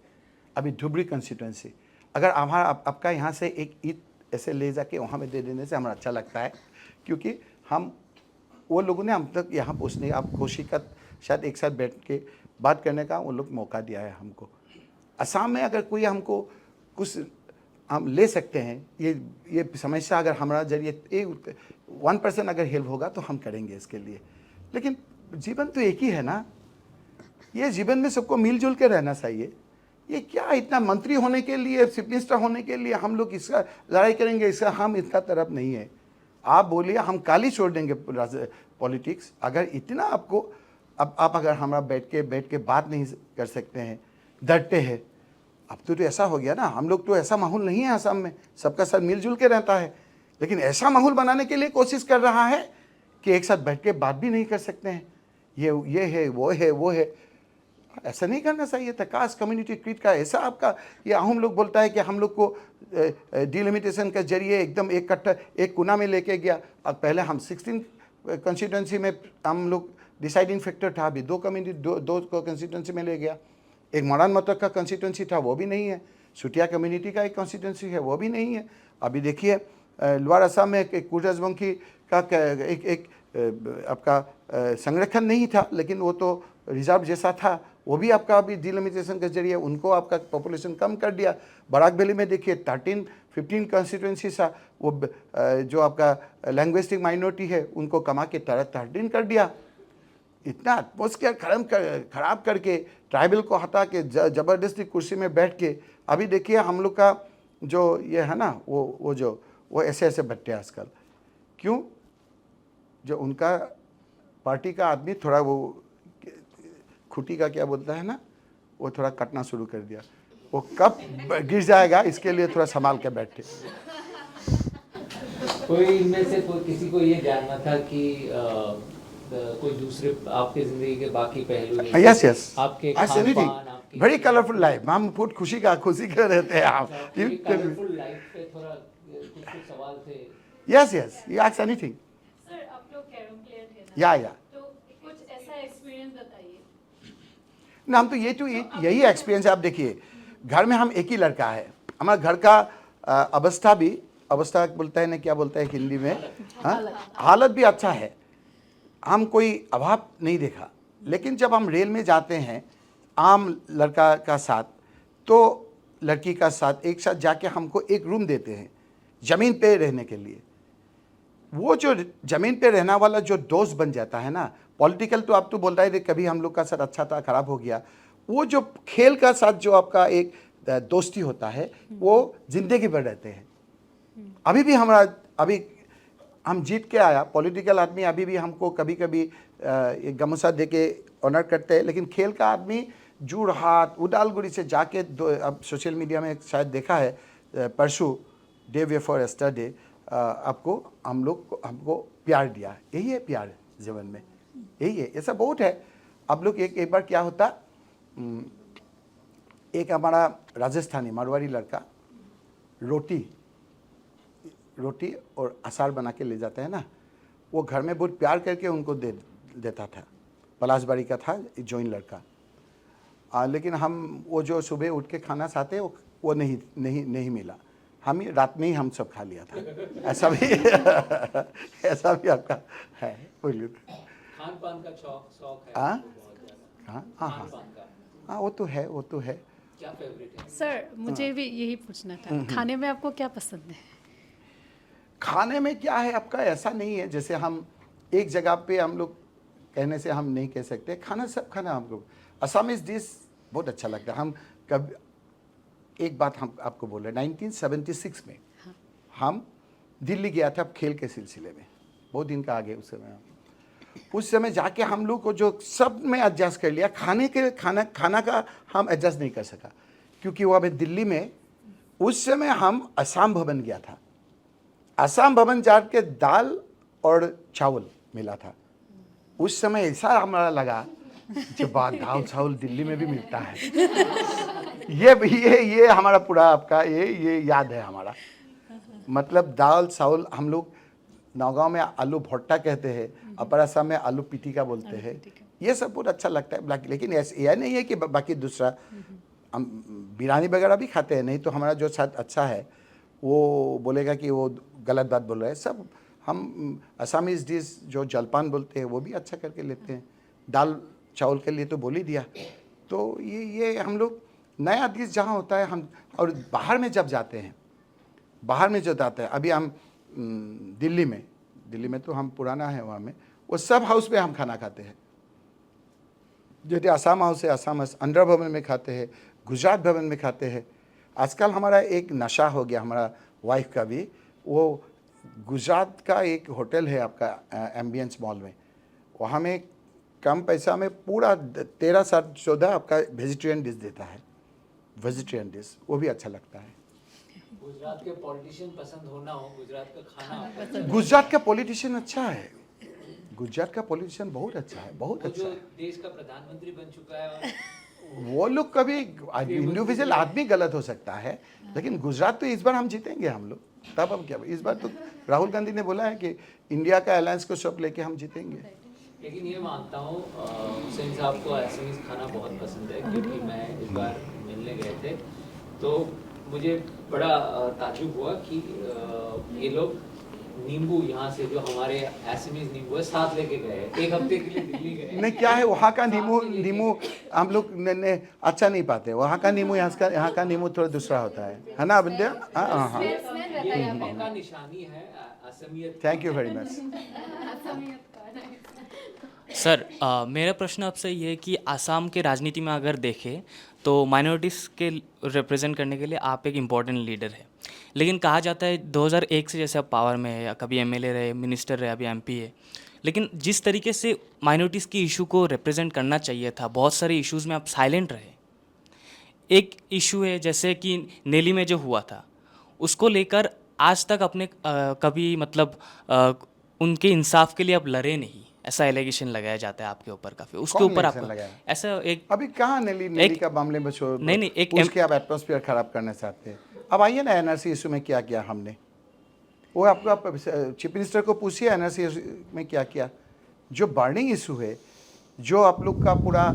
अभी धुबरी कंस्टिट्यूंसी, अगर हमारा आपका यहाँ से एक ईद ऐसे ले जाके वहाँ में दे देने से हमारा अच्छा लगता है, क्योंकि हम वो लोगों ने हम तक यहाँ पहुँचने, आप खुशी का शायद एक साथ बैठ के बात करने का वो लोग मौका दिया है हमको। असम में अगर कोई हमको कुछ हम ले सकते हैं, ये समस्या अगर हमारा जरिए 1% अगर हेल्प होगा तो हम करेंगे इसके लिए। लेकिन जीवन तो एक ही है ना, ये जीवन में सबको मिलजुल के रहना चाहिए। ये क्या इतना मंत्री होने के लिए, चीफ मिनिस्टर होने के लिए हम लोग इसका लड़ाई करेंगे, इसका हम इतना तरफ नहीं है। आप बोलिए हम काली छोड़ देंगे पॉलिटिक्स, अगर इतना आपको अब आप अगर हमारा बैठ के बात नहीं कर सकते हैं, डरते हैं। अब तो ऐसा हो गया ना, हम लोग तो ऐसा माहौल नहीं है असम में, सबका साथ मिलजुल के रहता है, लेकिन ऐसा माहौल बनाने के लिए कोशिश कर रहा है कि एक साथ बैठ के बात भी नहीं कर सकते हैं। ये है वो है, ऐसा नहीं करना चाहिए था। कास्ट कम्युनिटी ट्रीट का ऐसा आपका, ये हम लोग बोलता है कि हम लोग को डिलिमिटेशन के जरिए एकदम एक कोना में लेके गया। अब पहले हम 16 कंस्टिट्यूंसी में हम लोग डिसाइडिंग फैक्टर था, अभी 2 कम्युनिटी दो कंस्टिट्यूंसी में ले गया। एक मॉडर्न मतक का कंस्टिट्यूंसी था, वो भी नहीं है। सुटिया कम्युनिटी का एक कंस्टिट्यूंसी है, वो भी नहीं है। अभी देखिए लोअर असम में एक कुरजबंकी का एक आपका संरक्षण नहीं था, लेकिन वो तो रिजर्व जैसा था, वो भी आपका अभी डिलिमिटेशन के जरिए उनको आपका पॉपुलेशन कम कर दिया। बराक वैली में देखिए 13-15 कंस्टिट्यूंसी सा, वो जो आपका लैंग्वेस्टिक माइनॉरिटी है उनको कमा के 13 कर दिया। इतना एटमॉस्फेयर खराब करके, ट्राइबल को हटा के ज़बरदस्ती कुर्सी में बैठ के, अभी देखिए हम लोग का जो ये है ना, वो ऐसे बट्टे आजकल। क्यों? जो उनका पार्टी का आदमी थोड़ा वो खुटी का क्या बोलता है ना, वो थोड़ा कटना शुरू कर दिया। वो कब गिर जाएगा इसके लिए थोड़ा संभाल के बैठे। कोई इनमें से किसी को ये जानना था कि कोई दूसरे आपके जिंदगी के बाकी पहलू, यस आपके खान-पान, आपकी वेरी कलरफुल लाइफ, हम बहुत खुशी कर रहते हैं आप। कलरफुल लाइफ पे थोड़ा कुछ सवाल थे। Yes you ask anything. Sir, आप लोग कैरम प्लेयर थे ना, या तो कुछ ऐसा एक्सपीरियंस बताइए। ना, हम तो यही एक्सपीरियंस है। आप देखिए, घर में हम एक ही लड़का है, हमारा घर का अवस्था बोलता है ना, क्या बोलता है हिंदी में, हालत भी अच्छा है। हम कोई अभाव नहीं देखा। लेकिन जब हम रेल में जाते हैं आम लड़का का साथ, तो लड़की का साथ एक साथ जाके हमको एक रूम देते हैं ज़मीन पे रहने के लिए। वो जो ज़मीन पे रहना वाला जो दोस्त बन जाता है ना, पॉलिटिकल तो आप तो बोलता है कभी हम लोग का साथ अच्छा था, खराब हो गया। वो जो खेल का साथ जो आपका एक दोस्ती होता है, वो ज़िंदगी भर रहते हैं। अभी हम जीत के आया, पॉलिटिकल आदमी अभी भी हमको कभी कभी एक गमोसा दे के ऑनर करते हैं, लेकिन खेल का आदमी जोरहाट उदालगुड़ी से जाके अब सोशल मीडिया में शायद देखा है, परसों डे बिफोर यस्टरडे आपको हमको प्यार दिया। यही है प्यार जीवन में, यही है। ऐसा बहुत है। अब लोग एक बार क्या होता, एक हमारा राजस्थानी मारवाड़ी लड़का रोटी और अचार बना के ले जाता है ना, वो घर में बहुत प्यार करके उनको देता था। पलाशबाड़ी का था, जॉइन लड़का। लेकिन हम वो जो सुबह उठ के खाना खाते वो नहीं मिला। हम ही रात में ही हम सब खा लिया था। ऐसा भी आपका है। बोलिए। खान पान का शौक है? हाँ, वो तो है। क्या फेवरेट है? सर, मुझे भी यही पूछना था, खाने में आपको क्या पसंद है? खाने में क्या है आपका, ऐसा नहीं है जैसे हम एक जगह पे हम लोग कहने से हम नहीं कह सकते। सब खाना हम लोग, असमीज डिश बहुत अच्छा लगता है। हम कब एक बात हम आपको बोल रहे, 1976 में हम दिल्ली गया था खेल के सिलसिले में, बहुत दिन का आगे उस समय। उस समय जाके हम लोग को जो सब में एडजस्ट कर लिया, खाना का हम एडजस्ट नहीं कर सका, क्योंकि वो हमें दिल्ली में उस समय हम असम भवन गया था, असम भवन जाके दाल और चावल मिला था। उस समय ऐसा हमारा लगा जो बात दाल चावल दिल्ली में भी मिलता है। ये हमारा पूरा आपका ये याद है हमारा। मतलब दाल चावल हम लोग नौगांव में आलू भट्टा कहते हैं, अपर असम में आलू पिटिका बोलते हैं। ये सब बहुत अच्छा लगता है। लेकिन ऐसे यह नहीं है कि बाकी दूसरा हम बिरयानी वगैरह भी खाते हैं, नहीं तो हमारा जो साथ अच्छा है वो बोलेगा कि वो गलत बात बोल रहा है। सब हम असमीज़ डिश जो जलपान बोलते हैं वो भी अच्छा करके लेते हैं। दाल चावल के लिए तो बोल ही दिया। तो ये हम लोग नया डिश जहाँ होता है हम, और बाहर में जब जाते हैं, बाहर में जो जाते हैं, अभी हम दिल्ली में तो हम पुराना है, वहाँ में वो सब हाउस में हम खाना खाते हैं। जैसे आसाम हाउस है, आसाम हाउस आंध्र भवन में खाते हैं, गुजरात भवन में खाते हैं। आजकल हमारा एक नशा हो गया, हमारा वाइफ का भी, वो गुजरात का एक होटल है आपका एम्बियंस मॉल में, वहाँ में कम पैसा में पूरा 13-14 आपका वेजिटेरियन डिश देता है, वेजिटेरियन डिश, वो भी अच्छा लगता है। गुजरात के पॉलिटिशियन पसंद होना हो, गुजरात का खाना गुजरात का पॉलिटिशियन अच्छा है, गुजरात का पॉलिटिशियन बहुत अच्छा है, बहुत अच्छा है। देश का प्रधानमंत्री बन चुका है और वो लोग कभी इंडिविजुअल आदमी गलत हो सकता है, लेकिन गुजरात तो इस बार हम जीतेंगे हम लोग। तब हम क्या, इस बार तो राहुल गांधी ने बोला है कि इंडिया का अलायंस को सब लेके हम जीतेंगे। लेकिन ये मानता हूँ हुसैन साहब को एसएमएस खाना बहुत पसंद है, क्योंकि मैं इस बार मिलने गए थे तो मुझे बड़ा ताज्जुब हुआ कि ये लोग नींबू यहाँ से जो हमारे एसएमएस नींबू है साथ लेके गए, एक हफ्ते के लिए दिल्ली गए। नहीं, क्या है वहाँ का नींबू हम लोग ने अच्छा नहीं पाते। वहाँ का नींबू यहाँ का नींबू थोड़ा दूसरा होता है ना विद्या? हाँ, ये पक्का निशानी है असमियत। Thank you very much sir. मेरा प्रश्न आपसे ये है कि आसाम के राजनीति में अगर देखें तो माइनॉरिटीज़ के रिप्रेजेंट करने के लिए आप एक इम्पॉर्टेंट लीडर है, लेकिन कहा जाता है 2001 से जैसे आप पावर में है, या कभी एमएलए रहे, मिनिस्टर रहे, अभी एमपी है, लेकिन जिस तरीके से माइनॉरिटीज़ की इशू को रिप्रेजेंट करना चाहिए था, बहुत सारे इश्यूज़ में आप साइलेंट रहे। एक इशू है जैसे कि नेली में जो हुआ था, उसको लेकर आज तक अपने कभी मतलब उनके इंसाफ के लिए आप लड़े नहीं, ऐसा एलिगेशन लगाया जाता है आपके ऊपर काफी। उसके ऊपर आपका ऐसा एक अभी कहाँ नेली का मामले में छोड़, नहीं एक उसके आप एटमॉस्फेयर खराब करना चाहते हैं। अब आइए ना एनआरसी इशू में क्या किया हमने, वो आपको चीफ मिनिस्टर को पूछिए एनआरसी में क्या किया। जो बर्निंग इशू है, जो आप लोग का पूरा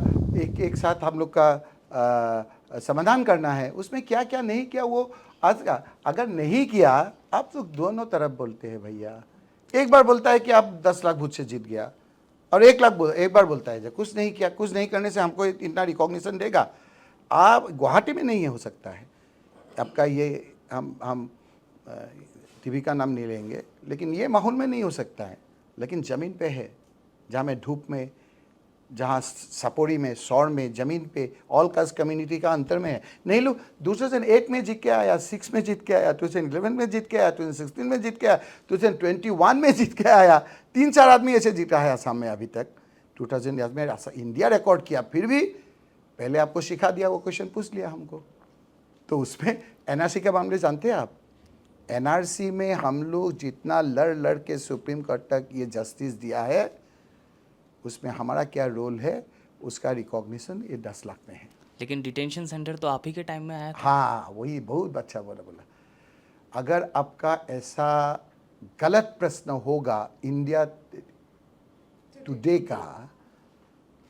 एक साथ हम लोग का समाधान करना है, उसमें क्या क्या नहीं किया वो आज का। अगर नहीं किया, आप तो दोनों तरफ बोलते हैं भैया। एक बार बोलता है कि आप 10 लाख वोट से जीत गया, और एक बार बोलता है जब कुछ नहीं किया, कुछ नहीं करने से हमको इतना रिकॉग्निशन देगा। आप गुवाहाटी में नहीं हो सकता है आपका ये, हम टीवी का नाम नहीं लेंगे, लेकिन ये माहौल में नहीं हो सकता है। लेकिन ज़मीन पे है, जहाँ में धूप में, जहाँ सपोरी में, सौर में, ज़मीन पे ऑल कास्ट कम्युनिटी का अंतर में है। नहीं लोग 2008 में जीत के आया, 6 में जीत के आया, 2011 में जीत के आया, 2016 में जीत के आया, 2021 में जीत के आया। 3-4 आदमी ऐसे जीता है आसाम में अभी तक। 2000 में इंडिया रिकॉर्ड किया, फिर भी पहले आपको सिखा दिया, वो क्वेश्चन पूछ लिया हमको। तो उसमें एनआरसी के मामले जानते हैं आप, एनआरसी में हम लोग जितना लड़ के सुप्रीम कोर्ट तक ये जस्टिस दिया है, उसमें हमारा क्या रोल है, उसका रिकॉग्निशन ये 10 लाख में है। लेकिन डिटेंशन सेंटर तो आप ही के टाइम में आया था। हाँ, वही बहुत अच्छा बोला। अगर आपका ऐसा गलत प्रश्न होगा इंडिया टुडे का,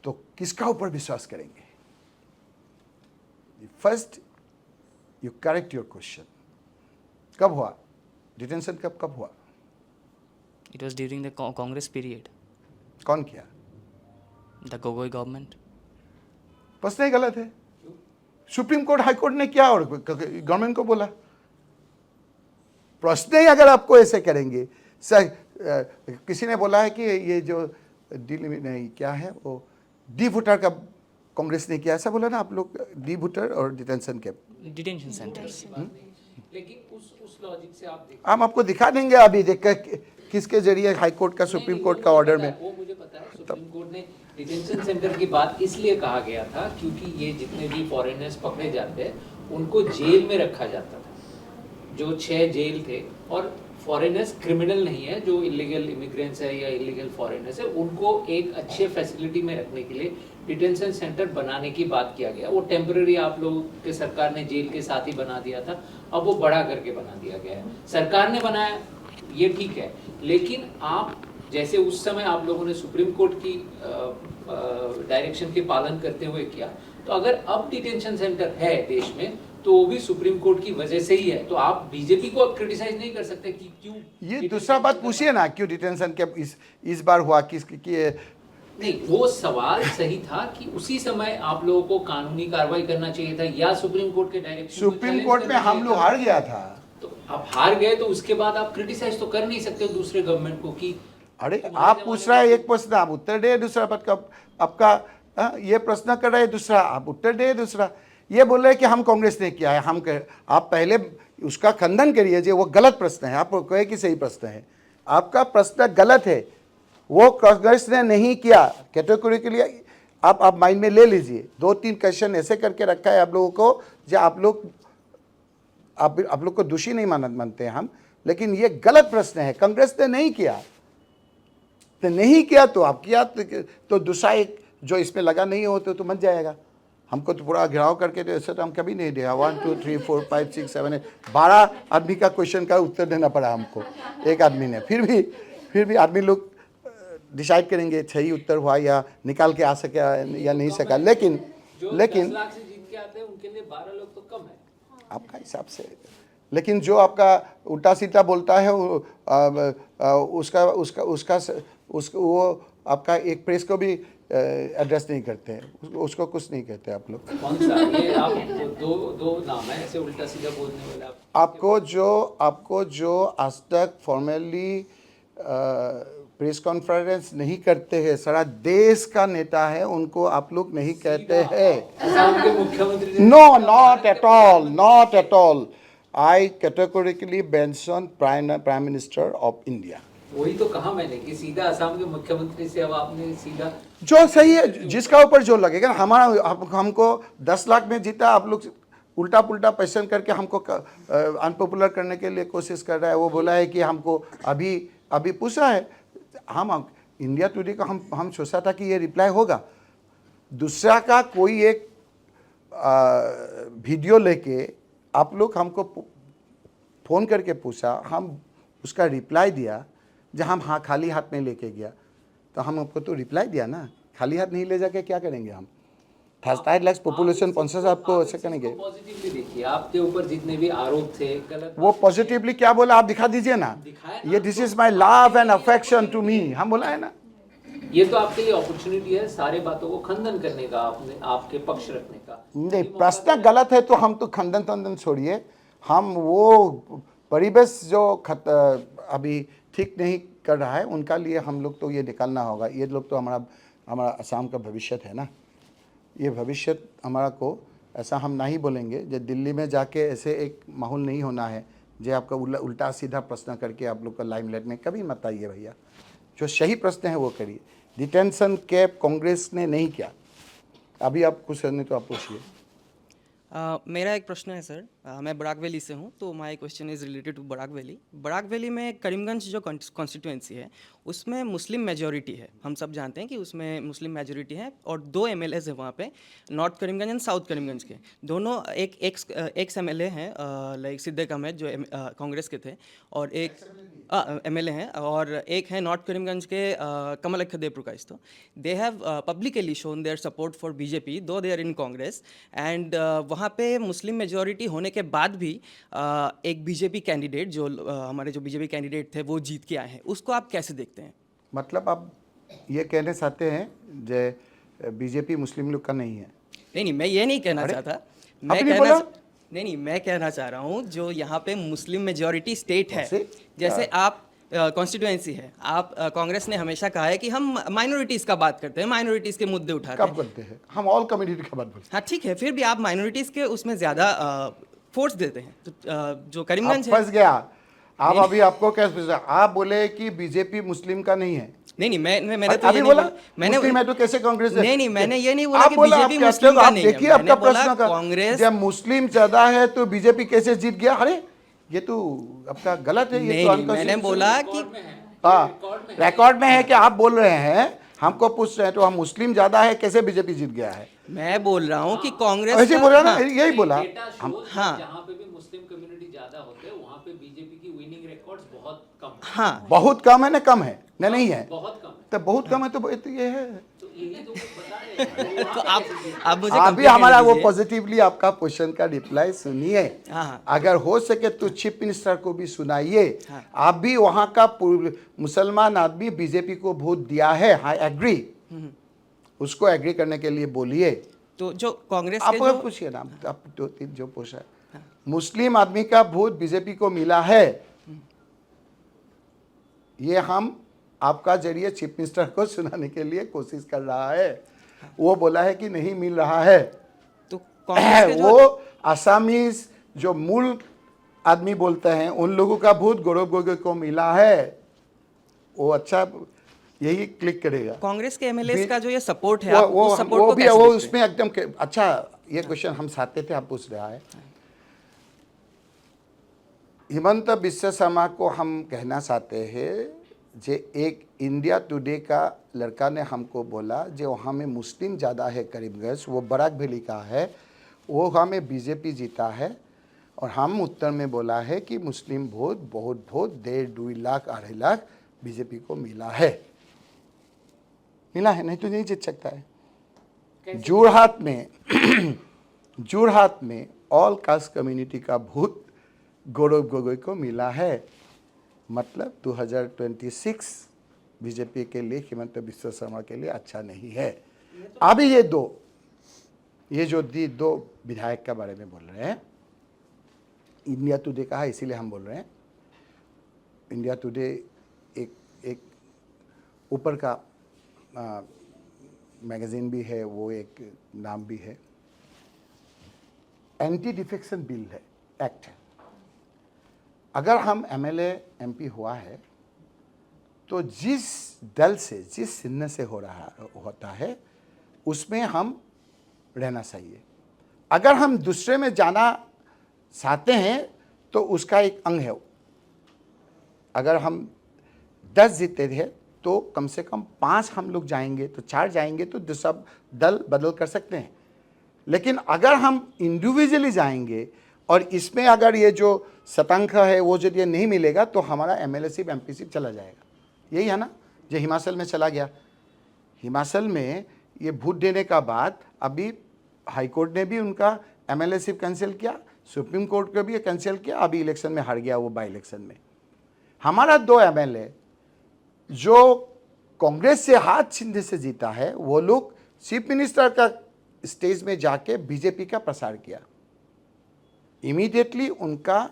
तो किसका ऊपर विश्वास करेंगे? First you correct your question. कब हुआ डिटेंशन? कब हुआ? It was during the Congress period. कौन किया? The Gogoi government. प्रश्न ही गलत है। सुप्रीम कोर्ट, हाई कोर्ट ने किया और गवर्नमेंट को बोला। प्रश्न ही अगर आपको ऐसे करेंगे, किसी ने बोला है कि ये जो दिल्ली में नहीं क्या है वो डी वोटर का कांग्रेस ने किया, ऐसा बोला ना आप लोग, डी वोटर और डिटेंशन कैंप, डिटेंशन सेंटर्स। लेकिन उस लॉजिक से आप हम आपको दिखा देंगे अभी देख कर किसके जरिए हाई कोर्ट का, सुप्रीम कोर्ट का ऑर्डर में। वो मुझे पता है, सुप्रीम कोर्ट ने डिटेंशन सेंटर की बात इसलिए कहा गया था क्योंकि ये जितने भी फॉरेनर्स पकड़े जाते हैं उनको जेल में रखा जाता था। जो 6 जेल थे, और फॉरेनर्स क्रिमिनल नहीं है, जो इलीगल इमिग्रेंट्स है या इलीगल फॉरेनर्स है, उनको एक अच्छे फैसिलिटी में रखने के लिए डिटेंशन सेंटर बनाने की बात किया गया। वो टेम्पररी आप लोगों के सरकार ने जेल के साथ ही बना दिया था, अब वो बड़ा करके बना दिया गया है। सरकार ने बनाया, ये ठीक है, लेकिन आप जैसे उस समय आप लोगों ने सुप्रीम कोर्ट की डायरेक्शन के पालन करते हुए किया, तो अगर अब डिटेंशन सेंटर है देश में तो वो भी सुप्रीम कोर्ट की वजह से ही है। तो आप बीजेपी को अब क्रिटिसाइज नहीं कर सकते कि क्यों। ये दूसरा बात पूछिए ना, क्यों डिटेंशन के इस बार हुआ नहीं, वो सवाल सही था कि उसी समय आप लोगों को कानूनी कार्रवाई करना चाहिए था या सुप्रीम कोर्ट के डायरेक्शन। सुप्रीम कोर्ट में हम लोग हार गया था, तो आप हार गए तो उसके बाद आप क्रिटिसाइज तो कर नहीं सकते दूसरे गवर्नमेंट को कि अरे आप पूछ रहे हैं एक प्रश्न, आप उत्तर दे, दूसरा पद का आपका ये प्रश्न कर रहे हैं, दूसरा आप उत्तर दे, दूसरा ये बोल रहे हैं कि हम कांग्रेस ने किया है। आप पहले उसका खंडन करिए जी, वो गलत प्रश्न है। आप कहे कि सही प्रश्न है, आपका प्रश्न गलत है, वो कांग्रेस ने नहीं किया। कैटेगरी के लिए आप माइंड में ले लीजिए, 2-3 क्वेश्चन ऐसे करके रखा है आप लोगों को जो आप लोग को दोषी नहीं मानते हैं हम, लेकिन ये गलत प्रश्न है। कांग्रेस ने नहीं किया तो नहीं किया, तो आप किया, तो दूसरा एक जो इसमें लगा नहीं हो तो मच जाएगा। हमको तो पूरा घेराव करके तो ऐसे तो हम कभी नहीं दिया। 1 2 3 4 5 6 7 8 12 आदमी का क्वेश्चन का उत्तर देना पड़ा हमको एक आदमी ने। फिर भी आदमी लोग डिसाइड करेंगे सही उत्तर हुआ या निकाल के आ सका या नहीं सका। लेकिन 10 लाख से जीत के आते हैं उनके लिए 12 लोग तो कम है आपका हिसाब से। लेकिन जो आपका उल्टा सीधा बोलता है वो आपका एक प्रेस को भी एड्रेस नहीं करते हैं, उसको कुछ नहीं कहते आप लोग। कौन सा ये आप दो नाम है ऐसे उल्टा सीधा बोलने वाले आपको जो आज तक फॉर्मली प्रेस कॉन्फ्रेंस नहीं करते हैं, सारा देश का नेता है, उनको आप लोग नहीं कहते हैं। असम के मुख्यमंत्री no, not at all. I categorically mention prime minister of India. वही तो कहा मैंने कि सीधा असम के मुख्यमंत्री से अब आपने सीधा जो सही है, जिसका ऊपर जो लगेगा। हमको 10 लाख में जीता, आप लोग उल्टा पुल्टा क्वेश्चन करके हमको अनपॉपुलर करने के लिए कोशिश कर रहा है। वो बोला है कि हमको अभी पूछा है, हम इंडिया टुडे का हम सोचा था कि ये रिप्लाई होगा। दूसरा का कोई एक वीडियो लेके आप लोग हमको फ़ोन करके पूछा, हम उसका रिप्लाई दिया। जब हम खाली हाथ में लेके गया तो हम आपको तो रिप्लाई दिया ना, खाली हाथ नहीं ले जाके क्या करेंगे हम। 35 लाख पॉपुलेशन 50 आपको ऐसे करेंगे। पॉजिटिवली देखिए, आपके ऊपर जितने भी आरोप थे गलत, वो पॉजिटिवली क्या बोला आप दिखा दीजिए ना। ये this is my love and affection to me, हम बोला है ना। ये तो आपके लिए अपॉर्चुनिटी है सारे बातों को खंडन करने का, आपके पक्ष रखने का। नहीं, प्रश्न गलत है तो हम तो खंडन छोड़िए, हम वो परिवेश जो अभी ठीक नहीं कर रहा है उनका लिए हम लोग तो ये निकालना होगा। ये लोग तो हमारा असम का भविष्य है ना, ये भविष्य हमारा को ऐसा हम नहीं बोलेंगे। जो दिल्ली में जाके ऐसे एक माहौल नहीं होना है जो आपका उल्टा सीधा प्रश्न करके आप लोग का लाइमलाइट में कभी मत आइए भैया। जो सही प्रश्न है वो करिए। डिटेंशन कैंप कांग्रेस ने नहीं किया। अभी आप कुछ नहीं तो आप पूछिए। मेरा एक प्रश्न है सर, मैं बराक वैली से हूँ, तो my question is related to Barak valley. Barak valley में करीमगंज जो कॉन्स्टिट्यूंसी है उसमें मुस्लिम मेजॉरिटी है, हम सब जानते हैं कि उसमें मुस्लिम मेजॉरिटी है, और 2 MLAs है वहाँ पे, north Karimganj and south Karimganj के। दोनों एक MLA हैं लाइक सिद्दीक अहमद जो कांग्रेस के थे, और एक MLA हैं, और एक है नॉर्थ करीमगंज के कमल देव प्रकाश। तो they have publicly shown their support for BJP though they are in Congress, and वहाँ पे मुस्लिम मेजॉरिटी होने के बाद भी एक BJP कैंडिडेट जो हमारे जो BJP कैंडिडेट थे वो जीत के आए हैं, उसको आप कैसे देखते हैं? मतलब आप ये कहना चाहते हैं जो BJP मुस्लिम लोग का नहीं है? नहीं, मैं ये नहीं कहना चाहता। मैं कहना चाह रहा हूँ जो यहाँ पे मुस्लिम मेजॉरिटी स्टेट है, जैसे आप कॉन्स्टिट्यूएंसी है, आप कांग्रेस ने हमेशा कहा है कि हम माइनॉरिटीज़ का बात करते हैं, माइनॉरिटीज़ के मुद्दे उठाते हैं। कब करते हैं? हम ऑल कम्युनिटी का बात बोलते हैं। हाँ ठीक है, फिर भी आप माइनॉरिटीज़ के उसमें ज़्यादा फोर्स देते हैं। तो जो करीमगंज फंस गया आप। अभी आपको क्या, आप बोले कि BJP मुस्लिम का नहीं है। नहीं मैंने तो अभी ये बोला नहीं बोला मैंने मुस्लिम है तो कैसे कांग्रेस है? नहीं मैंने ये नहीं बोला आप कि बोला, आप बीजेपी कहते मुस्लिम हो, का आप नहीं है। देखिए मैंने आपका बोला प्रश्न का कांग्रेस जब मुस्लिम ज्यादा है तो बीजेपी कैसे जीत गया? अरे ये तो आपका गलत है, ये तो नहीं मैंने बोला कि हाँ, रिकॉर्ड में है कि आप बोल रहे हैं, हमको पूछ रहे हैं तो हम मुस्लिम ज्यादा है कैसे बीजेपी जीत गया है? मैं बोल रहा हूँ कि कांग्रेस ऐसे का- बोला ना, हाँ, यही बोला हम हम। हाँ। जहाँ पे भी मुस्लिम कम्युनिटी ज्यादा होते हैं वहाँ पे बीजेपी की विनिंग रिकॉर्ड्स बहुत कम है। हाँ बहुत कम है ना, कम है ना, नहीं है बहुत कम है। तो बहुत कम है तो ये है। तो यही तो कुछ बता रहे हैं। तो आप मुझे अभी compliment हमारा वो दीजिए। पॉजिटिवली आपका क्वेश्चन का रिप्लाई सुनिए। हाँ। अगर हो सके तो चीफ मिनिस्टर को भी सुनाइए। हाँ। आप भी वहाँ का मुसलमान आदमी बीजेपी को वोट दिया है, आई एग्री, उसको एग्री करने के लिए बोलिए। तो जो कांग्रेस आप के जो पूछिए ना, आप दो तीन जो पूछा है, मुस्लिम आदमी का वोट बीजेपी को मिला है, ये हम आपका जरिए चीफ मिनिस्टर को सुनाने के लिए कोशिश कर रहा है। वो बोला है कि नहीं मिल रहा है। तो कांग्रेस के वो जो आसामीज जो मूल आदमी बोलते हैं उन लोगों का भूत गौरव गोगोई को मिला है, वो अच्छा यही क्लिक करेगा। कांग्रेस के एमएलए का जो ये सपोर्ट है, वो आप वो उस सपोर्ट वो को भी कैसे वो देखते हैं? उसमें एकदम अच्छा, ये क्वेश्चन हम साथते थे, आप पूछ रहा है। हिमंत बिस्वा शर्मा को हम कहना चाहते हैं, जे एक इंडिया टुडे का लड़का ने हमको बोला जो वहाँ में मुस्लिम ज़्यादा है करीमगंज, वो बराक वैली का है, वो हमें बीजेपी जीता है, और हम उत्तर में बोला है कि मुस्लिम वोट बहुत वोट 1.5 लाख 2.5 लाख बीजेपी को मिला है, नहीं तो नहीं जीत सकता है। जोरहाट में ऑल कास्ट कम्युनिटी का वोट गौरव गोगोई को मिला है, मतलब 2026 बीजेपी के लिए, हिमंत बिस्वा शर्मा के लिए अच्छा नहीं है। अभी ये जो दो विधायक के बारे में बोल रहे हैं, इंडिया टुडे का है इसीलिए हम बोल रहे हैं। इंडिया टुडे एक ऊपर का मैगजीन भी है, वो एक नाम भी है, एंटी डिफेक्शन बिल है, एक्ट है। अगर हम एमएलए एमपी हुआ है तो जिस दल से, जिस चिन्ह से होता है उसमें हम रहना चाहिए। अगर हम दूसरे में जाना चाहते हैं तो उसका एक अंग है। अगर हम 10 जीते थे तो कम से कम 5 हम लोग जाएंगे, तो 4 जाएंगे तो दूसरा दल बदल कर सकते हैं। लेकिन अगर हम इंडिविजुअली जाएंगे और इसमें अगर ये जो शतांक है वो यदि नहीं मिलेगा तो हमारा एमएलए सिर्फ एमपी सिर्फ चला जाएगा। यही है ना जो हिमाचल में चला गया। हिमाचल में ये वोट देने का बाद अभी हाई कोर्ट ने भी उनका एमएलए सिर्फ कैंसिल किया, सुप्रीम कोर्ट को भी कैंसिल किया, अभी इलेक्शन में हार गया वो बाई इलेक्शन में। हमारा 2 एमएलए जो कांग्रेस से हाथ चिन्ह से जीता है, वो लोग चीफ मिनिस्टर का स्टेज में जाके बीजेपी का प्रसार किया। इमीडिएटली उनका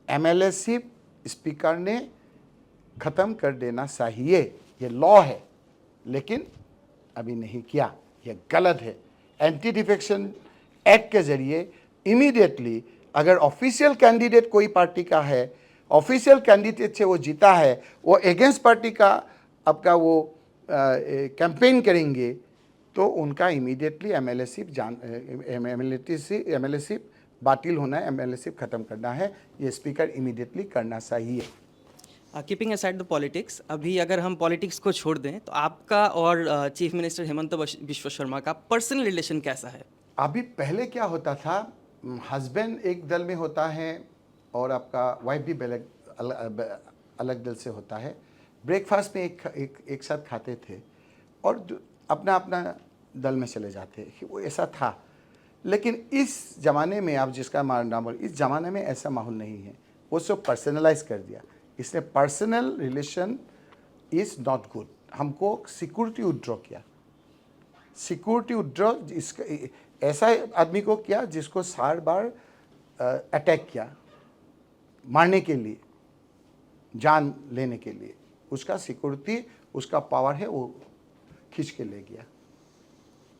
एमएलएशिप स्पीकर ने ख़त्म कर देना चाहिए, ये लॉ है, लेकिन अभी नहीं किया, ये गलत है। एंटी डिफेक्शन एक्ट के जरिए इमीडिएटली अगर ऑफिशियल कैंडिडेट कोई पार्टी का है, ऑफिशियल कैंडिडेट से वो जीता है, वो अगेंस्ट पार्टी का आपका वो कैंपेन करेंगे तो उनका इमीडिएटली एमएलएशिप बातिल होना है, एमएलएशिप ख़त्म करना है, ये स्पीकर इमीडिएटली करना चाहिए। कीपिंग असाइड द पॉलिटिक्स, अभी अगर हम पॉलिटिक्स को छोड़ दें तो आपका और चीफ मिनिस्टर हिमंत बिस्वा शर्मा का पर्सनल रिलेशन कैसा है? अभी पहले क्या होता था, हस्बैंड एक दल में होता है और आपका वाइफ भी अलग दल से होता है। ब्रेकफास्ट में एक साथ खाते थे और अपना अपना दल में चले जाते, वो ऐसा था। लेकिन इस ज़माने में आप जिसका नाम बोल, इस ज़माने में ऐसा माहौल नहीं है, वो सब पर्सनलाइज कर दिया। इसने personal relation is not good. हमको सिक्योरिटी विड्रॉ किया, सिक्योरिटी विड्रॉ ऐसा आदमी को किया जिसको 60 बार अटैक किया, मारने के लिए, जान लेने के लिए। उसका सिक्योरिटी, उसका पावर है, वो खींच के ले गया।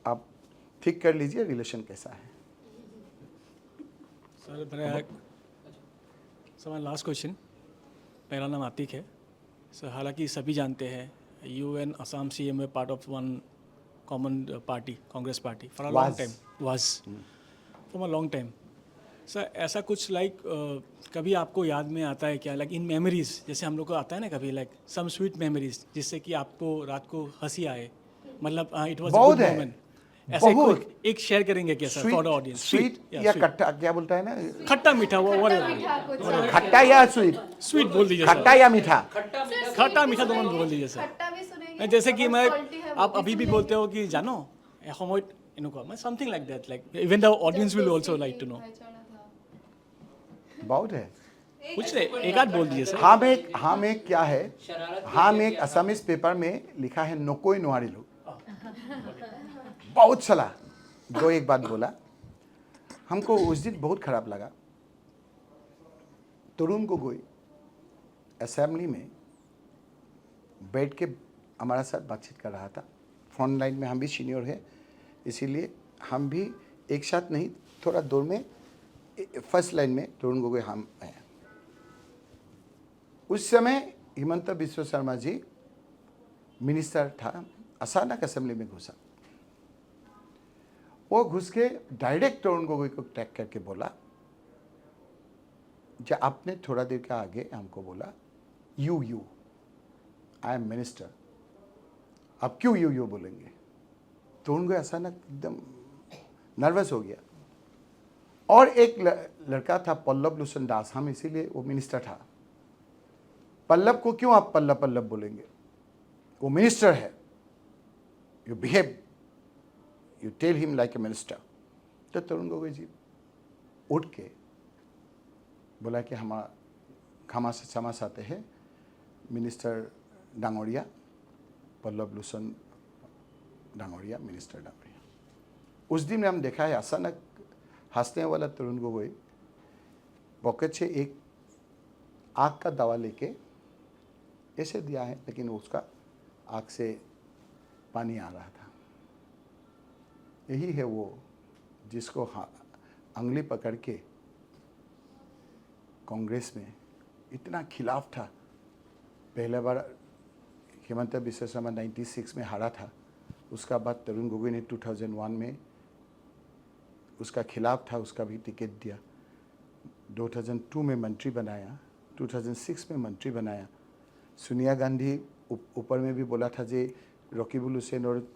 आप ठीक कर लीजिए रिलेशन कैसा है। Sir my last question. मेरा नाम आतिक है सर। हालांकि सभी जानते हैं you and Assam CM were part of one common party, Congress party, for a long Was. time. Was. From a long time. Sir ऐसा कुछ लाइक कभी आपको याद में आता है क्या, लाइक इन मेमोरीज, जैसे हम लोग को आता है ना कभी, लाइक सम स्वीट मेमोरीज जिससे कि आपको रात को हंसी आए, मतलब इट वाज अ बहुत गुड है, मोमेंट, ऐसा बहुत। एक शेयर करेंगे क्या sir for the audience? Sweet या खट्टा, क्या बोलता है ना, खट्टा मीठा वो व्हाटएवर, खट्टा या स्वीट, स्वीट बोल दीजिए सर, खट्टा या मीठा, खट्टा मीठा दोनों बोल दीजिए सर। जैसे कि मैं, आप अभी भी बोलते हो कि जानो সময়ত এনেকুৱা, मैं something like that, like even the audience will also like to know. बहुत है। कुछ नहीं, एक आध बोल दीजिए सर। हाँ में क्या है, हाँ में एक असमीज पेपर में लिखा है नकोई नोवारिलु, बहुत चला, दो एक बात बोला, हमको उस दिन बहुत खराब लगा। तरुण गोगोई असेंबली में बैठ के हमारा साथ बातचीत कर रहा था, फ्रंट लाइन में हम भी सीनियर है, इसीलिए हम भी एक साथ नहीं, थोड़ा दूर में फर्स्ट लाइन में तरुण गोगोई हम हैं। उस समय हिमंत बिस्व शर्मा जी मिनिस्टर था, अचानक असेंबली में घुसा, वो घुस के डायरेक्ट तरुण गोगोई को टैग करके बोला, जब आपने थोड़ा देर के आगे हमको बोला यू आई एम मिनिस्टर, अब क्यों यू बोलेंगे? तरुण गोगोई अचानक एकदम नर्वस हो गया। और एक लड़का था पल्लव लोचन दास, हम इसीलिए वो मिनिस्टर था, पल्लव को क्यों आप पल्लव बोलेंगे, वो मिनिस्टर है, you behave, you tell him like a minister. तो तरुण गोगोई जी उठ के बोला कि हम क्षमा चाहते हैं मिनिस्टर डांगोरिया, पल्लव लोचन डांगोरिया, मिनिस्टर डांगोरिया। उस दिन में हम देखा है अचानक हंसने वाला तरुण गोगोई पॉकेट से एक आँख का दवा लेके ऐसे दिया है, लेकिन उसका आँख से पानी आ रहा था। यही है वो जिसको अंगली पकड़ के कांग्रेस में इतना खिलाफ था। पहले बार हिमंत बिस्व शर्मा 96 में हारा था, उसका बाद तरुण गोगोई ने 2001 में उसका खिलाफ था, उसका भी टिकट दिया, 2002 में मंत्री बनाया, 2006 में मंत्री बनाया। सोनिया गांधी ऊपर में भी बोला था जे रकीबुल हुसैन और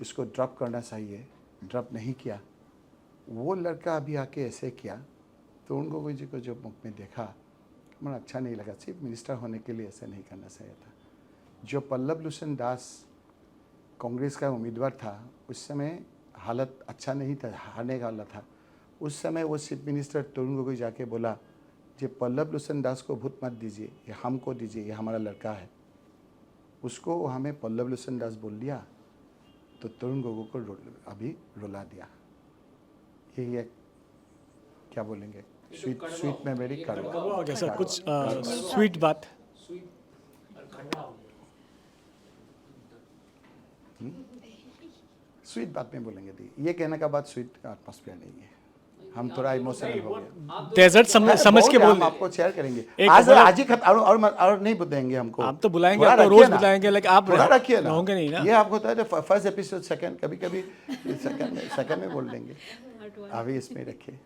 इसको ड्रॉप करना चाहिए, ड्रॉप नहीं किया। वो लड़का अभी आके ऐसे किया, तरुण गोगोई जी को जो मुख में देखा मुझे अच्छा नहीं लगा। चीफ मिनिस्टर होने के लिए ऐसा नहीं करना चाहिए था। जो पल्लव लोचन दास कांग्रेस का उम्मीदवार था, उस समय हालत अच्छा नहीं था, हारने का हालत था। उस समय वो चीफ मिनिस्टर तरुण गोगोई जाके बोला जे पल्लव लोचन दास को भूत मत दीजिए, ये हमको दीजिए, ये हमारा लड़का है। उसको हमें पल्लव लोचन दास बोल दिया तो तरुण गोगोई को अभी रुला दिया। यही है, क्या बोलेंगे, स्वीट मेमोरी कड़वा हो गया सर, कुछ स्वीट बात। स्वीट बात में बोलेंगे दी, ये कहने का बाद स्वीट एटमॉस्फेयर नहीं है, हम थोड़ा इमोशनल हो गए। डेजर्ट समझ के बोल, हम आपको शेयर करेंगे आज ही और नहीं बताएंगे हमको। आप तो बुलाएंगे, आपको रोज बुलाएंगे, लेकिन आप रखिए ना, होंगे नहीं ना। ये आपको होता है फर्स्ट एपिसोड सेकंड, कभी सेकंड में बोल देंगे, अभी इसमें रखिए।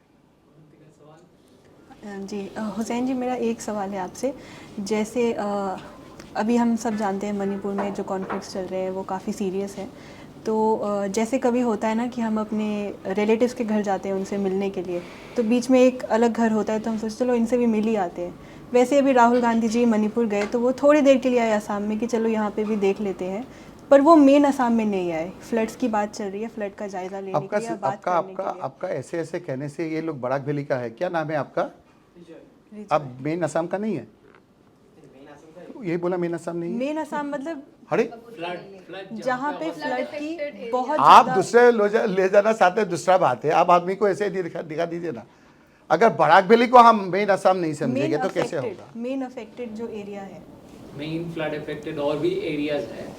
जी हुसैन जी, मेरा एक सवाल है आपसे। जैसे अभी हम सब जानते हैं मणिपुर में जो कॉन्फ्लिक्ट्स चल रहे हैं वो काफ़ी सीरियस है, तो जैसे कभी होता है ना कि हम अपने रिलेटिव्स के घर जाते हैं उनसे मिलने के लिए, तो बीच में एक अलग घर होता है, तो हम सोचते चलो इनसे भी मिल ही आते हैं। वैसे अभी राहुल गांधी जी मणिपुर गए तो वो थोड़ी देर के लिए आए असम में कि चलो यहाँ पे भी देख लेते हैं, पर वो मेन असम में नहीं आए। फ्लड्स की बात चल रही है, फ्लड का जायजा लेने के लिए, बात करने के लिए। आपका ऐसे कहने से ये लोग बराक वैली का है, क्या नाम है आपका? अब मेन असम का नहीं है, यही बोला मेन असम नहीं है। मेन असम मतलब अरे जहाँ पे फ्लड की बहुत आप दूसरे ले जाना चाहते हैं, दूसरा बात है। आप आदमी को ऐसे दिखा दीजिए ना। अगर बराक वैली को हम मेन असम नहीं समझेंगे तो कैसे होगा? मेन अफेक्टेड जो एरिया है, मेन फ्लड अफेक्टेड और भी एरियाज है,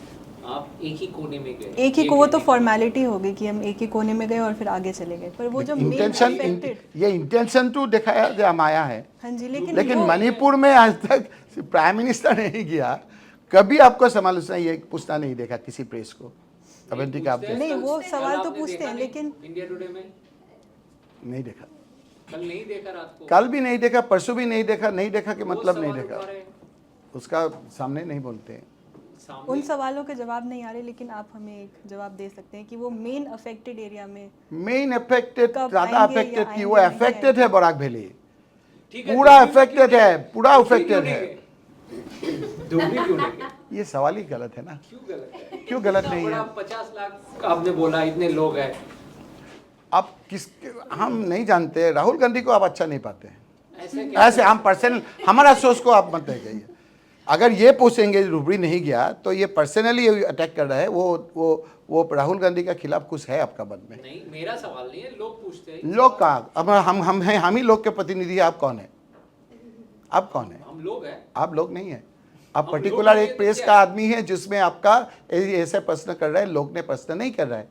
आप एक ही कोने में गए, एक ही को, वो तो फॉर्मेलिटी हो गई कि हम एक ही कोने में गए और फिर आगे चले गए, पर वो जो मेन अफेक्टेड, ये इंटेंशन तो दिखाया जो हम आया है। हाँ जी, लेकिन मणिपुर में आज तक प्राइम मिनिस्टर नहीं गया, कभी आपको समालोचना ये पूछना नहीं देखा किसी प्रेस को अवंती का आप नहीं, वो सवाल तो पूछते हैं, लेकिन इंडिया टुडे में नहीं देखा, कल नहीं देखा रात को, कल भी नहीं देखा, परसों भी नहीं देखा। नहीं देखा कि मतलब नहीं सवाल देखा, उठा रहे हैं। उसका सामने नहीं बोलते हैं। उन सवालों के जवाब नहीं आ रहे, लेकिन आप हमें एक जवाब दे सकते हैं कि वो मेन अफेक्टेड एरिया में मेन अफेक्टेड, कब ज्यादा आएंगे अफेक्टेड या की वो आएंगे नहीं अफेक्टेड है बराक वैली, ठीक है, पूरा धुबरी अफेक्टेड क्यों है, पूरा धुबरी अफेक्टेड क्यों है। नहीं गए? धुबरी क्यों नहीं गए? ये सवाल ही गलत है ना, क्यों गलत है? क्यों गलत इतना नहीं बड़ा है? 50 लाख आपने बोला, इतने लोग हैं, आप किस, हम नहीं जानते, राहुल गांधी को आप अच्छा नहीं पाते हैं, ऐसे क्या? ऐसे हम पर्सनल, हमारा सोच को आप मत कहिए। अगर ये पूछेंगे धुबरी नहीं गया तो ये पर्सनली अटैक कर रहा है, वो राहुल गांधी के खिलाफ कुछ है आपका मन में। नहीं, मेरा सवाल नहीं है, लोग पूछते हैं। लोग कहाँ, अब हम हैं, हम ही लोग के प्रतिनिधि हैं। आप कौन है? आप कौन है? हम लोग हैं। आप लोग नहीं है, आप हम पर्टिकुलर लोग एक हैं, प्रेस क्या? का आदमी है जिसमें आपका ऐसे प्रश्न कर रहा है, लोग ने प्रश्न नहीं कर रहा है,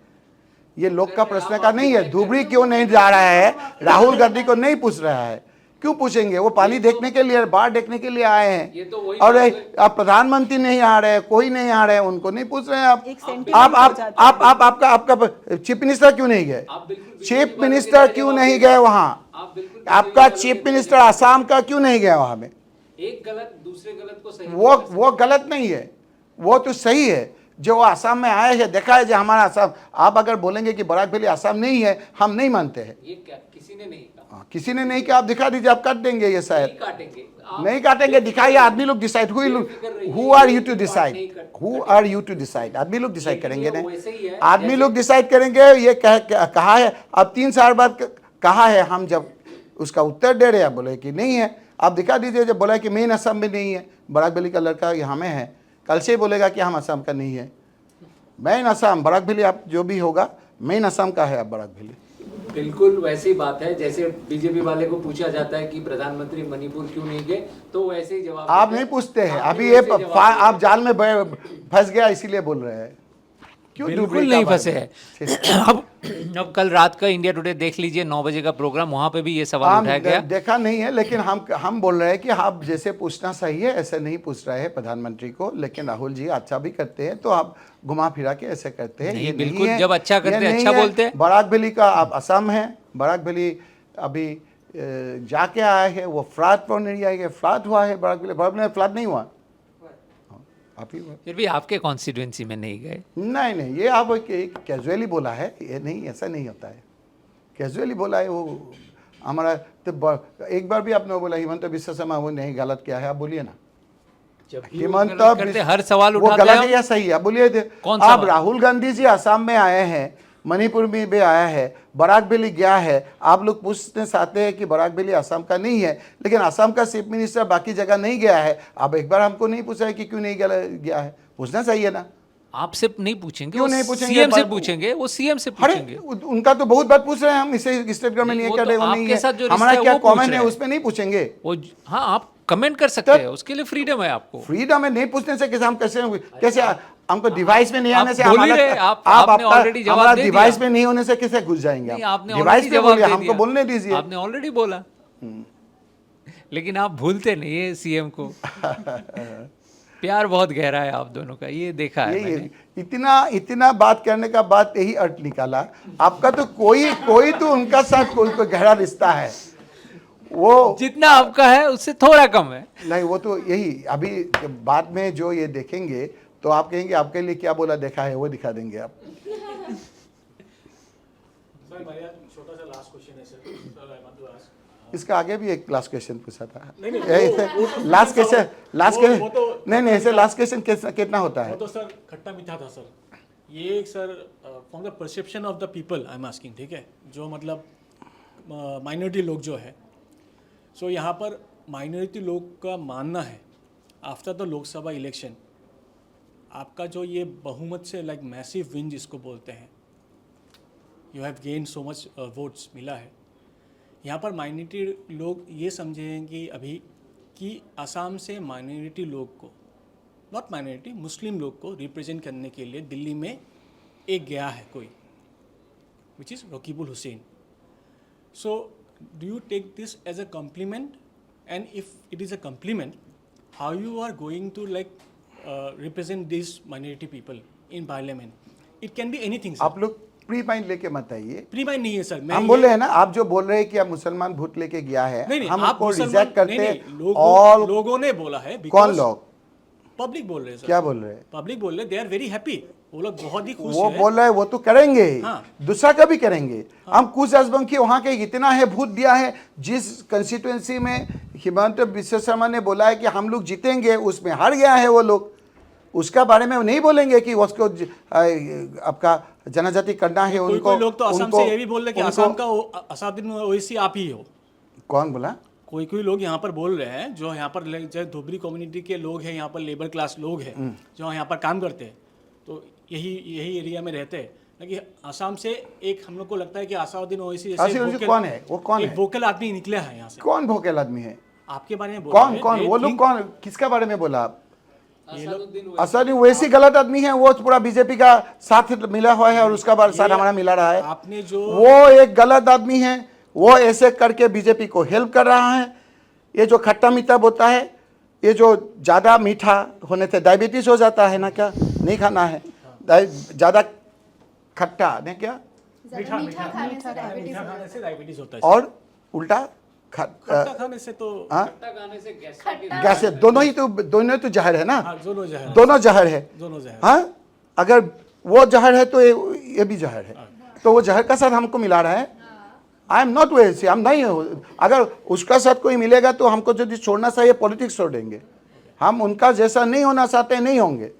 ये लोग का प्रश्न का नहीं है। धुबरी क्यों नहीं जा रहा है, राहुल गांधी को नहीं पूछ रहा है, क्यों पूछेंगे? वो पानी देखने के लिए, बाढ़ देखने के लिए आए ये हैं, तो वही और बात है। आप प्रधानमंत्री नहीं आ रहे हैं, कोई नहीं आ रहे हैं, उनको नहीं पूछ रहे हैं आप। एक sentiment आप हो जाता है। आपका चीफ मिनिस्टर क्यों नहीं गए? आप बिल्कुल चीफ बीजेपी वाले मिनिस्टर के क्यों जवाब नहीं दीजिए। गए वहां? आप बिल्कुल आपका बीजेपी चीफ वाले के मिनिस्टर जवाब आसाम का क्यों नहीं गया वहां में? दीजिए। एक गलत दूसरे गलत को सही वो गलत नहीं है, वो तो सही है। जो आसाम में आए हैं, देखा है जो हमारा आसाम, आप अगर बोलेंगे कि बराक वैली आसाम नहीं है, हम नहीं मानते हैं। ये क्या किसी ने नहीं कहा? हाँ, किसी ने नहीं कहा, आप दिखा दीजिए, आप काट देंगे ये शायद। नहीं काटेंगे आप, नहीं काटेंगे, दिखाइए, आदमी लोग decide, who are you to decide, who are you to decide, आदमी लोग डिसाइड करेंगे ना, वैसे ही है, आदमी लोग डिसाइड करेंगे। ये कहा है, अब 3 साल बाद कहा है, हम जब उसका उत्तर दे रहे हैं बोले कि नहीं है, आप दिखा दीजिए। जब बोला कि मेन असम में नहीं है, बराक वैली का लड़का यहाँ में है, कल से बोलेगा कि हम असम का नहीं है। मेन असम बराक वैली, आप जो भी होगा मेन असम का है अब बराक वैली। बिल्कुल वैसी बात है जैसे बीजेपी वाले को पूछा जाता है कि प्रधानमंत्री मणिपुर क्यों नहीं गए, तो वैसे ही जवाब आप देते नहीं हैं। पूछते हैं, आप अभी भी ये वैसे ही जवाब आप जाल में फंस गया इसीलिए बोल रहे हैं। क्यों बिल्कुल धुबरी का नहीं बारे फंसे में? हैं। अब कल रात का इंडिया टुडे देख लीजिए, 9 बजे का प्रोग्राम, वहां पे भी ये सवाल उठाया गया। देखा नहीं है, लेकिन हम बोल रहे हैं कि आप जैसे पूछना सही है ऐसे नहीं पूछ रहे हैं प्रधानमंत्री को, लेकिन राहुल जी अच्छा भी करते हैं तो आप घुमा फिरा के ऐसे करते हैं। नहीं, ये बिल्कुल, है, जब अच्छा करते ये हैं, नहीं अच्छा है। बोलते हैं। बराक वैली का आप असम है, बराक वैली अभी जाके आए हैं, वो फ्लड प्रोन एरिया है, फ्लड हुआ है बराक वैली, फ्लड नहीं हुआ, आप ही हुआ। फिर भी आपके कॉन्स्टिट्यूएंसी में नहीं गए। नहीं, ये आप कैजुअली बोला है, ये नहीं, ऐसा नहीं होता है, कैजुअली बोला है। वो हमारा तो एक बार भी आपने बोला हिमंत बिस्वा शर्मा वो नहीं गलत किया है, आप बोलिए ना। जब भी हिमंत वो गलत करते, हर सवाल वो उठाते गलत हम। है या सही है, आप बोलिए। कौन आप सवाल? राहुल गांधी जी आसाम में आए हैं, मणिपुर में भी आया है, बराक वैली गया है, आप लोग पूछना चाहते हैं कि बराक वैली आसाम का नहीं है, लेकिन आसाम का चीफ मिनिस्टर बाकी जगह नहीं गया है। आप एक बार हमको नहीं पूछा है कि क्यों नहीं गया है, पूछना चाहिए ना। आपसे नहीं पूछेंगे, क्यों वो नहीं पूछेंगे? सीएम से पूछेंगे, वो सीएम से अरे पूछेंगे। उनका तो बहुत बार पूछ रहे हैं हम, इसे स्टेट गवर्नमेंट नहीं, ये वो कर तो रहे वो नहीं आपके साथ जो है, रिश्ता हमारा है, क्या वो पूछ कॉमेंट रहे है हैं। उस पर नहीं पूछेंगे। वो हाँ, आप कमेंट कर सकते हैं, उसके लिए फ्रीडम है आपको। फ्रीडम है, नहीं पूछने से कैसे हम कैसे हमको डिवाइस में नहीं आप आने से बोल ही हमारा रहे, आपने already जवाब हमारा दे दिया। डिवाइस में नहीं होने से कैसे घुस जाएंगे नहीं, आप? आपने डिवाइस already में जवाब बोलिए, दे हमको दिया। बोलने दीजिए। आपने ऑलरेडी बोला, लेकिन आप भूलते नहीं है सीएम को। प्यार बहुत गहरा है आप दोनों का, ये देखा है मैंने। इतना बात करने का बाद यही अर्थ निकाला आपका, तो कोई तो उनका साथ कोई गहरा रिश्ता है, वो जितना आपका है उससे थोड़ा कम है। नहीं, वो तो यही अभी बाद में जो ये देखेंगे तो आप कहेंगे आपके लिए क्या बोला देखा है, वो दिखा देंगे आप। छोटा सा लास्ट क्वेश्चन है सर, इसका आगे भी एक लास्ट क्वेश्चन पूछा था। नहीं, लास्ट क्वेश्चन वो तो नहीं ऐसे लास्ट क्वेश्चन कितना होता है? वो तो सर खट्टा मीठा था सर। ये sir from the perception of the people I am asking, ठीक है, जो मतलब माइनॉरिटी लोग जो है, सो यहाँ पर माइनॉरिटी लोग का मानना है आफ्टर द लोकसभा इलेक्शन आपका जो ये बहुमत से लाइक मैसिव विन जिसको बोलते हैं, you have gain so much votes मिला है, यहाँ पर माइनॉरिटी लोग ये समझेंगे अभी कि असम से माइनॉरिटी लोग को, नॉट माइनॉरिटी, मुस्लिम लोग को रिप्रेजेंट करने के लिए दिल्ली में एक गया है कोई, which is Rakibul Hussain. So do you take this as a compliment, and if it is a compliment, how you are going to like represent these minority people in parliament. It can be anything, sir. आप लोग pre mind लेके मत आइए। Pre mind नहीं है sir. हम बोल रहे हैं ना, आप जो बोल रहे हैं कि आप मुसलमान वोट लेके गया है, नहीं, हम आप उसको मुसलमान- रिजेक्ट करते नहीं, हैं। नहीं, ऑल लोगों ने बोला है। कौन लोग? पब्लिक बोल रहे हैं सर। क्या बोल रहे हैं? पब्लिक बोल रहे हैं, दे आर वेरी हैप्पी, वो लोग बहुत ही खुश वो है। बोल रहे हैं, वो तो करेंगे ही, हाँ। दूसरा का भी करेंगे। हम कुछ अजबंग वहाँ के इतना है वोट दिया है, जिस कंस्टिट्यूएंसी में हिमंत बिश्व शर्मा ने बोला है कि हम लोग जीतेंगे, उसमें हार गया है वो लोग। उसका बारे में नहीं बोलेंगे कि उसको आपका जनजाति करना है। कोई उनको कोई लोग तो असम उनको- से ये भी बोल रहे हैं कि उनको- असम का असादुद्दीन ओवैसी आप ही हो। कौन बोला? कोई कोई लोग यहाँ पर बोल रहे हैं, जो यहाँ पर जो धोबरी कम्युनिटी के लोग हैं, यहाँ पर लेबर क्लास लोग हैं, जो यहाँ पर काम करते हैं, तो यही एरिया में रहते हैं। कि असम से एक हम लोग को लगता है कि असादुद्दीन ओवैसी जैसे असादुद्दीन कौन है? वो कौन एक है? वोकल आदमी निकला है यहाँ से। कौन भोकेल आदमी है? आपके बारे में बोल कौन रहे कौन हैं, वो लोग think- कौन? किसका बारे में बोला आप? असादुद्दीन असादुद्दीन वैसी गलत आदमी है, वो पूरा बीजेपी का साथ मिला हुआ है और उसका बाद साथ हमारा मिला रहा है। आपने जो वो एक गलत आदमी है, वो ऐसे करके बीजेपी को हेल्प कर रहा है। ये जो खट्टा मीठा बोलता है, ये जो ज़्यादा मीठा होने से डायबिटीज हो जाता है ना, क्या नहीं खाना है ज़्यादा खट्टा नहीं, क्या मीठा खाने से डायबिटीज होता है और उल्टा खट्टा खाने से तो हाँ? खाने से गैस गैस है। दोनों तो जहर है ना, हाँ, दोनों जहर है। दोनों जहर है। दोनों जहर। हाँ, अगर वो जहर है तो ये भी जहर है, तो वो जहर का साथ हमको मिला रहा है। आई एम नॉट वैसे, हम नहीं हो। अगर उसका साथ कोई मिलेगा तो हमको यदि छोड़ना चाहिए, पॉलिटिक्स छोड़ देंगे। हम उनका जैसा नहीं होना चाहते, नहीं होंगे।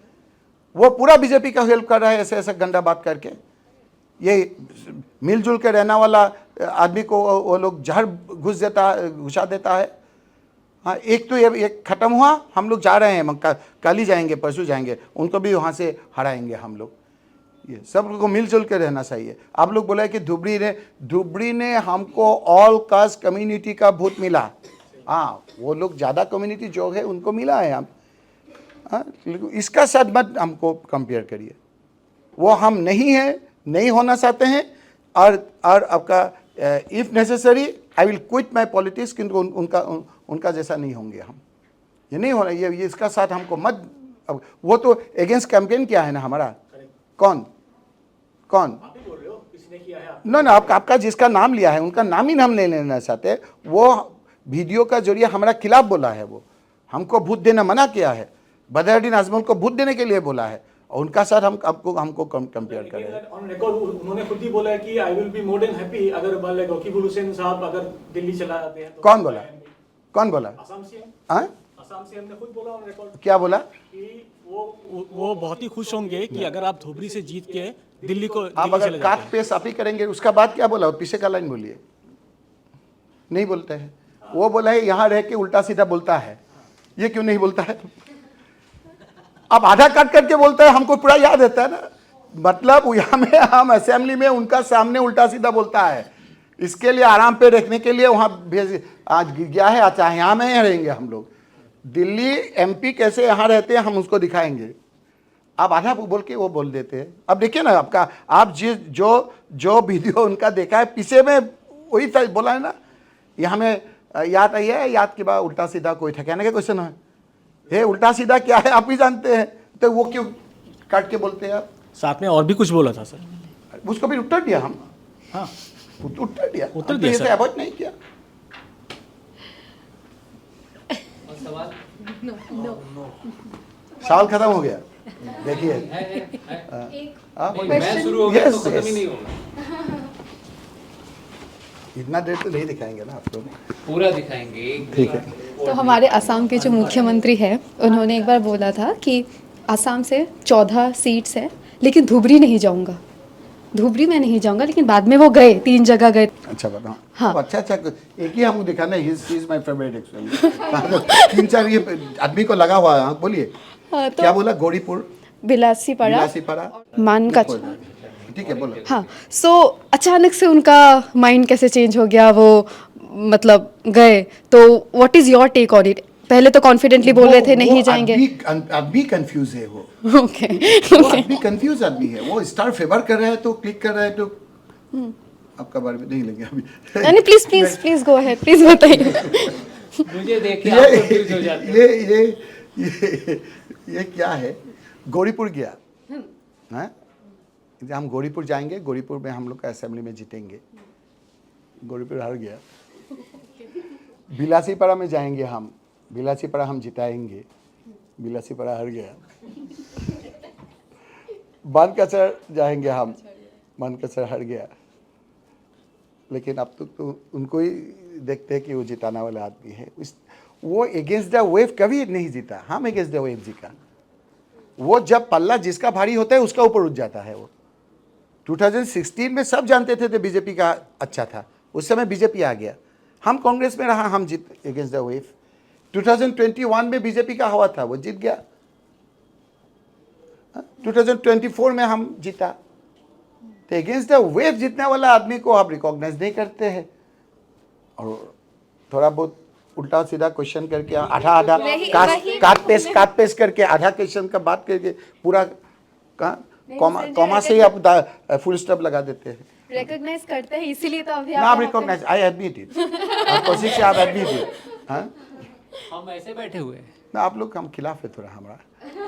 वो पूरा बीजेपी का हेल्प कर रहा है ऐसे ऐसे गंदा बात करके। ये मिलजुल के रहने वाला आदमी को वो लोग जहर घुसा देता है। हाँ, एक तो ये खत्म हुआ, हम लोग जा रहे हैं, कल ही जाएंगे, परसों जाएंगे, उनको भी वहाँ से हराएंगे हम लोग। ये सब लोगों को मिलजुल के रहना चाहिए। आप लोग बोला कि धुबरी ने हमको ऑल कास्ट कम्युनिटी का वोट मिला। हाँ, वो लोग ज़्यादा कम्युनिटी जो है उनको मिला है। हम लेकिन इसका साथ मत हमको कंपेयर करिए। वो हम नहीं है, नहीं होना चाहते हैं। और आपका if necessary I will quit my politics, किंतु उनका जैसा नहीं होंगे हम। ये नहीं होना, ये इसका साथ हमको मत। अब वो तो अगेंस्ट कैंपेन किया है ना हमारा। कौन नो ना, आपका जिसका नाम लिया है उनका नाम ही हम नहीं लेना चाहते। वो वीडियो का जरिए हमारा खिलाफ बोला है, वो हमको वोट देना मना किया है। बदरुद्दीन अजमल को वोट देने के लिए बोला है, और उनका साथ हमको कंपेयर करें। ऑन रिकॉर्ड उन्होंने खुद ही बोला है कि I will be more than happy अगर रकीबुल हुसैन साहब अगर दिल्ली चला जाते हैं तो। कौन बोला? असम सीएम। हाँ, असम सीएम ने खुद बोला ऑन रिकॉर्ड क्या बोला? कि वो बहुत ही खुश होंगे कि अगर आप धोबरी से जीत के दिल्ली आप चले अगर जाते काट हैं। पेश आप ही करेंगे। उसका बाद क्या बोला? पीछे का लाइन बोलिए। नहीं बोलते हैं। वो बोला है यहाँ रह के उल्टा सीधा बोलता है। ये क्यों नहीं बोलता है? अब आधा काट करके बोलता है, हमको पूरा याद रहता है ना। मतलब यहाँ में हम असेंबली में उनका सामने उल्टा सीधा बोलता है। इसके लिए आराम पे रखने के लिए वहाँ भेज आज गया है। अच्छा, यहाँ में रहेंगे हम लोग। दिल्ली एमपी कैसे यहाँ रहते हैं हम उसको दिखाएंगे। आप आधा बोल के वो बोल देते हैं। अब देखिए ना, आपका आप जो वीडियो उनका देखा है, पीछे में वही बोला है ना। यहाँ में याद आई है, याद के बाद उल्टा सीधा कोई ठिकाने का क्वेश्चन है। हे, उल्टा सीधा क्या है आप भी जानते हैं, तो वो क्यों काट के बोलते हैं आप? साथ में और भी कुछ बोला था सर। उसको भी उत्तर दिया हम। हाँ, उत्तर दिया, उत्तर दिया सर। अवॉइड नहीं किया। सवाल साल खत्म हो गया। देखिए मैं शुरू हो गया तो खत्म ही नहीं होगा। इतना देर तो नहीं दिखाएंगे ना आपको, पूरा दिखाएंगे। ठीक है। तो हमारे असम के जो मुख्यमंत्री हैं उन्होंने एक बार बोला था कि असम से 14 सीट्स है, लेकिन धुबरी नहीं जाऊंगा, धुबरी में नहीं जाऊंगा। लेकिन बाद में वो गए, 3 जगह गए। अच्छा बताओ। हाँ। अच्छा, एक ही हमको दिखाना है। He is my favourite actually. 3-4 ये आदमी को लगा हुआ है। बोलिए तो क्या बोला? गौरीपुर, बिलासीपाड़ा, बिलासीपाड़ा, मानकच। ठीक है, बोलो। हाँ, सो अचानक से उनका माइंड कैसे चेंज हो गया? वो मतलब गए, तो what is your take on it? पहले तो कॉन्फिडेंटली बोल रहे थे नहीं जाएंगे। अभी कंफ्यूज है वो। ओके वो अभी कंफ्यूज आदमी है। वो स्टार फेवर कर रहा है तो क्लिक कर रहा है तो आपका बारे में नहीं लेंगे अभी। नहीं, प्लीज गो अहेड, प्लीज बताइए। मुझे देख के आप कंफ्यूज हो जाते हैं। ये क्या है, गौरीपुर गया, हाँ, हम गौरीपुर जाएंगे, गौरीपुर में हम लोग का असेंबली में जीतेंगे, गौरीपुर हार गया। बिलासीपाड़ा में जाएंगे हम, बिलासीपाड़ा हम जिताएंगे, बिलासीपाड़ा हार गया। बनकसर जाएंगे हम, बनकसर हार गया। लेकिन अब तो उनको ही देखते हैं कि वो जिताने वाले आदमी है। वो अगेंस्ट द वेव कभी नहीं जीता, हम अगेंस्ट द वेव जीता। वो जब पल्ला जिसका भारी होता है उसका ऊपर उठ जाता है। वो 2016 में सब जानते थे बीजेपी का अच्छा था, उस समय बीजेपी आ गया, हम कांग्रेस में रहा, हम जीत अगेंस्ट द वेव। 2021 में बीजेपी का हवा था, वो जीत गया। 2024 में हम जीता। तो अगेंस्ट द वेव जीतने वाला आदमी को आप रिकॉग्नाइज नहीं करते हैं, और थोड़ा बहुत उल्टा सीधा क्वेश्चन करके आधा काट पेस्ट करके आधा क्वेश्चन का बात करके पूरा कॉमा से ही आप फुल स्टॉप लगा देते हैं। रिकॉग्नाइज करते हैं, इसीलिए तो अभी आप रिकॉग्नाइज, आई एडमिट इट, कोशिश से आप एडमिट इट। हम ऐसे बैठे हुए हैं ना, आप लोग हम खिलाफ है थोड़ा, हमारा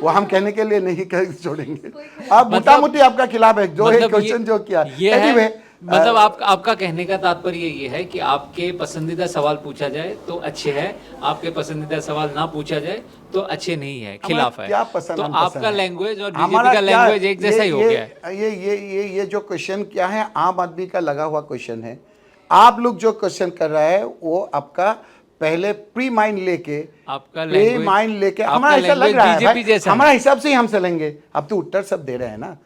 वो हम कहने के लिए नहीं कर छोड़ेंगे। आप मोटा मोटी आपका खिलाफ है, जो है क्वेश्चन जो किया ये मतलब आपका कहने का तात्पर्य ये है कि आपके पसंदीदा सवाल पूछा जाए तो अच्छे है, आपके पसंदीदा सवाल ना पूछा जाए तो अच्छे नहीं है, खिलाफ है। क्या पसंद, तो आपका लैंग्वेज और बीजेपी का लैंग्वेज एक जैसा ही हो गया है। ये जो क्वेश्चन क्या है, आम आदमी का लगा हुआ क्वेश्चन है। आप लोग जो क्वेश्चन कर रहा है वो आपका पहले प्री माइंड लेके, आपका प्री माइंड लेके, हमारा ऐसा लग रहा है, हमारा हिसाब से ही हम चलेंगे। अब तो उत्तर सब दे रहे हैं ना,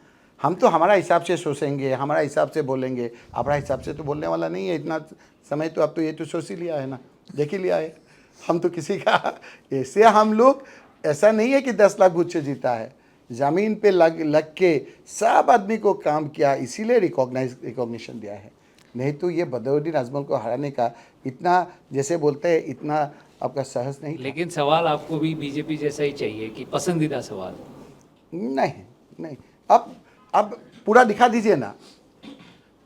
हम तो हमारा हिसाब से सोचेंगे, हमारा हिसाब से बोलेंगे, अपना हिसाब से तो बोलने वाला नहीं है। इतना समय तो अब तो ये तो सोच ही लिया है ना, देख ही लिया है। हम तो किसी का ऐसे, हम लोग ऐसा नहीं है कि 10 लाख वोट से जीता है, ज़मीन पे लग के सब आदमी को काम किया, इसीलिए रिकॉग्निशन दिया है। नहीं तो ये बदरुद्दीन अजमल को हराने का इतना, जैसे बोलते हैं, इतना आपका सहज नहीं। लेकिन सवाल आपको भी बीजेपी जैसा ही चाहिए कि पसंदीदा सवाल? नहीं, अब पूरा दिखा दीजिए ना,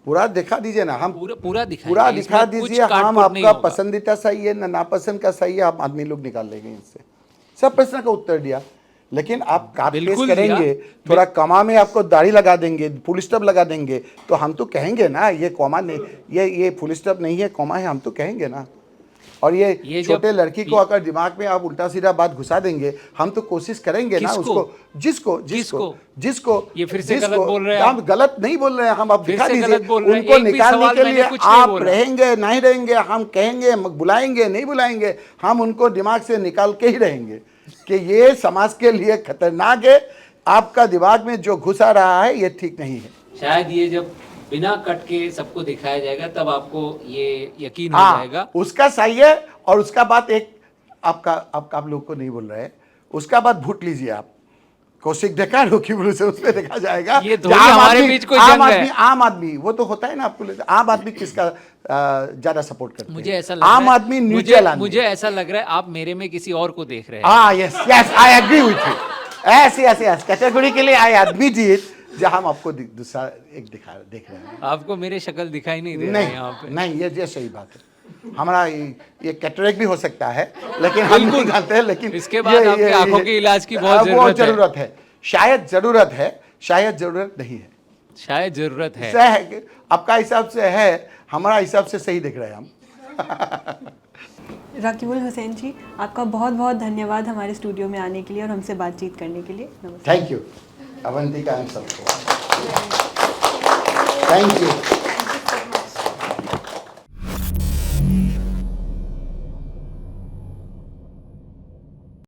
पूरा दिखा दीजिए ना, हम पूरा दिखा दीजिए। हम आपका पसंदीदा सही है ना नापसंद का सही है, आप आदमी लोग निकाल लेंगे इनसे। सब प्रश्न का उत्तर दिया, लेकिन आप काट-पेस्ट करेंगे, थोड़ा कमा में आपको दाढ़ी लगा देंगे, फुल स्टॉप लगा देंगे, तो हम तो कहेंगे ना ये कॉमा नहीं, ये फुल स्टॉप नहीं है, कॉमा है, हम तो कहेंगे ना। और ये छोटे लड़की को अगर दिमाग में आप उल्टा सीधा बात घुसा देंगे, हम तो कोशिश करेंगे ना उसको, जिसको ये फिर से गलत बोल रहे हैं आप। गलत नहीं बोल रहे हैं हम, आप दिखा दीजिए। उनको निकालने के लिए आप रहेंगे नहीं रहेंगे, हम कहेंगे, बुलाएंगे नहीं बुलाएंगे, हम उनको दिमाग से निकाल के ही रहेंगे कि ये समाज के लिए खतरनाक है, आपका दिमाग में जो घुसा रहा है ये ठीक नहीं है। शायद ये जब बिना कट के सबको दिखाया जाएगा तब आपको ये यकीन हो जाएगा। उसका सही है, और उसका बात एक आप लोग को नहीं बोल रहे हैं, उसका बात भूट लीजिए आप। कौशिक देखा रोकीबुल से, उसमें देखा जाएगा ये हमारे बीच कोई जंग है। आम आदमी वो तो होता है ना, आपको आम आदमी किसका ज्यादा सपोर्ट करते हैं? मुझे ऐसा लग आम आदमी न्यूट्रल आदमी। मुझे ऐसा लग रहा है आप मेरे में किसी और को देख रहे हैं। Yes I agree with you. ऐसे कैटेगरी के लिए आई एडमिट इट, जहाँ हम आपको दूसरा एक देख रहे हैं। आपको मेरे शक्ल दिखाई नहीं दे रही है यहाँ पे। नहीं, ये सही बात है। हमारा ये कैटरेक्ट भी हो सकता है, लेकिन हम नहीं जानते हैं। लेकिन इसके बाद आपकी आंखों के इलाज की बहुत जरूरत है। शायद जरूरत है, शायद जरूरत नहीं है। शायद जरूरत है। आपका हिसाब से है, हमारा हिसाब से सही देख रहे हैं हम। रकीबुल हुसैन जी, आपका बहुत बहुत धन्यवाद हमारे स्टूडियो में आने के लिए और हमसे बातचीत करने के लिए। थैंक यू अवंतिका एंड सबको, थैंक यू।